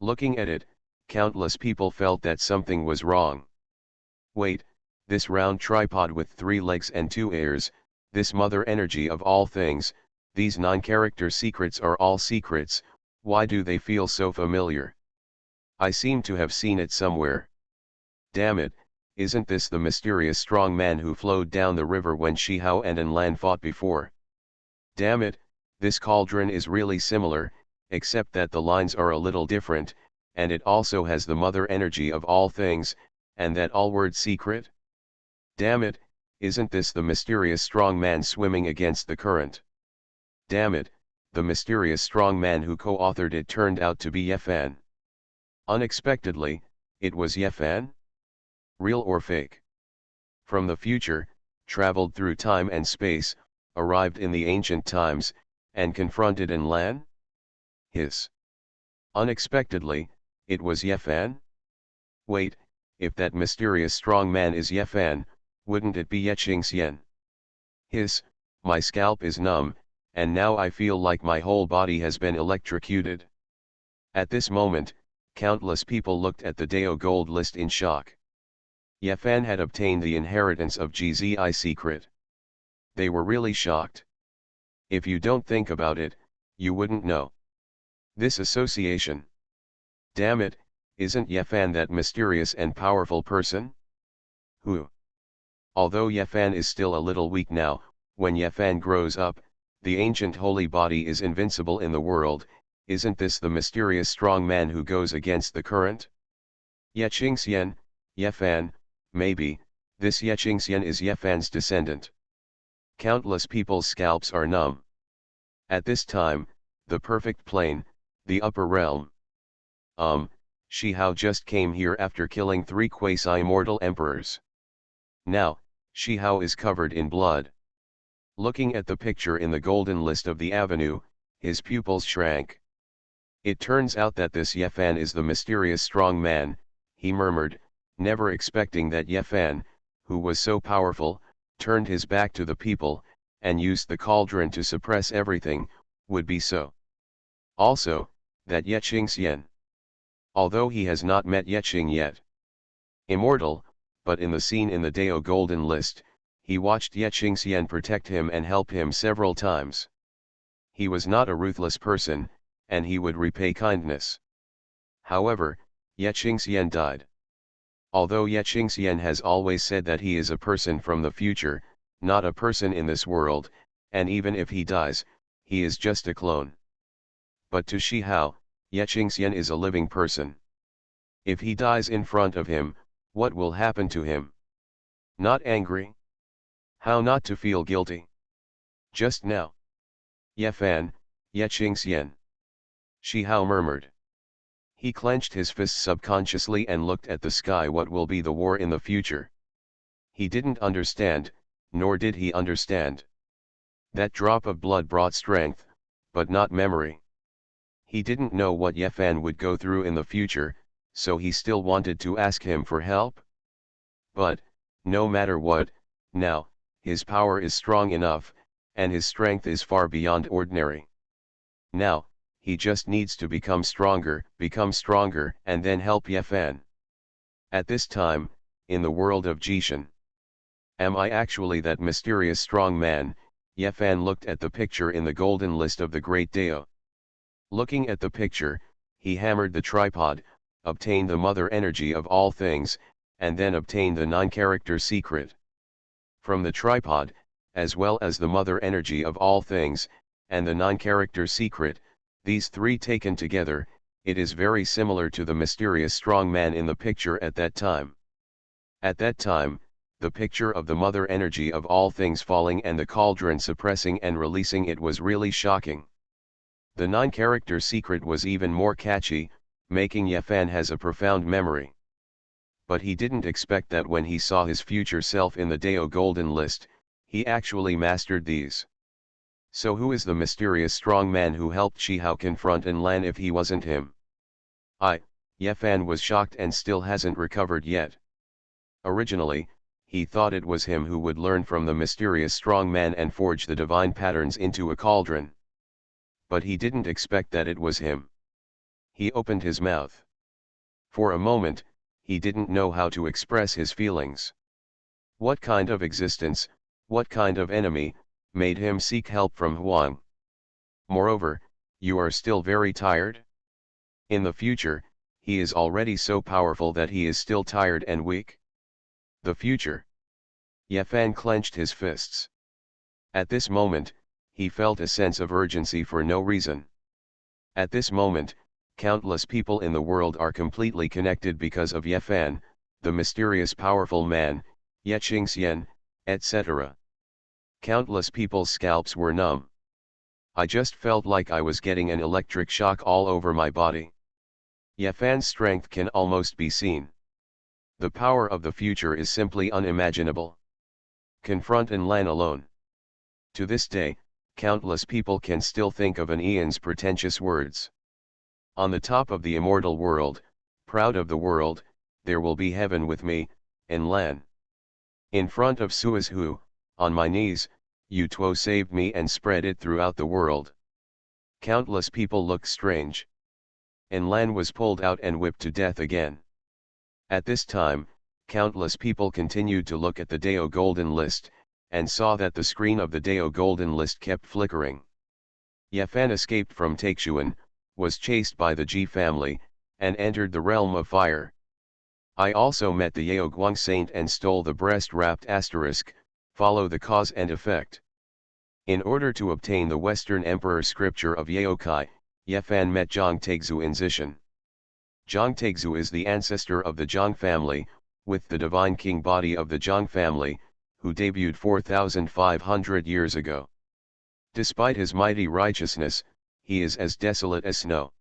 Looking at it, countless people felt that something was wrong. Wait, this round tripod with 3 legs and 2 ears, this mother energy of all things, these 9 character secrets are all secrets, why do they feel so familiar? I seem to have seen it somewhere. Damn it, isn't this the mysterious strong man who flowed down the river when Shi Hao and An Lan fought before? Damn it, this cauldron is really similar, except that the lines are a little different, and it also has the mother energy of all things, and that all-word secret? Damn it, isn't this the mysterious strong man swimming against the current? Damn it, the mysterious strong man who co-authored it turned out to be Yefan. Unexpectedly, it was Yefan? Real or fake? From the future, traveled through time and space, arrived in the ancient times, and confronted An Lan? Hiss. Unexpectedly, it was Yefan? Wait, if that mysterious strong man is Yefan, wouldn't it be Yechingxian? Hiss, my scalp is numb, and now I feel like my whole body has been electrocuted. At this moment, countless people looked at the Dao gold list in shock. Yefan had obtained the inheritance of Gzi secret. They were really shocked. If you don't think about it, you wouldn't know. This association. Damn it, isn't Yefan that mysterious and powerful person? Who? Although Yefan is still a little weak now, when Yefan grows up, the ancient holy body is invincible in the world, isn't this the mysterious strong man who goes against the current? Yechingxian, Yefan, maybe, this Yechingxian is Yefan's descendant. Countless people's scalps are numb. At this time, the perfect plane, the upper realm. Shi Hao just came here after killing 3 quasi-immortal emperors. Now, Shi Hao is covered in blood. Looking at the picture in the golden list of the avenue, his pupils shrank. It turns out that this Yefan is the mysterious strong man, he murmured, never expecting that Yefan, who was so powerful, turned his back to the people, and used the cauldron to suppress everything, would be so. Also, that Yechingxian. Although he has not met Yeching yet. Immortal, but in the scene in the Dao golden list, he watched Yechingxian protect him and help him several times. He was not a ruthless person, and he would repay kindness. However, Yechingxian died. Although Yechingxian has always said that he is a person from the future, not a person in this world, and even if he dies, he is just a clone. But to Shi Hao, Yechingxian is a living person. If he dies in front of him, what will happen to him? Not angry? How not to feel guilty? Just now. Yefan, Yechingxian. Shi Hao murmured. He clenched his fists subconsciously and looked at the sky. What will be the war in the future? He didn't understand, nor did he understand. That drop of blood brought strength, but not memory. He didn't know what Yefan would go through in the future, so he still wanted to ask him for help. But, no matter what, now, his power is strong enough, and his strength is far beyond ordinary. Now, he just needs to become stronger, and then help Yefan. At this time, in the world of Jishan. Am I actually that mysterious strong man, Yefan looked at the picture in the golden list of the great Dao. Looking at the picture, he hammered the tripod, obtained the mother energy of all things, and then obtained the 9-character secret. From the tripod, as well as the mother energy of all things, and the 9-character secret, these three taken together, it is very similar to the mysterious strong man in the picture at that time. At that time, the picture of the mother energy of all things falling and the cauldron suppressing and releasing it was really shocking. The 9-character secret was even more catchy, making Yefan has a profound memory. But he didn't expect that when he saw his future self in the Dao Golden List, he actually mastered these. So who is the mysterious strong man who helped Shihao confront Lan if he wasn't him? Yefan was shocked and still hasn't recovered yet. Originally, he thought it was him who would learn from the mysterious strong man and forge the divine patterns into a cauldron. But he didn't expect that it was him. He opened his mouth. For a moment, he didn't know how to express his feelings. What kind of existence, what kind of enemy, made him seek help from Huang? Moreover, you are still very tired? In the future, he is already so powerful that he is still tired and weak. The future. Yefan clenched his fists. At this moment, he felt a sense of urgency for no reason. At this moment, countless people in the world are completely connected because of Yefan, the mysterious powerful man, Yexingxian, etc. Countless people's scalps were numb. I just felt like I was getting an electric shock all over my body. Yefan's strength can almost be seen. The power of the future is simply unimaginable. Confront Lan alone. To this day, countless people can still think of Ian's pretentious words. On the top of the immortal world, proud of the world, there will be heaven with me, Lan. In front of Suizhu, on my knees, you Tuo saved me and spread it throughout the world. Countless people looked strange. Lan was pulled out and whipped to death again. At this time, countless people continued to look at the Dao Golden List, and saw that the screen of the Dao Golden List kept flickering. Yefan escaped from Taixuan, was chased by the Ji family, and entered the realm of fire. I also met the Yao Guang saint and stole the breast-wrapped asterisk, follow the cause and effect. In order to obtain the Western Emperor scripture of Yaokai, Yefan met Zhang Taixu in Zishan. Zhang Taixu is the ancestor of the Zhang family, with the divine king body of the Zhang family, who debuted 4,500 years ago. Despite his mighty righteousness, he is as desolate as snow.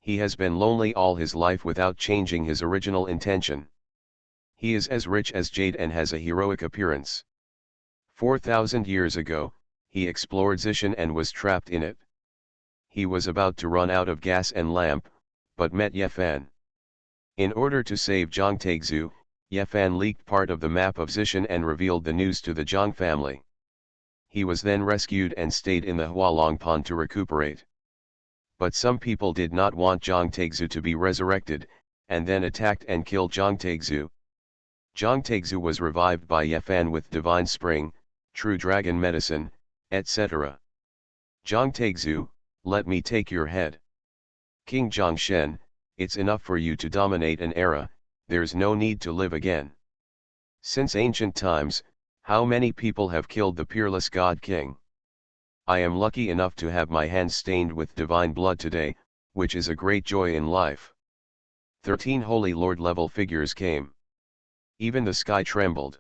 He has been lonely all his life without changing his original intention. He is as rich as jade and has a heroic appearance. 4,000 years ago, he explored Zishan and was trapped in it. He was about to run out of gas and lamp, but met Yefan. In order to save Zhang Taixu, Yefan leaked part of the map of Zishan and revealed the news to the Zhang family. He was then rescued and stayed in the Hualong Pond to recuperate. But some people did not want Zhang Taixu to be resurrected, and then attacked and killed Zhang Taixu. Zhang Taixu was revived by Yefan with divine spring, true dragon medicine, etc. Zhang Taixu, let me take your head. King Zhongshen, it's enough for you to dominate an era, there's no need to live again. Since ancient times, how many people have killed the peerless God King? I am lucky enough to have my hands stained with divine blood today, which is a great joy in life. 13 Holy Lord level figures came. Even the sky trembled.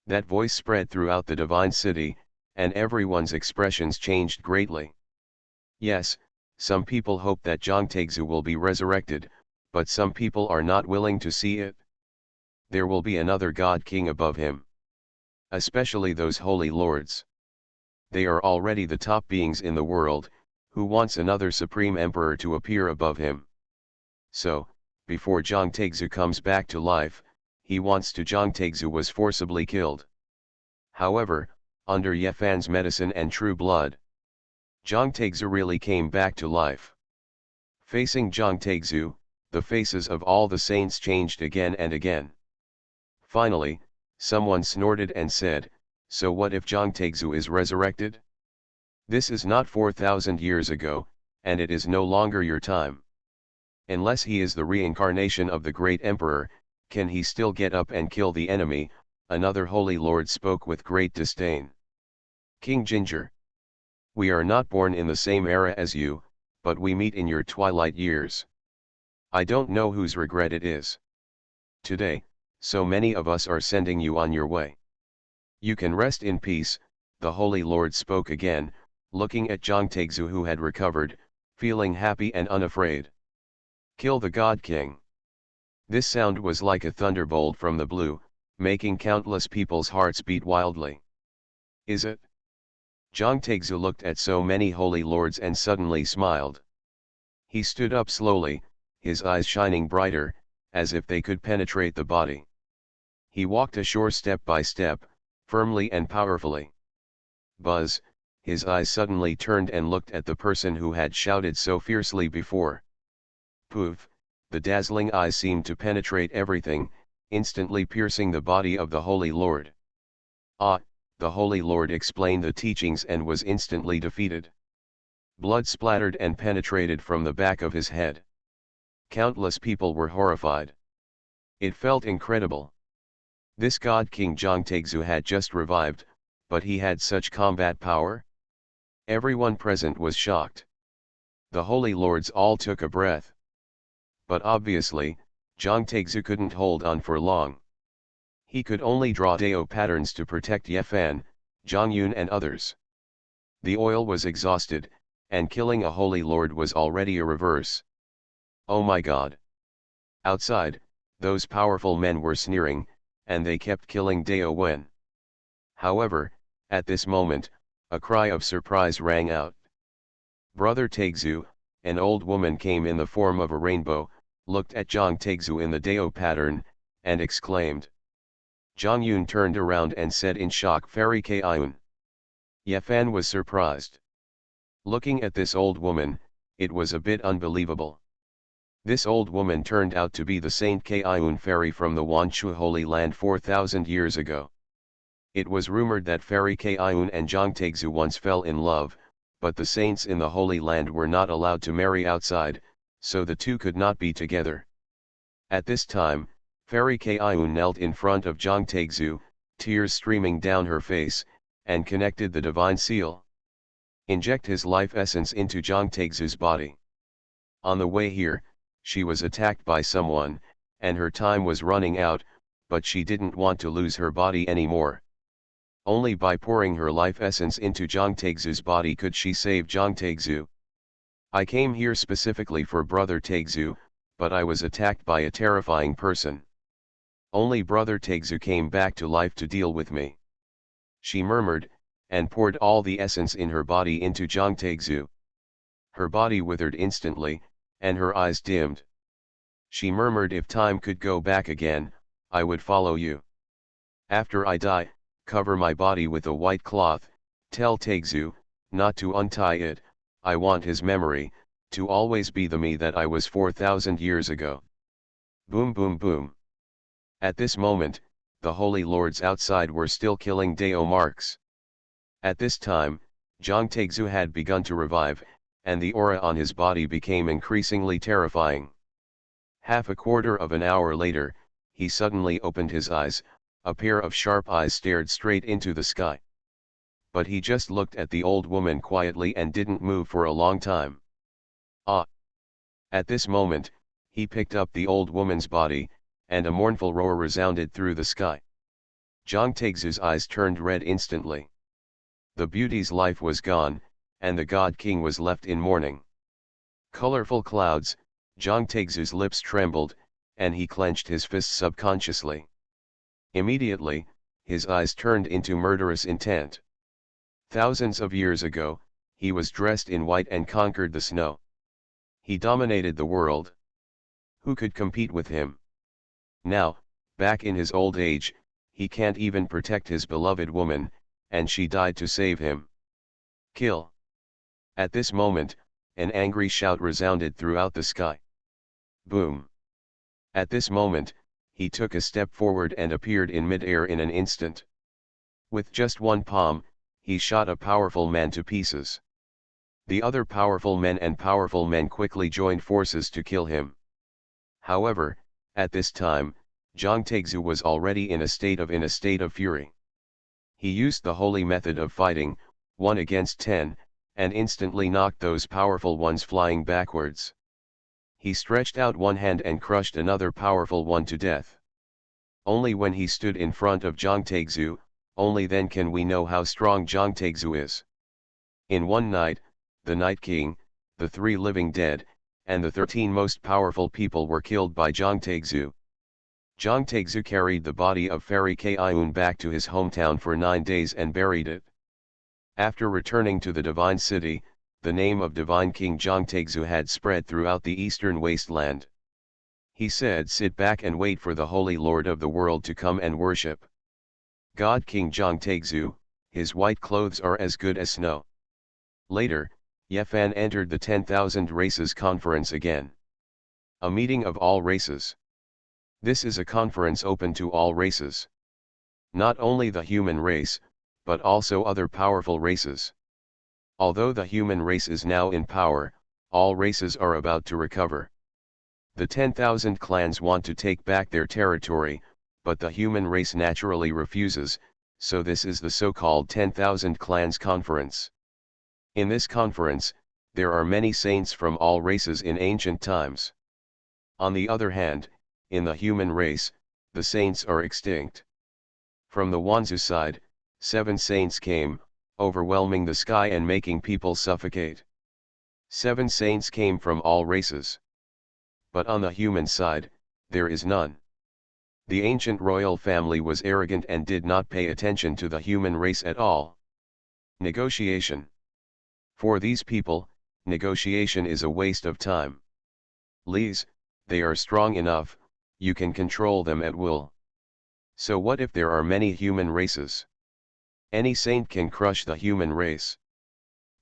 That voice spread throughout the divine city, and everyone's expressions changed greatly. Yes, some people hope that Zhang Taixu will be resurrected, but some people are not willing to see it. There will be another God King above him. Especially those holy lords. They are already the top beings in the world, who wants another supreme emperor to appear above him. So, before Zhang Taixu comes back to life, he wants to Zhang Taixu was forcibly killed. However, under Yefan's medicine and true blood, Zhang Taixu really came back to life. Facing Zhang Taixu, the faces of all the saints changed again and again. Finally, someone snorted and said, So what if Zhang Taixu is resurrected? This is not 4,000 years ago, and it is no longer your time. Unless he is the reincarnation of the great emperor, can he still get up and kill the enemy? Another holy lord spoke with great disdain. King Ginger. We are not born in the same era as you, but we meet in your twilight years. I don't know whose regret it is. Today, so many of us are sending you on your way. You can rest in peace, the Holy Lord spoke again, looking at Zhang Taixu who had recovered, feeling happy and unafraid. Kill the God King. This sound was like a thunderbolt from the blue, making countless people's hearts beat wildly. Is it? Zhang Taixu looked at so many holy lords and suddenly smiled. He stood up slowly, his eyes shining brighter, as if they could penetrate the body. He walked ashore step by step, firmly and powerfully. Buzz, his eyes suddenly turned and looked at the person who had shouted so fiercely before. Poof, the dazzling eyes seemed to penetrate everything, instantly piercing the body of the Holy Lord. Ah, the Holy Lord explained the teachings and was instantly defeated. Blood splattered and penetrated from the back of his head. Countless people were horrified. It felt incredible. This God King Zhang Taixu had just revived, but he had such combat power? Everyone present was shocked. The holy lords all took a breath. But obviously, Zhang Taixu couldn't hold on for long. He could only draw Dao patterns to protect Ye Fan, Zhang Yun and others. The oil was exhausted, and killing a holy lord was already a reverse. Oh my God! Outside, those powerful men were sneering, and they kept killing Dao Wen. However, at this moment, a cry of surprise rang out. Brother Taixu, an old woman came in the form of a rainbow, looked at Zhang Taixu in the Dao pattern, and exclaimed. Zhang Yun turned around and said in shock, Fairy Kaiun. Ye Fan was surprised. Looking at this old woman, it was a bit unbelievable. This old woman turned out to be the Saint Kaiun fairy from the Wanjie Holy Land 4,000 years ago. It was rumored that Fairy Kaiun and Zhang Taixu once fell in love, but the saints in the Holy Land were not allowed to marry outside, so the two could not be together. At this time, Fairy Kaiun knelt in front of Zhang Taixu, tears streaming down her face, and connected the divine seal. Inject his life essence into Zhang Taixu's body. On the way here, she was attacked by someone, and her time was running out, but she didn't want to lose her body anymore. Only by pouring her life essence into Zhang Taixu's body could she save Zhang Taixu. I came here specifically for Brother Taixu, but I was attacked by a terrifying person. Only Brother Taixu came back to life to deal with me. She murmured, and poured all the essence in her body into Zhang Taixu. Her body withered instantly, and her eyes dimmed. She murmured, if time could go back again, I would follow you. After I die, cover my body with a white cloth, tell Taixu, not to untie it, I want his memory, to always be the me that I was 4,000 years ago. Boom boom boom. At this moment, the holy lords outside were still killing Dao marks. At this time, Zhang Taixu had begun to revive, and the aura on his body became increasingly terrifying. Half a quarter of an hour later, he suddenly opened his eyes, a pair of sharp eyes stared straight into the sky. But he just looked at the old woman quietly and didn't move for a long time. Ah! At this moment, he picked up the old woman's body, and a mournful roar resounded through the sky. Zhang Taixu's eyes turned red instantly. The beauty's life was gone, and the God King was left in mourning. Colorful clouds, Zhang Taixu's lips trembled, and he clenched his fists subconsciously. Immediately, his eyes turned into murderous intent. Thousands of years ago, he was dressed in white and conquered the snow. He dominated the world. Who could compete with him? Now, back in his old age, he can't even protect his beloved woman, and she died to save him. Kill. At this moment, an angry shout resounded throughout the sky. Boom. At this moment, he took a step forward and appeared in mid-air in an instant. With just one palm, he shot a powerful man to pieces. The other powerful men quickly joined forces to kill him. However, at this time, Zhang Taixu was already in a state of fury. He used the holy method of fighting, 1 against 10, and instantly knocked those powerful ones flying backwards. He stretched out one hand and crushed another powerful one to death. Only when he stood in front of Zhang Taixu, only then can we know how strong Zhang Taixu is. In one night, the Night King, the 3 living dead, and the 13 most powerful people were killed by Zhang Taixu. Zhang Taixu carried the body of Fairy Kaiun back to his hometown for 9 days and buried it. After returning to the divine city, the name of divine King Zhang Taixu had spread throughout the eastern wasteland. He said, "Sit back and wait for the Holy Lord of the world to come and worship." God King Zhang Taixu, his white clothes are as good as snow. Later, Yefan entered the 10,000 Races Conference again. A meeting of all races. This is a conference open to all races. Not only the human race, but also other powerful races. Although the human race is now in power, all races are about to recover. The 10,000 clans want to take back their territory, but the human race naturally refuses, so this is the so-called 10,000 clans conference. In this conference, there are many saints from all races in ancient times. On the other hand, in the human race, the saints are extinct. From the Wanzhu side, 7 saints came, overwhelming the sky and making people suffocate. 7 saints came from all races. But on the human side, there is none. The ancient royal family was arrogant and did not pay attention to the human race at all. Negotiation. For these people, negotiation is a waste of time. Lees, they are strong enough, you can control them at will. So what if there are many human races? Any saint can crush the human race.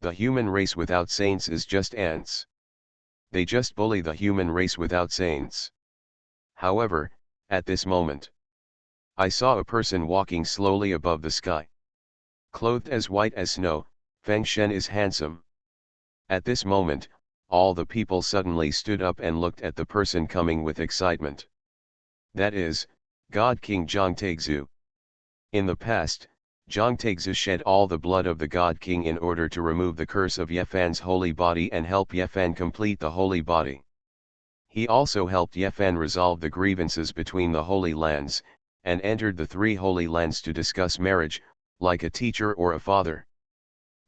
The human race without saints is just ants. They just bully the human race without saints. However, at this moment, I saw a person walking slowly above the sky. Clothed as white as snow, Feng Shen is handsome. At this moment, all the people suddenly stood up and looked at the person coming with excitement. That is, God King Zhang Taixu. In the past, Zhang Taixu shed all the blood of the God King in order to remove the curse of Yefan's holy body and help Yefan complete the holy body. He also helped Yefan resolve the grievances between the holy lands, and entered the 3 holy lands to discuss marriage, like a teacher or a father.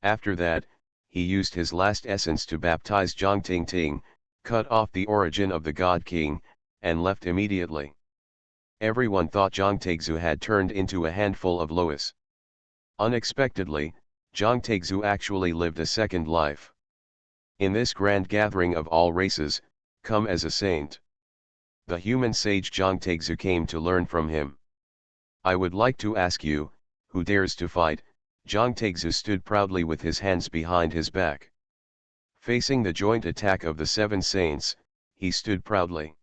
After that, he used his last essence to baptize Zhang Tingting, cut off the origin of the God King, and left immediately. Everyone thought Zhang Taixu had turned into a handful of lois. Unexpectedly, Zhang Taixu actually lived a second life. In this grand gathering of all races, come as a saint. The human sage Zhang Taixu came to learn from him. I would like to ask you, who dares to fight? Zhang Taixu stood proudly with his hands behind his back. Facing the joint attack of the 7 saints, he stood proudly.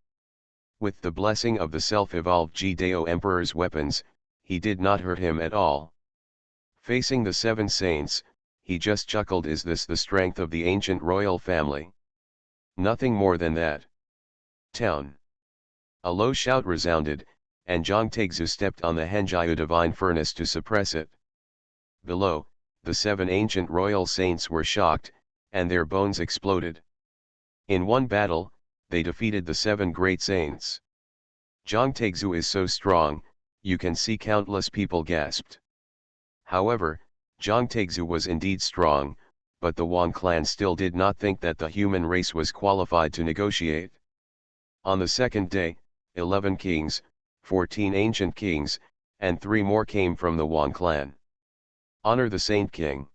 With the blessing of the self-evolved Ji-Dao Emperor's weapons, he did not hurt him at all. Facing the 7 saints, he just chuckled. Is this the strength of the ancient royal family? Nothing more than that. Town. A low shout resounded, and Zhang Taixu stepped on the Henjiu divine furnace to suppress it. Below, the 7 ancient royal saints were shocked, and their bones exploded. In one battle, they defeated the 7 great saints. Zhang Taixu is so strong, you can see countless people gasped. However, Zhang Taixu was indeed strong, but the Wang clan still did not think that the human race was qualified to negotiate. On the second day, 11 kings, 14 ancient kings, and 3 more came from the Wang clan. Honor the Saint King.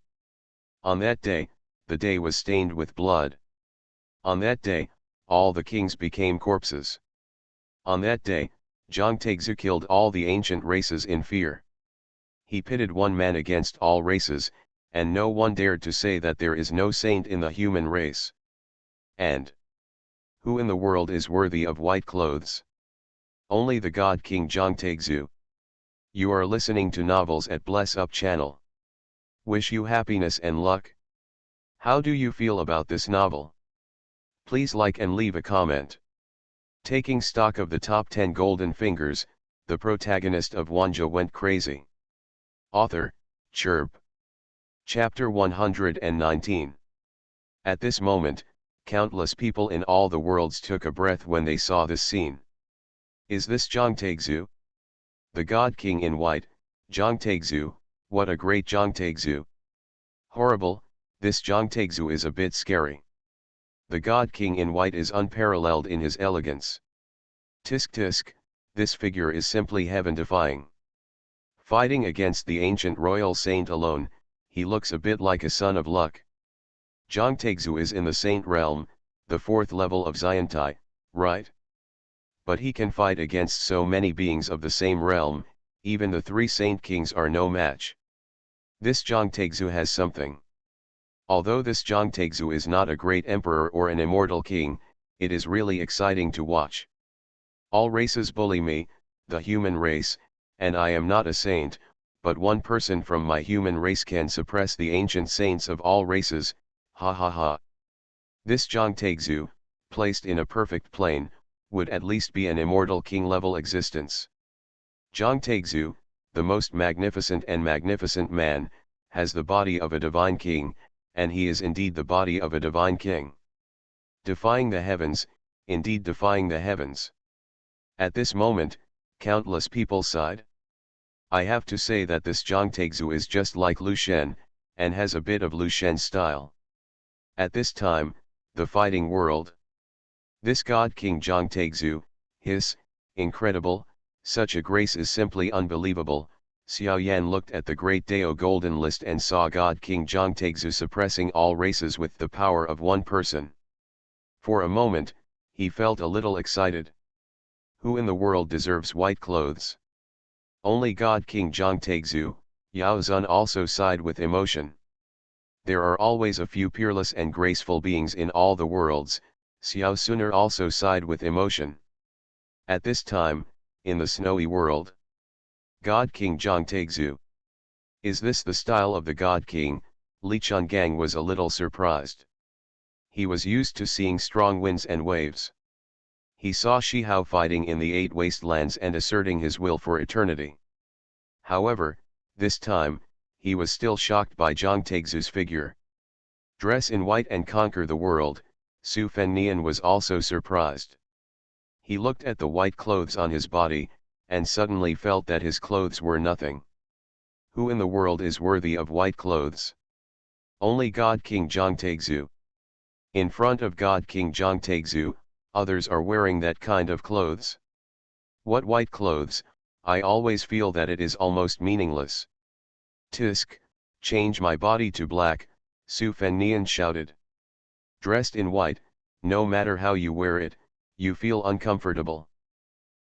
On that day, the day was stained with blood. On that day, all the kings became corpses. On that day, Zhang Taixu killed all the ancient races in fear. He pitted one man against all races, and no one dared to say that there is no saint in the human race. And who in the world is worthy of white clothes? Only the God King Zhang Taixu. You are listening to Novels at Bless Up channel. Wish you happiness and luck. How do you feel about this novel? Please like and leave a comment. Taking stock of the top 10 golden fingers, the protagonist of Wanjie went crazy. Author, Chirp. Chapter 119. At this moment, countless people in all the worlds took a breath when they saw this scene. Is this Zhangtexu? The God King in white, Zhangtexu, what a great Zhangtexu. Horrible, this Zhangtexu is a bit scary. The God King in white is unparalleled in his elegance. Tisk tisk, this figure is simply heaven-defying. Fighting against the ancient royal saint alone, he looks a bit like a son of luck. Zhangtexu is in the saint realm, the 4th level of Xiantai, right? But he can fight against so many beings of the same realm, even the 3 saint kings are no match. This Zhangtexu has something. Although this Zhangtexu is not a great emperor or an immortal king, it is really exciting to watch. All races bully me, the human race, and I am not a saint, but one person from my human race can suppress the ancient saints of all races, ha ha ha. This Zhangtexu, placed in a perfect plane, would at least be an immortal king-level existence. Zhangtexu, the most magnificent and magnificent man, has the body of a divine king, and he is indeed the body of a divine king. Defying the heavens, indeed defying the heavens. At this moment, countless people sighed. I have to say that this Zhangtexu is just like Lu Shen, and has a bit of Lu Shen's style. At this time, the fighting world. This God King Zhangtexu, incredible, such a grace is simply unbelievable. Xiao Yan looked at the great Dao golden list and saw God King Zhangtexu suppressing all races with the power of one person. For a moment, he felt a little excited. Who in the world deserves white clothes? Only God King Zhangtexu. Yao Zun also sighed with emotion. There are always a few peerless and graceful beings in all the worlds. Xiao Suner also sighed with emotion. At this time, in the snowy world, God King Zhangtexu. Is this the style of the God King? Li Chungang was a little surprised. He was used to seeing strong winds and waves. He saw Shihao fighting in the 8 wastelands and asserting his will for eternity. However, this time, he was still shocked by Zhangtexu's figure. Dress in white and conquer the world. Su Fennian was also surprised. He looked at the white clothes on his body, and suddenly felt that his clothes were nothing. Who in the world is worthy of white clothes? Only God King Zhangtexu. In front of God King Zhangtexu, others are wearing that kind of clothes. What white clothes? I always feel that it is almost meaningless. Tisk, change my body to black, Su Fennian shouted. Dressed in white, no matter how you wear it, you feel uncomfortable.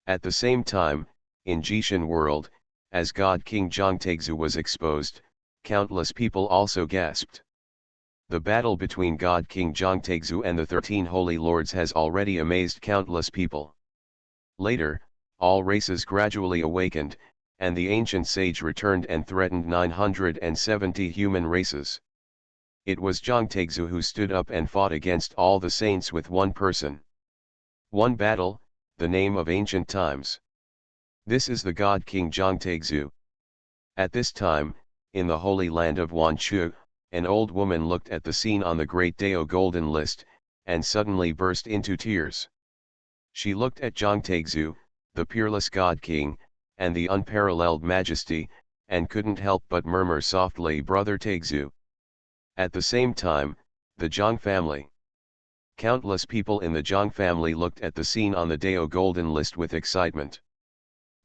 At the same time, in Jishan world, as God King Zhangtexu was exposed, countless people also gasped. The battle between God King Zhangtexu and the 13 holy lords has already amazed countless people. Later, all races gradually awakened, and the ancient sage returned and threatened 970 human races. It was Zhangtexu who stood up and fought against all the saints with one person. One battle, the name of ancient times. This is the God King Zhangtexu. At this time, in the holy land of Wanjie, an old woman looked at the scene on the great Dao golden list, and suddenly burst into tears. She looked at Zhangtexu, the peerless God King, and the unparalleled majesty, and couldn't help but murmur softly, Brother Texu. At the same time, the Zhang family. Countless people in the Zhang family looked at the scene on the Dao golden list with excitement.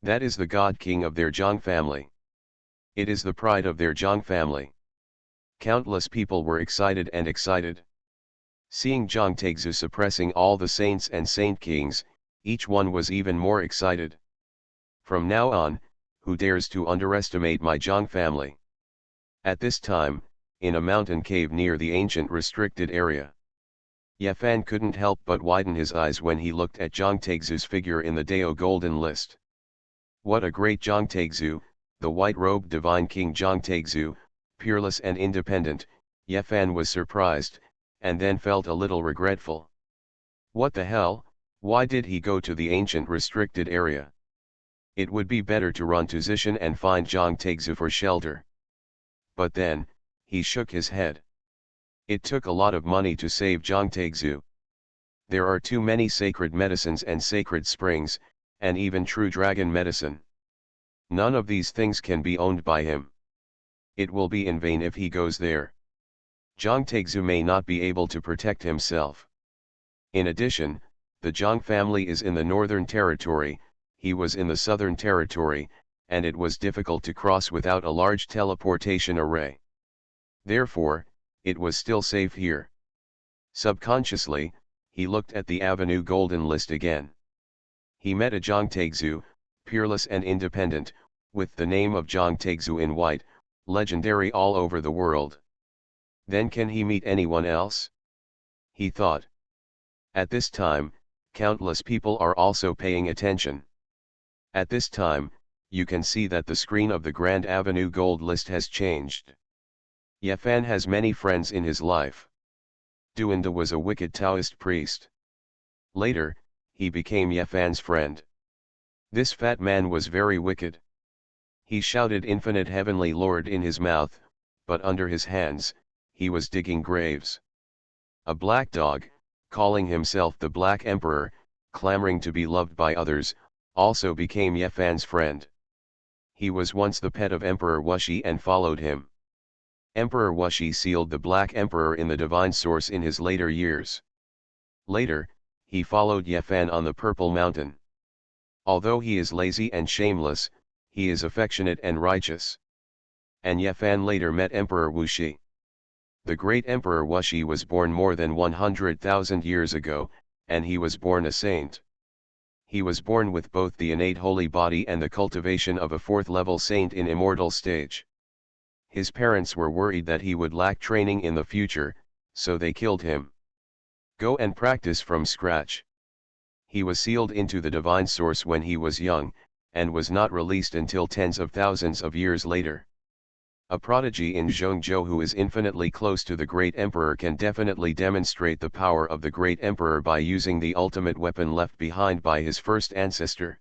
That is the God King of their Zhang family. It is the pride of their Zhang family. Countless people were excited and excited. Seeing Zhangtexu suppressing all the saints and saint kings, each one was even more excited. From now on, who dares to underestimate my Zhang family? At this time, in a mountain cave near the ancient restricted area, Yafan couldn't help but widen his eyes when he looked at Zhangtexu's figure in the Dao golden list. What a great Zhangtexu, the white-robed divine King Zhangtexu, peerless and independent. Yefan was surprised, and then felt a little regretful. What the hell, why did he go to the ancient restricted area? It would be better to run to Zishan and find Zhangtexu for shelter. But then, he shook his head. It took a lot of money to save Zhangtexu. There are too many sacred medicines and sacred springs, and even true dragon medicine. None of these things can be owned by him. It will be in vain if he goes there. Zhangtexu may not be able to protect himself. In addition, the Zhang family is in the northern territory, he was in the southern territory, and it was difficult to cross without a large teleportation array. Therefore, it was still safe here. Subconsciously, he looked at the Avenue Golden list again. He met a Zhangtexu, peerless and independent, with the name of Zhangtexu in white, legendary all over the world. Then can he meet anyone else? He thought. At this time, countless people are also paying attention. At this time, you can see that the screen of the Grand Avenue Gold list has changed. Yefan has many friends in his life. Duanda was a wicked Taoist priest. Later, he became Yefan's friend. This fat man was very wicked. He shouted infinite heavenly Lord in his mouth, but under his hands, he was digging graves. A black dog, calling himself the Black Emperor, clamoring to be loved by others, also became Yefan's friend. He was once the pet of Emperor Wanjie and followed him. Emperor Wanjie sealed the Black Emperor in the divine source in his later years. Later, he followed Yefan on the Purple Mountain. Although he is lazy and shameless, he is affectionate and righteous. And Yefan later met Emperor Wuxi. The great Emperor Wuxi was born more than 100,000 years ago, and he was born a saint. He was born with both the innate holy body and the cultivation of a fourth-level saint in immortal stage. His parents were worried that he would lack training in the future, so they killed him. Go and practice from scratch. He was sealed into the divine source when he was young, and was not released until tens of thousands of years later. A prodigy in Zhongzhou who is infinitely close to the great emperor can definitely demonstrate the power of the great emperor by using the ultimate weapon left behind by his first ancestor.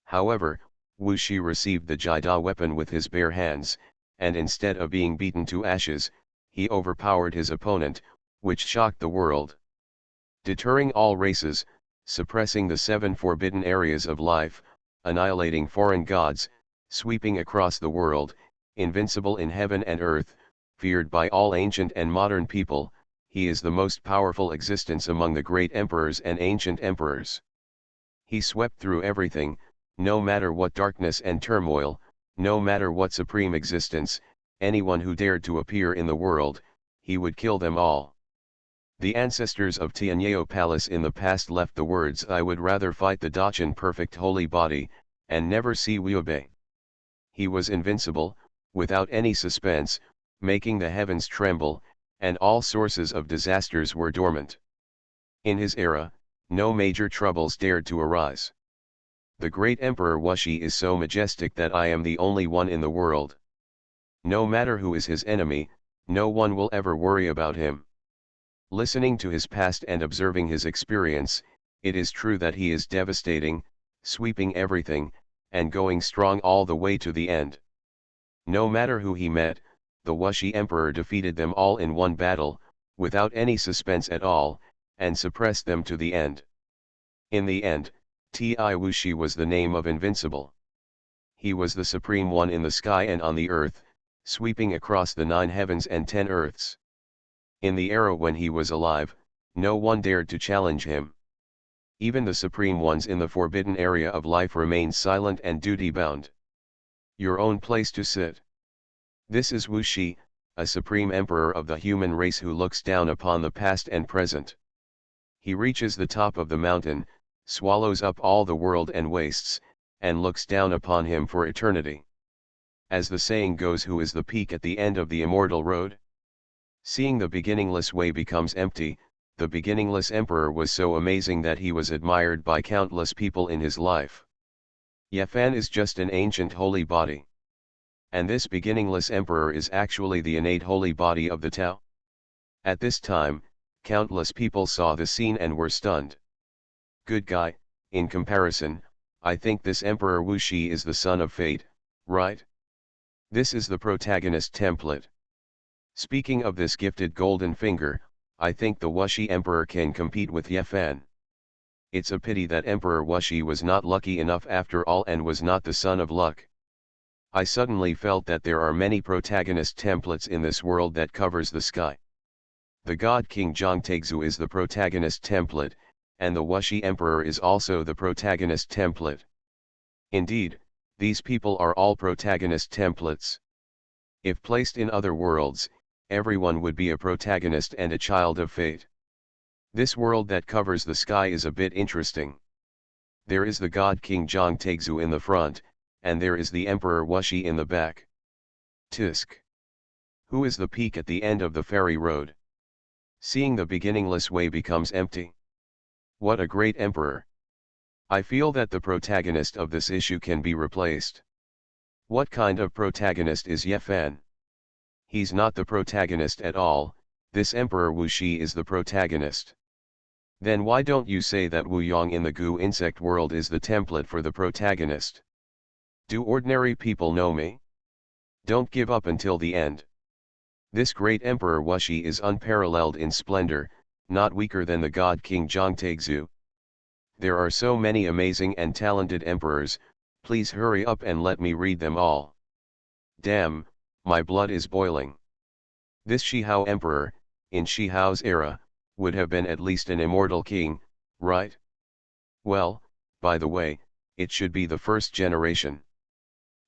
However, Wuxi received the Jida weapon with his bare hands, and instead of being beaten to ashes, he overpowered his opponent, which shocked the world. Deterring all races, suppressing the 7 forbidden areas of life, annihilating foreign gods, sweeping across the world, invincible in heaven and earth, feared by all ancient and modern people, he is the most powerful existence among the great emperors and ancient emperors. He swept through everything, no matter what darkness and turmoil, no matter what supreme existence, anyone who dared to appear in the world, he would kill them all. The ancestors of Tianyao Palace in the past left the words "I would rather fight the Dachan perfect holy body, and never see Liubei." He was invincible, without any suspense, making the heavens tremble, and all sources of disasters were dormant. In his era, no major troubles dared to arise. The great Emperor Wuxi is so majestic that I am the only one in the world. No matter who is his enemy, no one will ever worry about him. Listening to his past and observing his experience, it is true that he is devastating, sweeping everything, and going strong all the way to the end. No matter who he met, the Wuxi Emperor defeated them all in one battle, without any suspense at all, and suppressed them to the end. In the end, Wuxi was the name of invincible. He was the supreme one in the sky and on the earth, sweeping across the 9 heavens and 10 earths. In the era when he was alive, no one dared to challenge him. Even the supreme ones in the forbidden area of life remained silent and duty-bound. Your own place to sit. This is Wuxi, a supreme emperor of the human race who looks down upon the past and present. He reaches the top of the mountain, swallows up all the world and wastes, and looks down upon him for eternity. As the saying goes, who is the peak at the end of the immortal road? Seeing the beginningless way becomes empty, the beginningless emperor was so amazing that he was admired by countless people in his life. Yefan is just an ancient holy body. And this beginningless emperor is actually the innate holy body of the Tao. At this time, countless people saw the scene and were stunned. Good guy, in comparison, I think this Emperor Wuxi is the son of fate, right? This is the protagonist template. Speaking of this gifted golden finger, I think the Wuxi Emperor can compete with Ye Fan. It's a pity that Emperor Wuxi was not lucky enough after all and was not the son of luck. I suddenly felt that there are many protagonist templates in this world that covers the sky. The god King Zhangtexu is the protagonist template, and the Wuxi Emperor is also the protagonist template. Indeed, these people are all protagonist templates. If placed in other worlds, everyone would be a protagonist and a child of fate. This world that covers the sky is a bit interesting. There is the god King Zhangtexu in the front, and there is the Emperor Wuxi in the back. Tisk. Who is the peak at the end of the ferry road? Seeing the beginningless way becomes empty. What a great emperor. I feel that the protagonist of this issue can be replaced. What kind of protagonist is Ye Fan? He's not the protagonist at all, this Emperor Wuxi is the protagonist. Then why don't you say that Wu Yang in the goo insect world is the template for the protagonist? Do ordinary people know me? Don't give up until the end. This great Emperor Wuxi is unparalleled in splendor, not weaker than the god King Zhangtexu. There are so many amazing and talented emperors, please hurry up and let me read them all. Damn, my blood is boiling. This Shihao Emperor, in Shihao's era, would have been at least an immortal king, right? Well, by the way, it should be the first generation.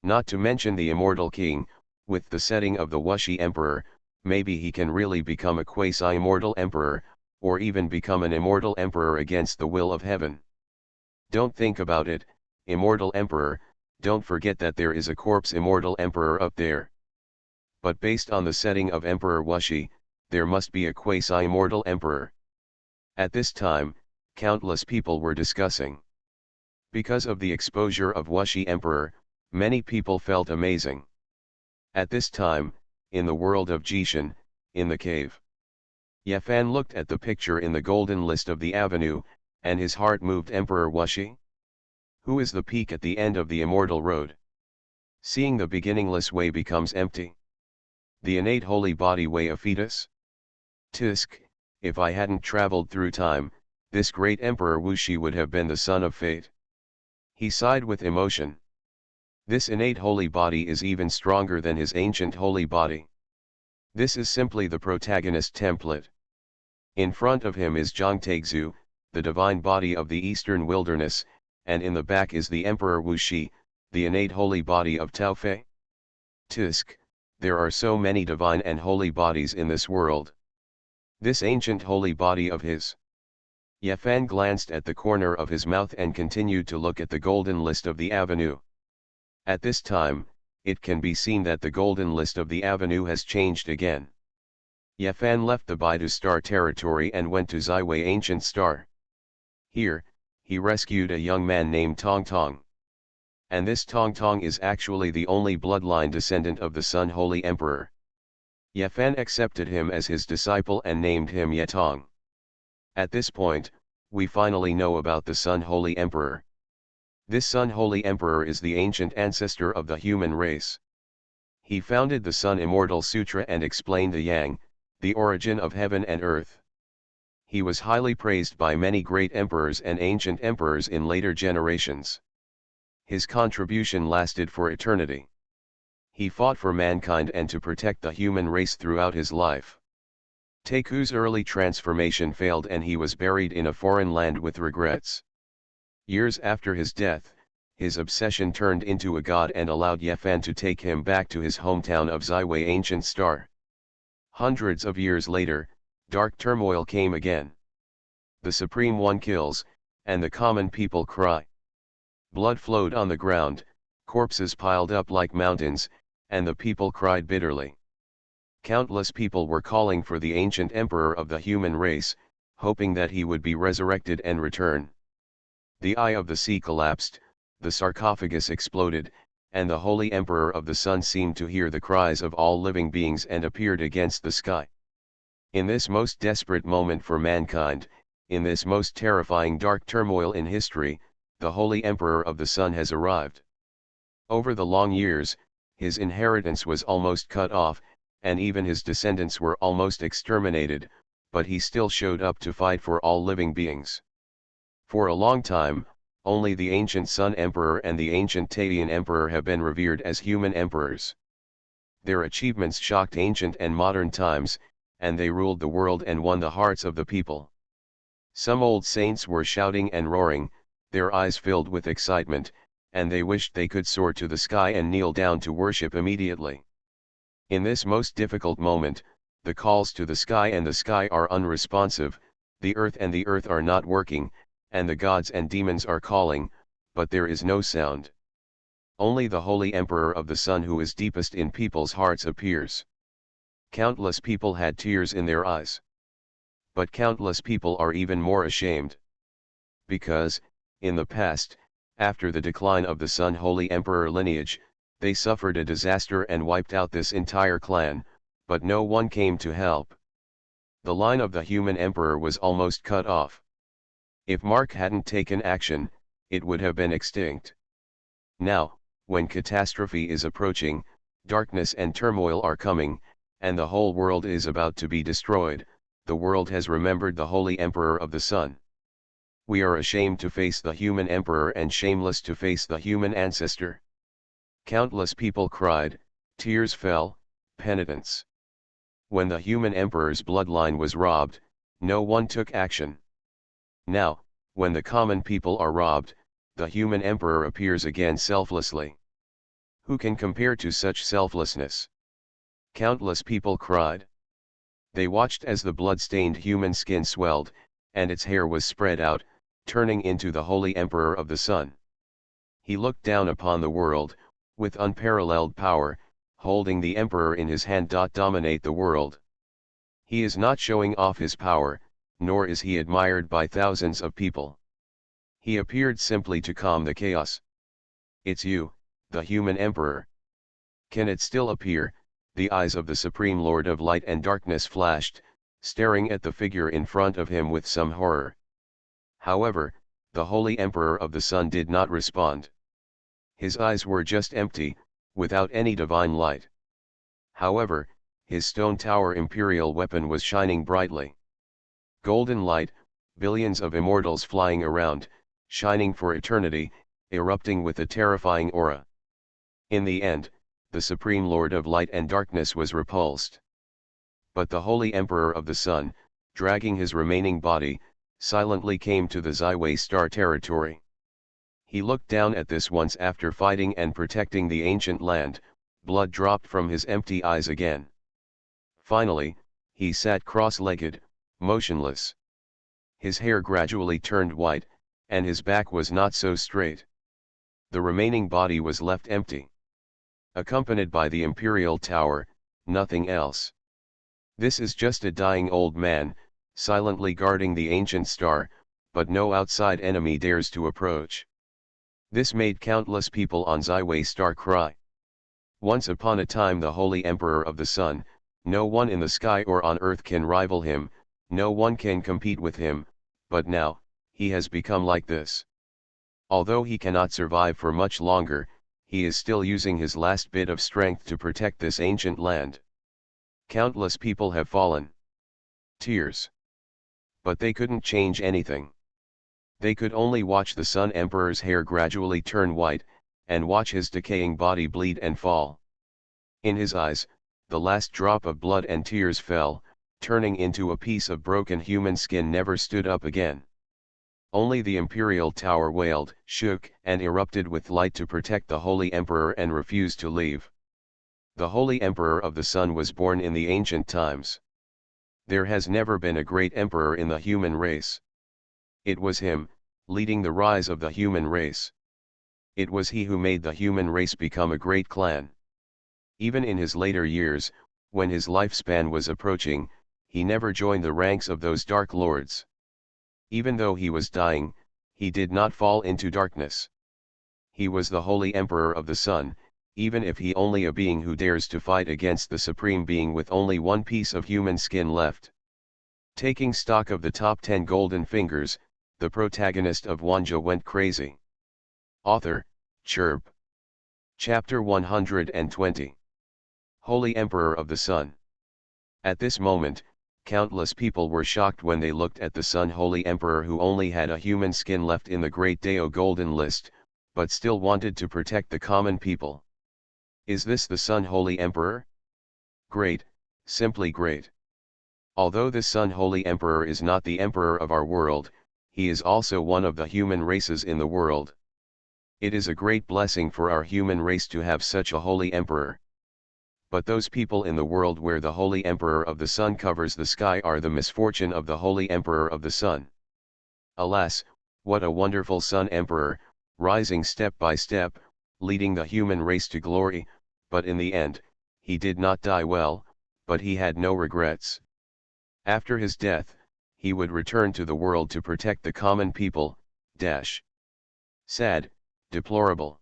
Not to mention the immortal king, with the setting of the Wuxi Emperor, maybe he can really become a quasi-immortal emperor, or even become an immortal emperor against the will of heaven. Don't think about it, immortal emperor, don't forget that there is a corpse immortal emperor up there. But based on the setting of Emperor Wuxi, there must be a quasi-immortal emperor. At this time, countless people were discussing. Because of the exposure of Wuxi Emperor, many people felt amazing. At this time, in the world of Jishan, in the cave, Ye Fan looked at the picture in the golden list of the avenue, and his heart moved. Emperor Wuxi? Who is the peak at the end of the immortal road? Seeing the beginningless way becomes empty. The innate holy body way of fetus? Tisk, if I hadn't traveled through time, this great Emperor Wuxi would have been the son of fate. He sighed with emotion. This innate holy body is even stronger than his ancient holy body. This is simply the protagonist template. In front of him is Zhangtexu, the divine body of the eastern wilderness, and in the back is the Emperor Wuxi, the innate holy body of Taofei. Tisk, there are so many divine and holy bodies in this world. This ancient holy body of his. Ye Fan glanced at the corner of his mouth and continued to look at the golden list of the avenue. At this time, it can be seen that the golden list of the avenue has changed again. Ye Fan left the Baidu Star territory and went to Ziwei Ancient Star. Here, he rescued a young man named Tong Tong. And this Tong Tong is actually the only bloodline descendant of the Sun Holy Emperor. Ye Fan accepted him as his disciple and named him Ye Tong. At this point, we finally know about the Sun Holy Emperor. This Sun Holy Emperor is the ancient ancestor of the human race. He founded the Sun Immortal Sutra and explained the Yang, the origin of heaven and earth. He was highly praised by many great emperors and ancient emperors in later generations. His contribution lasted for eternity. He fought for mankind and to protect the human race throughout his life. Taiku's early transformation failed and he was buried in a foreign land with regrets. Years after his death, his obsession turned into a god and allowed Ye Fan to take him back to his hometown of Ziwei Ancient Star. Hundreds of years later, dark turmoil came again. The Supreme One kills, and the common people cry. Blood flowed on the ground, corpses piled up like mountains, and the people cried bitterly. Countless people were calling for the ancient emperor of the human race, hoping that he would be resurrected and return. The eye of the sea collapsed, the sarcophagus exploded, and the holy emperor of the sun seemed to hear the cries of all living beings and appeared against the sky. In this most desperate moment for mankind, in this most terrifying dark turmoil in history, the holy emperor of the sun has arrived. Over the long years, his inheritance was almost cut off, and even his descendants were almost exterminated, but he still showed up to fight for all living beings. For a long time, only the ancient Sun Emperor and the ancient Taiyan Emperor have been revered as human emperors. Their achievements shocked ancient and modern times, and they ruled the world and won the hearts of the people. Some old saints were shouting and roaring, their eyes filled with excitement, and they wished they could soar to the sky and kneel down to worship immediately. In this most difficult moment, the calls to the sky and the sky are unresponsive, the earth and the earth are not working, and the gods and demons are calling, but there is no sound. Only the holy emperor of the sun who is deepest in people's hearts appears. Countless people had tears in their eyes. But countless people are even more ashamed. Because, in the past, after the decline of the Sun Holy Emperor lineage, they suffered a disaster and wiped out this entire clan, but no one came to help. The line of the human emperor was almost cut off. If Mark hadn't taken action, it would have been extinct. Now, when catastrophe is approaching, darkness and turmoil are coming, and the whole world is about to be destroyed, the world has remembered the Holy Emperor of the Sun. We are ashamed to face the human emperor and shameless to face the human ancestor. Countless people cried, tears fell, penitence. When the human emperor's bloodline was robbed, no one took action. Now, when the common people are robbed, the human emperor appears again selflessly. Who can compare to such selflessness? Countless people cried. They watched as the blood-stained human skin swelled, and its hair was spread out, turning into the holy emperor of the sun. He looked down upon the world, with unparalleled power, holding the emperor in his hand. Dominate the world. He is not showing off his power, nor is he admired by thousands of people. He appeared simply to calm the chaos. It's you, the human emperor. Can it still appear? The eyes of the Supreme Lord of Light and Darkness flashed, staring at the figure in front of him with some horror. However, the Holy Emperor of the Sun did not respond. His eyes were just empty, without any divine light. However, his stone tower imperial weapon was shining brightly. Golden light, billions of immortals flying around, shining for eternity, erupting with a terrifying aura. In the end, the Supreme Lord of Light and Darkness was repulsed. But the Holy Emperor of the Sun, dragging his remaining body, silently came to the Zyway star territory. He looked down at this once after fighting and protecting the ancient land, blood dropped from his empty eyes again. Finally, he sat cross-legged, motionless. His hair gradually turned white, and his back was not so straight. The remaining body was left empty. Accompanied by the imperial tower, nothing else. This is just a dying old man, silently guarding the ancient star, but no outside enemy dares to approach. This made countless people on Zyway star cry. Once upon a time the Holy Emperor of the Sun, no one in the sky or on earth can rival him, no one can compete with him, but now, he has become like this. Although he cannot survive for much longer, he is still using his last bit of strength to protect this ancient land. Countless people have fallen. Tears. But they couldn't change anything. They could only watch the Sun Emperor's hair gradually turn white, and watch his decaying body bleed and fall. In his eyes, the last drop of blood and tears fell, turning into a piece of broken human skin never stood up again. Only the imperial tower wailed, shook, and erupted with light to protect the Holy Emperor and refused to leave. The Holy Emperor of the Sun was born in the ancient times. There has never been a great emperor in the human race. It was him, leading the rise of the human race. It was he who made the human race become a great clan. Even in his later years, when his lifespan was approaching, he never joined the ranks of those dark lords. Even though he was dying, he did not fall into darkness. He was the Holy Emperor of the Sun, even if he only a being who dares to fight against the supreme being with only one piece of human skin left. Taking stock of the top 10 golden fingers, the protagonist of Wanjie went crazy. Author, Chirp. Chapter 120. Holy Emperor of the Sun. At this moment, countless people were shocked when they looked at the Sun Holy Emperor who only had a human skin left in the Great Dao Golden List, but still wanted to protect the common people. Is this the Sun Holy Emperor? Great, simply great. Although the Sun Holy Emperor is not the emperor of our world, he is also one of the human races in the world. It is a great blessing for our human race to have such a holy emperor. But those people in the world where the Holy Emperor of the Sun covers the sky are the misfortune of the Holy Emperor of the Sun. Alas, what a wonderful Sun Emperor, rising step by step, leading the human race to glory, but in the end, he did not die well, but he had no regrets. After his death, he would return to the world to protect the common people. Sad, deplorable.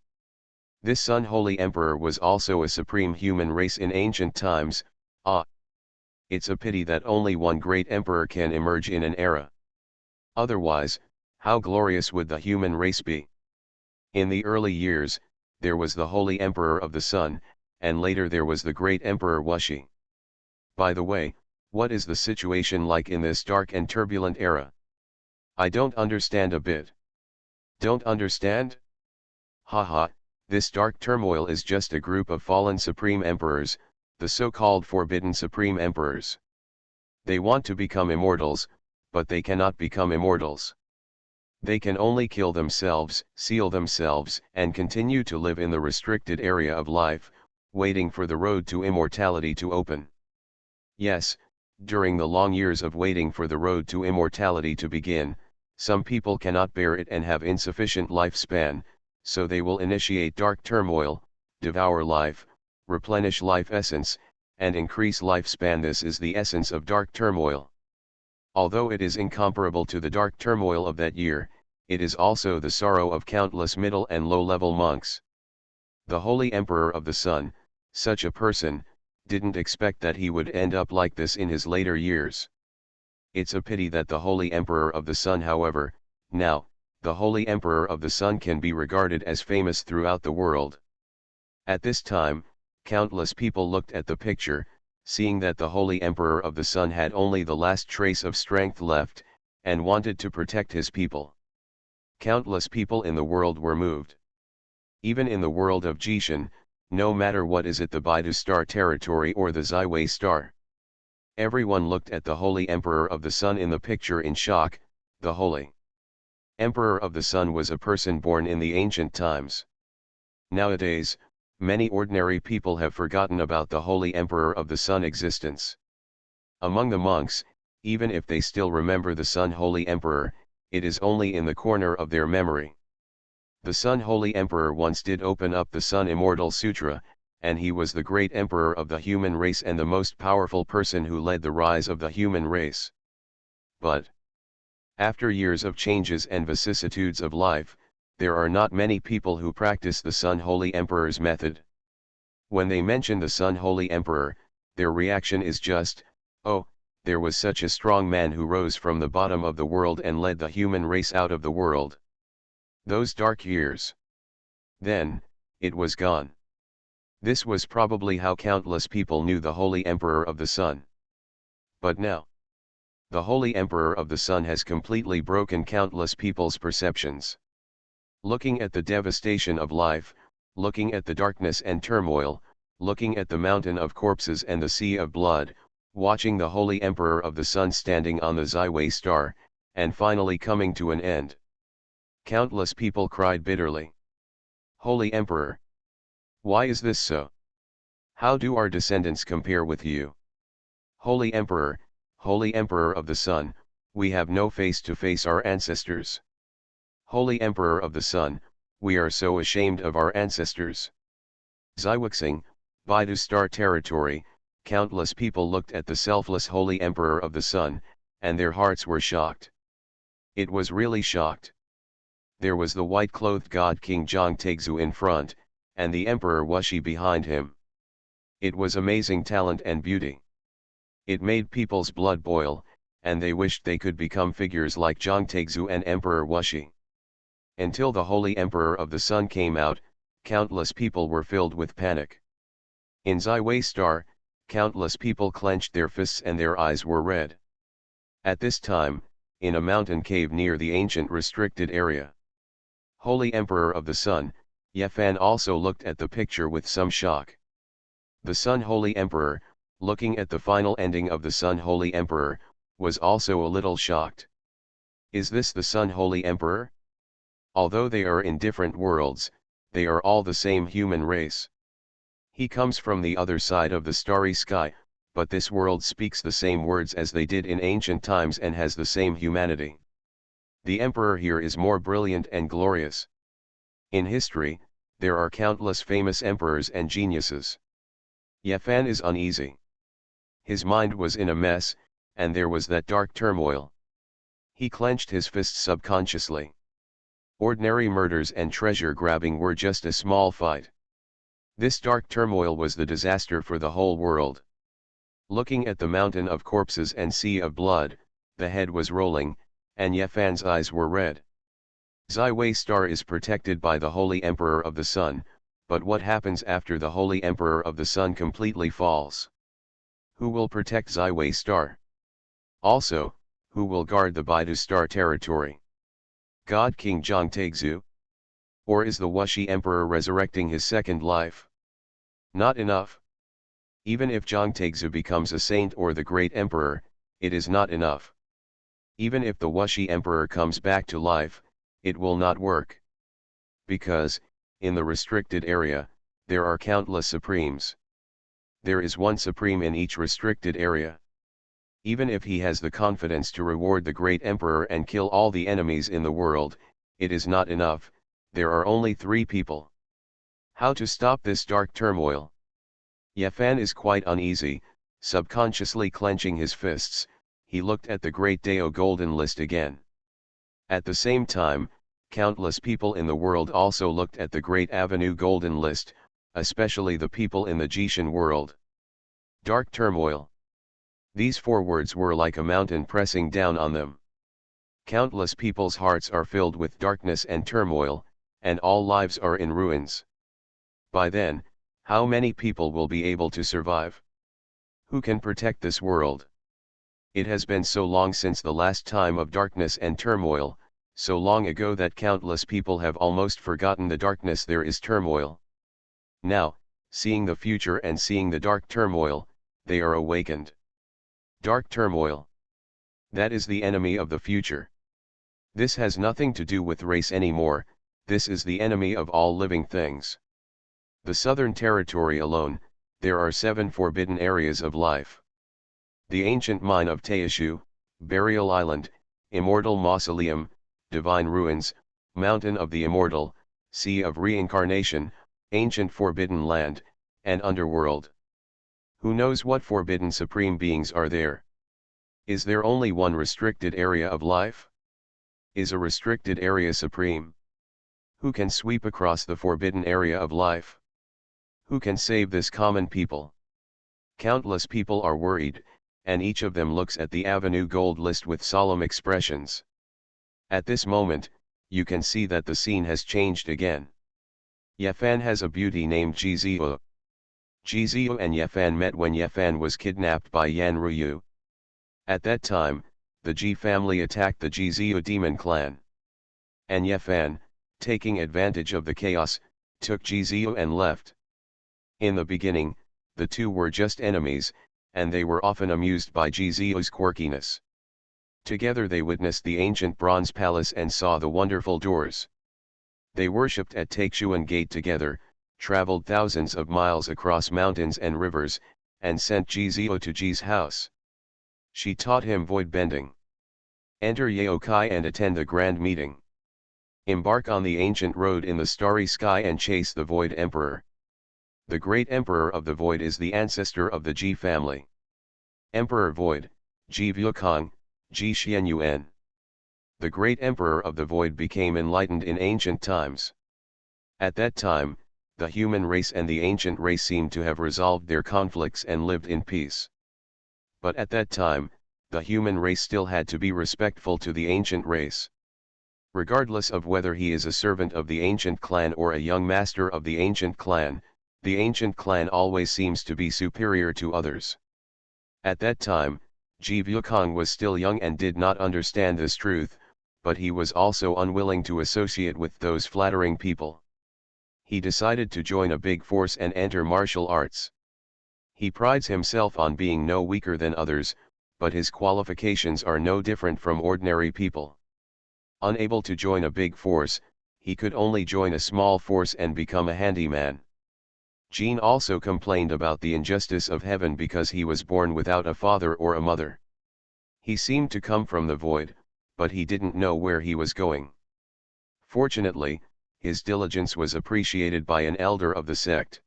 This Sun Holy Emperor was also a supreme human race in ancient times. It's a pity that only one great emperor can emerge in an era. Otherwise, how glorious would the human race be? In the early years, there was the Holy Emperor of the Sun, and later there was the great Emperor Wanjie. By the way, what is the situation like in this dark and turbulent era? I don't understand a bit. Don't understand? Haha, this dark turmoil is just a group of fallen supreme emperors, the so-called forbidden supreme emperors. They want to become immortals, but they cannot become immortals. They can only kill themselves, seal themselves, and continue to live in the restricted area of life, waiting for the road to immortality to open. Yes, during the long years of waiting for the road to immortality to begin, some people cannot bear it and have insufficient lifespan, so they will initiate dark turmoil, devour life, replenish life essence, and increase lifespan. This is the essence of dark turmoil. Although it is incomparable to the dark turmoil of that year, it is also the sorrow of countless middle and low-level monks. The Holy Emperor of the Sun, such a person, didn't expect that he would end up like this in his later years. It's a pity that the Holy Emperor of the Sun, however, now, the Holy Emperor of the Sun can be regarded as famous throughout the world. At this time, countless people looked at the picture, seeing that the Holy Emperor of the Sun had only the last trace of strength left, and wanted to protect his people. Countless people in the world were moved. Even in the world of Jishan, no matter what is it, the Baidu Star territory or the Ziwei Star. Everyone looked at the Holy Emperor of the Sun in the picture in shock. The Holy Emperor of the Sun was a person born in the ancient times. Nowadays, many ordinary people have forgotten about the Holy Emperor of the Sun existence. Among the monks, even if they still remember the Sun Holy Emperor, it is only in the corner of their memory. The Sun Holy Emperor once did open up the Sun Immortal Sutra, and he was the great emperor of the human race and the most powerful person who led the rise of the human race. But after years of changes and vicissitudes of life, there are not many people who practice the Sun Holy Emperor's method. When they mention the Sun Holy Emperor, their reaction is just, oh, there was such a strong man who rose from the bottom of the world and led the human race out of the world. Those dark years. Then, it was gone. This was probably how countless people knew the Holy Emperor of the Sun. But now, the Holy Emperor of the Sun has completely broken countless people's perceptions. Looking at the devastation of life, looking at the darkness and turmoil, looking at the mountain of corpses and the sea of blood, watching the Holy Emperor of the Sun standing on the Ziwei Star, and finally coming to an end. Countless people cried bitterly. Holy Emperor! Why is this so? How do our descendants compare with you? Holy Emperor of the Sun, we have no face to face our ancestors. Holy Emperor of the Sun, we are so ashamed of our ancestors. Ziwixing, Baidu Star territory, countless people looked at the selfless Holy Emperor of the Sun, and their hearts were shocked. It was really shocked. There was the white-clothed god King Zhang Tegzu in front, and the Emperor Wuxi behind him. It was amazing talent and beauty. It made people's blood boil, and they wished they could become figures like Zhang Taixu and Emperor Wuxi. Until the Holy Emperor of the Sun came out, countless people were filled with panic. In Zhiwei Star, countless people clenched their fists and their eyes were red. At this time, in a mountain cave near the ancient restricted area, Holy Emperor of the Sun, Yefan also looked at the picture with some shock. The Sun Holy Emperor, looking at the final ending of the Sun Holy Emperor, was also a little shocked. Is this the Sun Holy Emperor? Although they are in different worlds, they are all the same human race. He comes from the other side of the starry sky, but this world speaks the same words as they did in ancient times and has the same humanity. The Emperor here is more brilliant and glorious. In history, there are countless famous emperors and geniuses. Yefan is uneasy. His mind was in a mess, and there was that dark turmoil. He clenched his fists subconsciously. Ordinary murders and treasure grabbing were just a small fight. This dark turmoil was the disaster for the whole world. Looking at the mountain of corpses and sea of blood, the head was rolling, and Yefan's eyes were red. Zhiwei Star is protected by the Holy Emperor of the Sun, but what happens after the Holy Emperor of the Sun completely falls? Who will protect Zhiwei Star? Also, who will guard the Baidu Star territory? God King Zhang Taixu? Or is the Wuxi Emperor resurrecting his second life? Not enough. Even if Zhang Taixu becomes a saint or the great emperor, it is not enough. Even if the Wuxi Emperor comes back to life, it will not work. Because, in the restricted area, there are countless supremes. There is one supreme in each restricted area. Even if he has the confidence to reward the great emperor and kill all the enemies in the world, it is not enough. There are only 3 people. How to stop this dark turmoil? Yefan is quite uneasy, subconsciously clenching his fists. He looked at the Great Dao Golden List again. At the same time, countless people in the world also looked at the Great Avenue Golden List, especially the people in the Jishan world. Dark turmoil. These 4 words were like a mountain pressing down on them. Countless people's hearts are filled with darkness and turmoil, and all lives are in ruins. By then, how many people will be able to survive? Who can protect this world? It has been so long since the last time of darkness and turmoil, so long ago that countless people have almost forgotten the darkness there is turmoil. Now, seeing the future and seeing the dark turmoil, they are awakened. Dark turmoil. That is the enemy of the future. This has nothing to do with race anymore, this is the enemy of all living things. The Southern Territory alone, there are 7 forbidden areas of life. The ancient mine of Taishu, Burial Island, Immortal Mausoleum, Divine Ruins, Mountain of the Immortal, Sea of Reincarnation, Ancient Forbidden Land, and Underworld. Who knows what forbidden supreme beings are there? Is there only one restricted area of life? Is a restricted area supreme? Who can sweep across the forbidden area of life? Who can save this common people? Countless people are worried, and each of them looks at the Avenue Gold List with solemn expressions. At this moment, you can see that the scene has changed again. Yefan has a beauty named Jiziu. Jiziu and Yefan met when Yefan was kidnapped by Yan Ruyu. At that time, the Ji family attacked the Jiziu demon clan. And Yefan, taking advantage of the chaos, took Jiziu and left. In the beginning, the two were just enemies, and they were often amused by Jiziu's quirkiness. Together they witnessed the ancient bronze palace and saw the wonderful doors. They worshipped at Taixuan Gate together, traveled thousands of miles across mountains and rivers, and sent Jiziu to Ji's house. She taught him void bending. Enter Yaokai and attend the grand meeting. Embark on the ancient road in the starry sky and chase the Void Emperor. The great Emperor of the Void is the ancestor of the Ji family. Emperor Void, Ji Vuekong, Ji Xianyuan. The great Emperor of the Void became enlightened in ancient times. At that time, the human race and the ancient race seemed to have resolved their conflicts and lived in peace. But at that time, the human race still had to be respectful to the ancient race. Regardless of whether he is a servant of the ancient clan or a young master of the ancient clan always seems to be superior to others. At that time, Ji Wukong was still young and did not understand this truth, but he was also unwilling to associate with those flattering people. He decided to join a big force and enter martial arts. He prides himself on being no weaker than others, but his qualifications are no different from ordinary people. Unable to join a big force, he could only join a small force and become a handyman. Jean also complained about the injustice of heaven because he was born without a father or a mother. He seemed to come from the void, but he didn't know where he was going. Fortunately, his diligence was appreciated by an elder of the sect.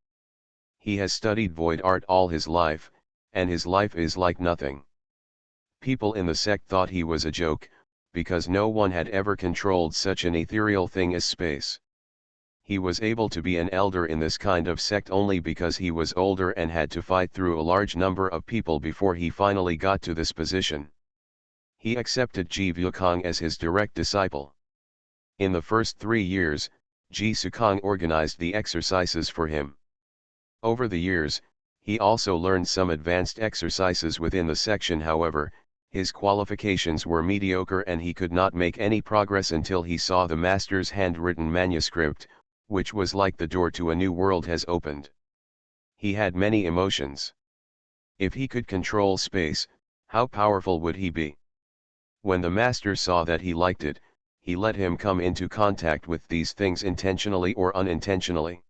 He has studied void art all his life, and his life is like nothing. People in the sect thought he was a joke, because no one had ever controlled such an ethereal thing as space. He was able to be an elder in this kind of sect only because he was older and had to fight through a large number of people before he finally got to this position. He accepted Ji Wukong as his direct disciple. In the first 3 years, Ji Wukong organized the exercises for him. Over the years, he also learned some advanced exercises within the section. However, his qualifications were mediocre and he could not make any progress until he saw the master's handwritten manuscript, which was like the door to a new world has opened. He had many emotions. If he could control space, how powerful would he be? When the master saw that he liked it, he let him come into contact with these things intentionally or unintentionally.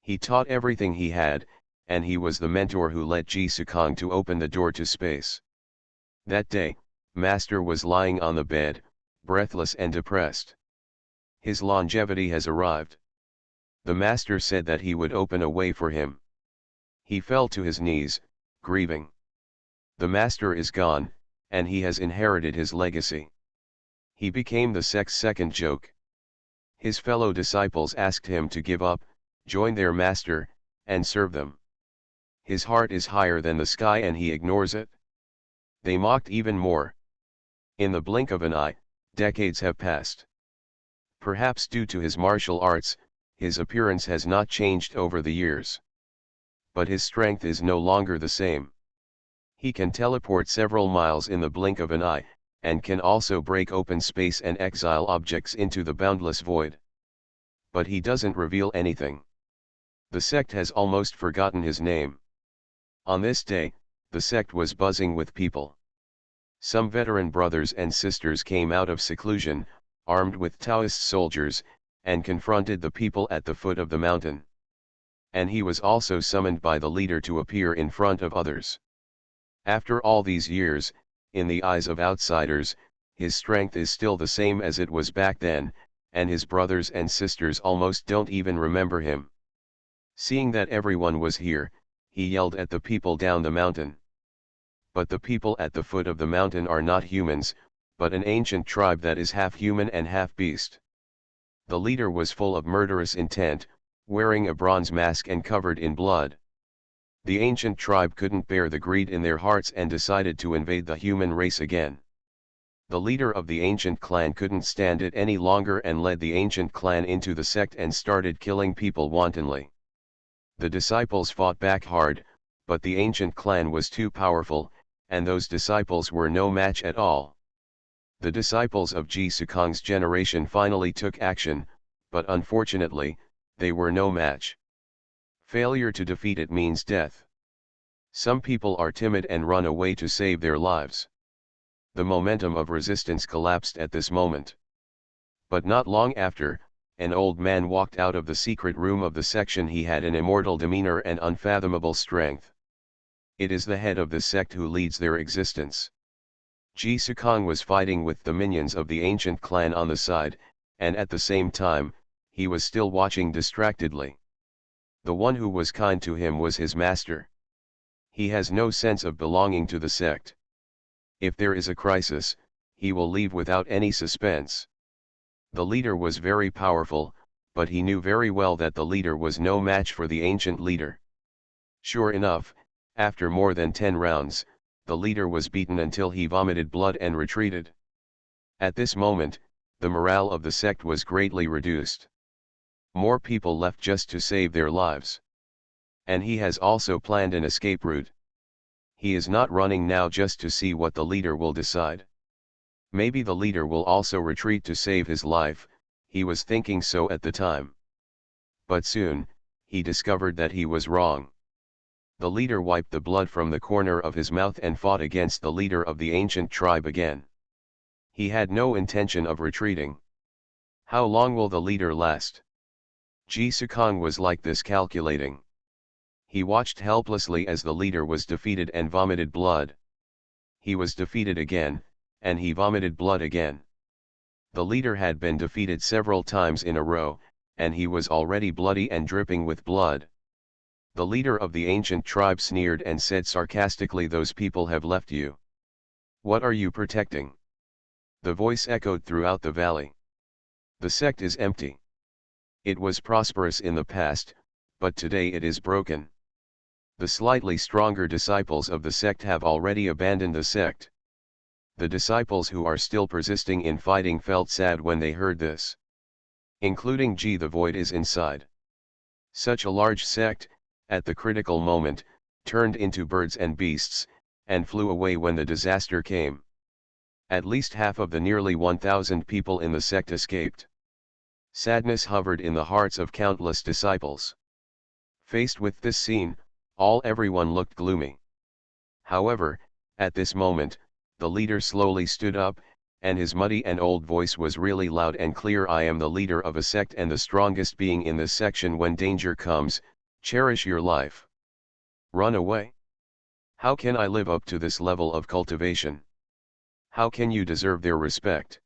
He taught everything he had, and he was the mentor who led Ji Wukong to open the door to space. That day, Master was lying on the bed, breathless and depressed. His longevity has arrived. The Master said that he would open a way for him. He fell to his knees, grieving. The Master is gone, and he has inherited his legacy. He became the sect's second joke. His fellow disciples asked him to give up, join their master, and serve them. His heart is higher than the sky and he ignores it. They mocked even more. In the blink of an eye, decades have passed. Perhaps due to his martial arts, his appearance has not changed over the years. But his strength is no longer the same. He can teleport several miles in the blink of an eye, and can also break open space and exile objects into the boundless void. But he doesn't reveal anything. The sect has almost forgotten his name. On this day, the sect was buzzing with people. Some veteran brothers and sisters came out of seclusion, armed with Taoist soldiers, and confronted the people at the foot of the mountain. And he was also summoned by the leader to appear in front of others. After all these years, in the eyes of outsiders, his strength is still the same as it was back then, and his brothers and sisters almost don't even remember him. Seeing that everyone was here, he yelled at the people down the mountain. But the people at the foot of the mountain are not humans, but an ancient tribe that is half human and half beast. The leader was full of murderous intent, wearing a bronze mask and covered in blood. The ancient tribe couldn't bear the greed in their hearts and decided to invade the human race again. The leader of the ancient clan couldn't stand it any longer and led the ancient clan into the sect and started killing people wantonly. The disciples fought back hard, but the ancient clan was too powerful, and those disciples were no match at all. The disciples of Ji Wukong's generation finally took action, but unfortunately, they were no match. Failure to defeat it means death. Some people are timid and run away to save their lives. The momentum of resistance collapsed at this moment. But not long after, an old man walked out of the secret room of the section. He had an immortal demeanor and unfathomable strength. It is the head of the sect who leads their existence. Ji Wukong was fighting with the minions of the ancient clan on the side, and at the same time, he was still watching distractedly. The one who was kind to him was his master. He has no sense of belonging to the sect. If there is a crisis, he will leave without any suspense. The leader was very powerful, but he knew very well that the leader was no match for the ancient leader. Sure enough, after more than 10 rounds, the leader was beaten until he vomited blood and retreated. At this moment, the morale of the sect was greatly reduced. More people left just to save their lives. And he has also planned an escape route. He is not running now just to see what the leader will decide. Maybe the leader will also retreat to save his life, he was thinking so at the time. But soon, he discovered that he was wrong. The leader wiped the blood from the corner of his mouth and fought against the leader of the ancient tribe again. He had no intention of retreating. How long will the leader last? Ji Sukong was like this, calculating. He watched helplessly as the leader was defeated and vomited blood. He was defeated again, and he vomited blood again. The leader had been defeated several times in a row, and he was already bloody and dripping with blood. The leader of the ancient tribe sneered and said sarcastically, "Those people have left you. What are you protecting?" The voice echoed throughout the valley. "The sect is empty. It was prosperous in the past, but today it is broken. The slightly stronger disciples of the sect have already abandoned the sect." The disciples who are still persisting in fighting felt sad when they heard this. Including Ji. The void is inside. Such a large sect, at the critical moment, turned into birds and beasts, and flew away when the disaster came. At least half of the nearly 1,000 people in the sect escaped. Sadness hovered in the hearts of countless disciples. Faced with this scene, everyone looked gloomy. However, at this moment, the leader slowly stood up, and his muddy and old voice was really loud and clear. "I am the leader of a sect and the strongest being in this section. When danger comes, cherish your life. Run away. How can I live up to this level of cultivation? How can you deserve their respect?"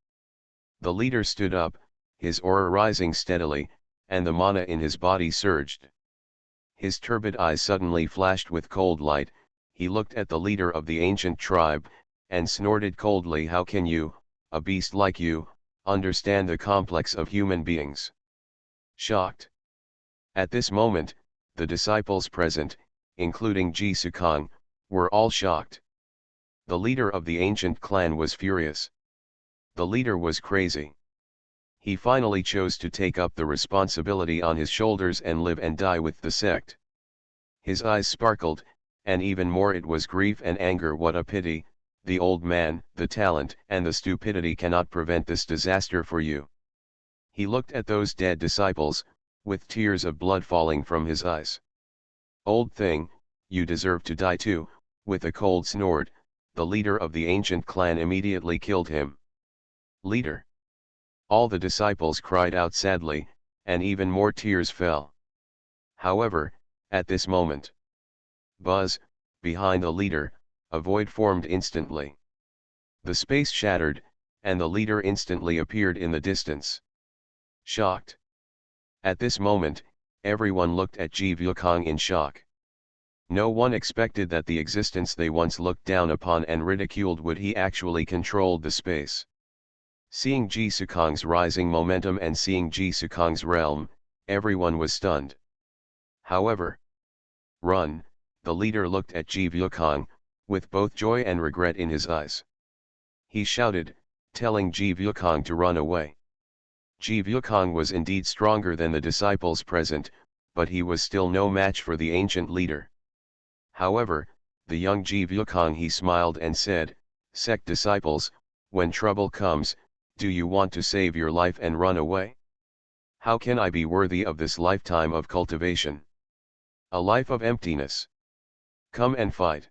The leader stood up, his aura rising steadily, and the mana in his body surged. His turbid eyes suddenly flashed with cold light. He looked at the leader of the ancient tribe, and snorted coldly, "How can you, a beast like you, understand the complex of human beings?" Shocked. At this moment, the disciples present, including Ji Sukong, were all shocked. The leader of the ancient clan was furious. The leader was crazy. He finally chose to take up the responsibility on his shoulders and live and die with the sect. His eyes sparkled, and even more it was grief and anger. What a pity, the old man, the talent and the stupidity cannot prevent this disaster for you. He looked at those dead disciples, with tears of blood falling from his eyes. "Old thing, you deserve to die too." With a cold snort, the leader of the ancient clan immediately killed him. "Leader!" All the disciples cried out sadly, and even more tears fell. However, at this moment, buzz, behind the leader, a void formed instantly. The space shattered, and the leader instantly appeared in the distance. Shocked. At this moment, everyone looked at Ji Sukong in shock. No one expected that the existence they once looked down upon and ridiculed would he actually controlled the space. Seeing Ji Sukong's rising momentum and seeing Ji Sukong's realm, everyone was stunned. However, "Run!" The leader looked at Ji Sukong, with both joy and regret in his eyes. He shouted, telling Ji Sukong to run away. Ji Sukong was indeed stronger than the disciples present, but he was still no match for the ancient leader. However, the young Ji Sukong, he smiled and said, "Sect disciples, when trouble comes, do you want to save your life and run away? How can I be worthy of this lifetime of cultivation? A life of emptiness? Come and fight."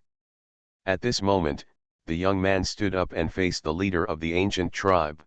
At this moment, the young man stood up and faced the leader of the ancient tribe.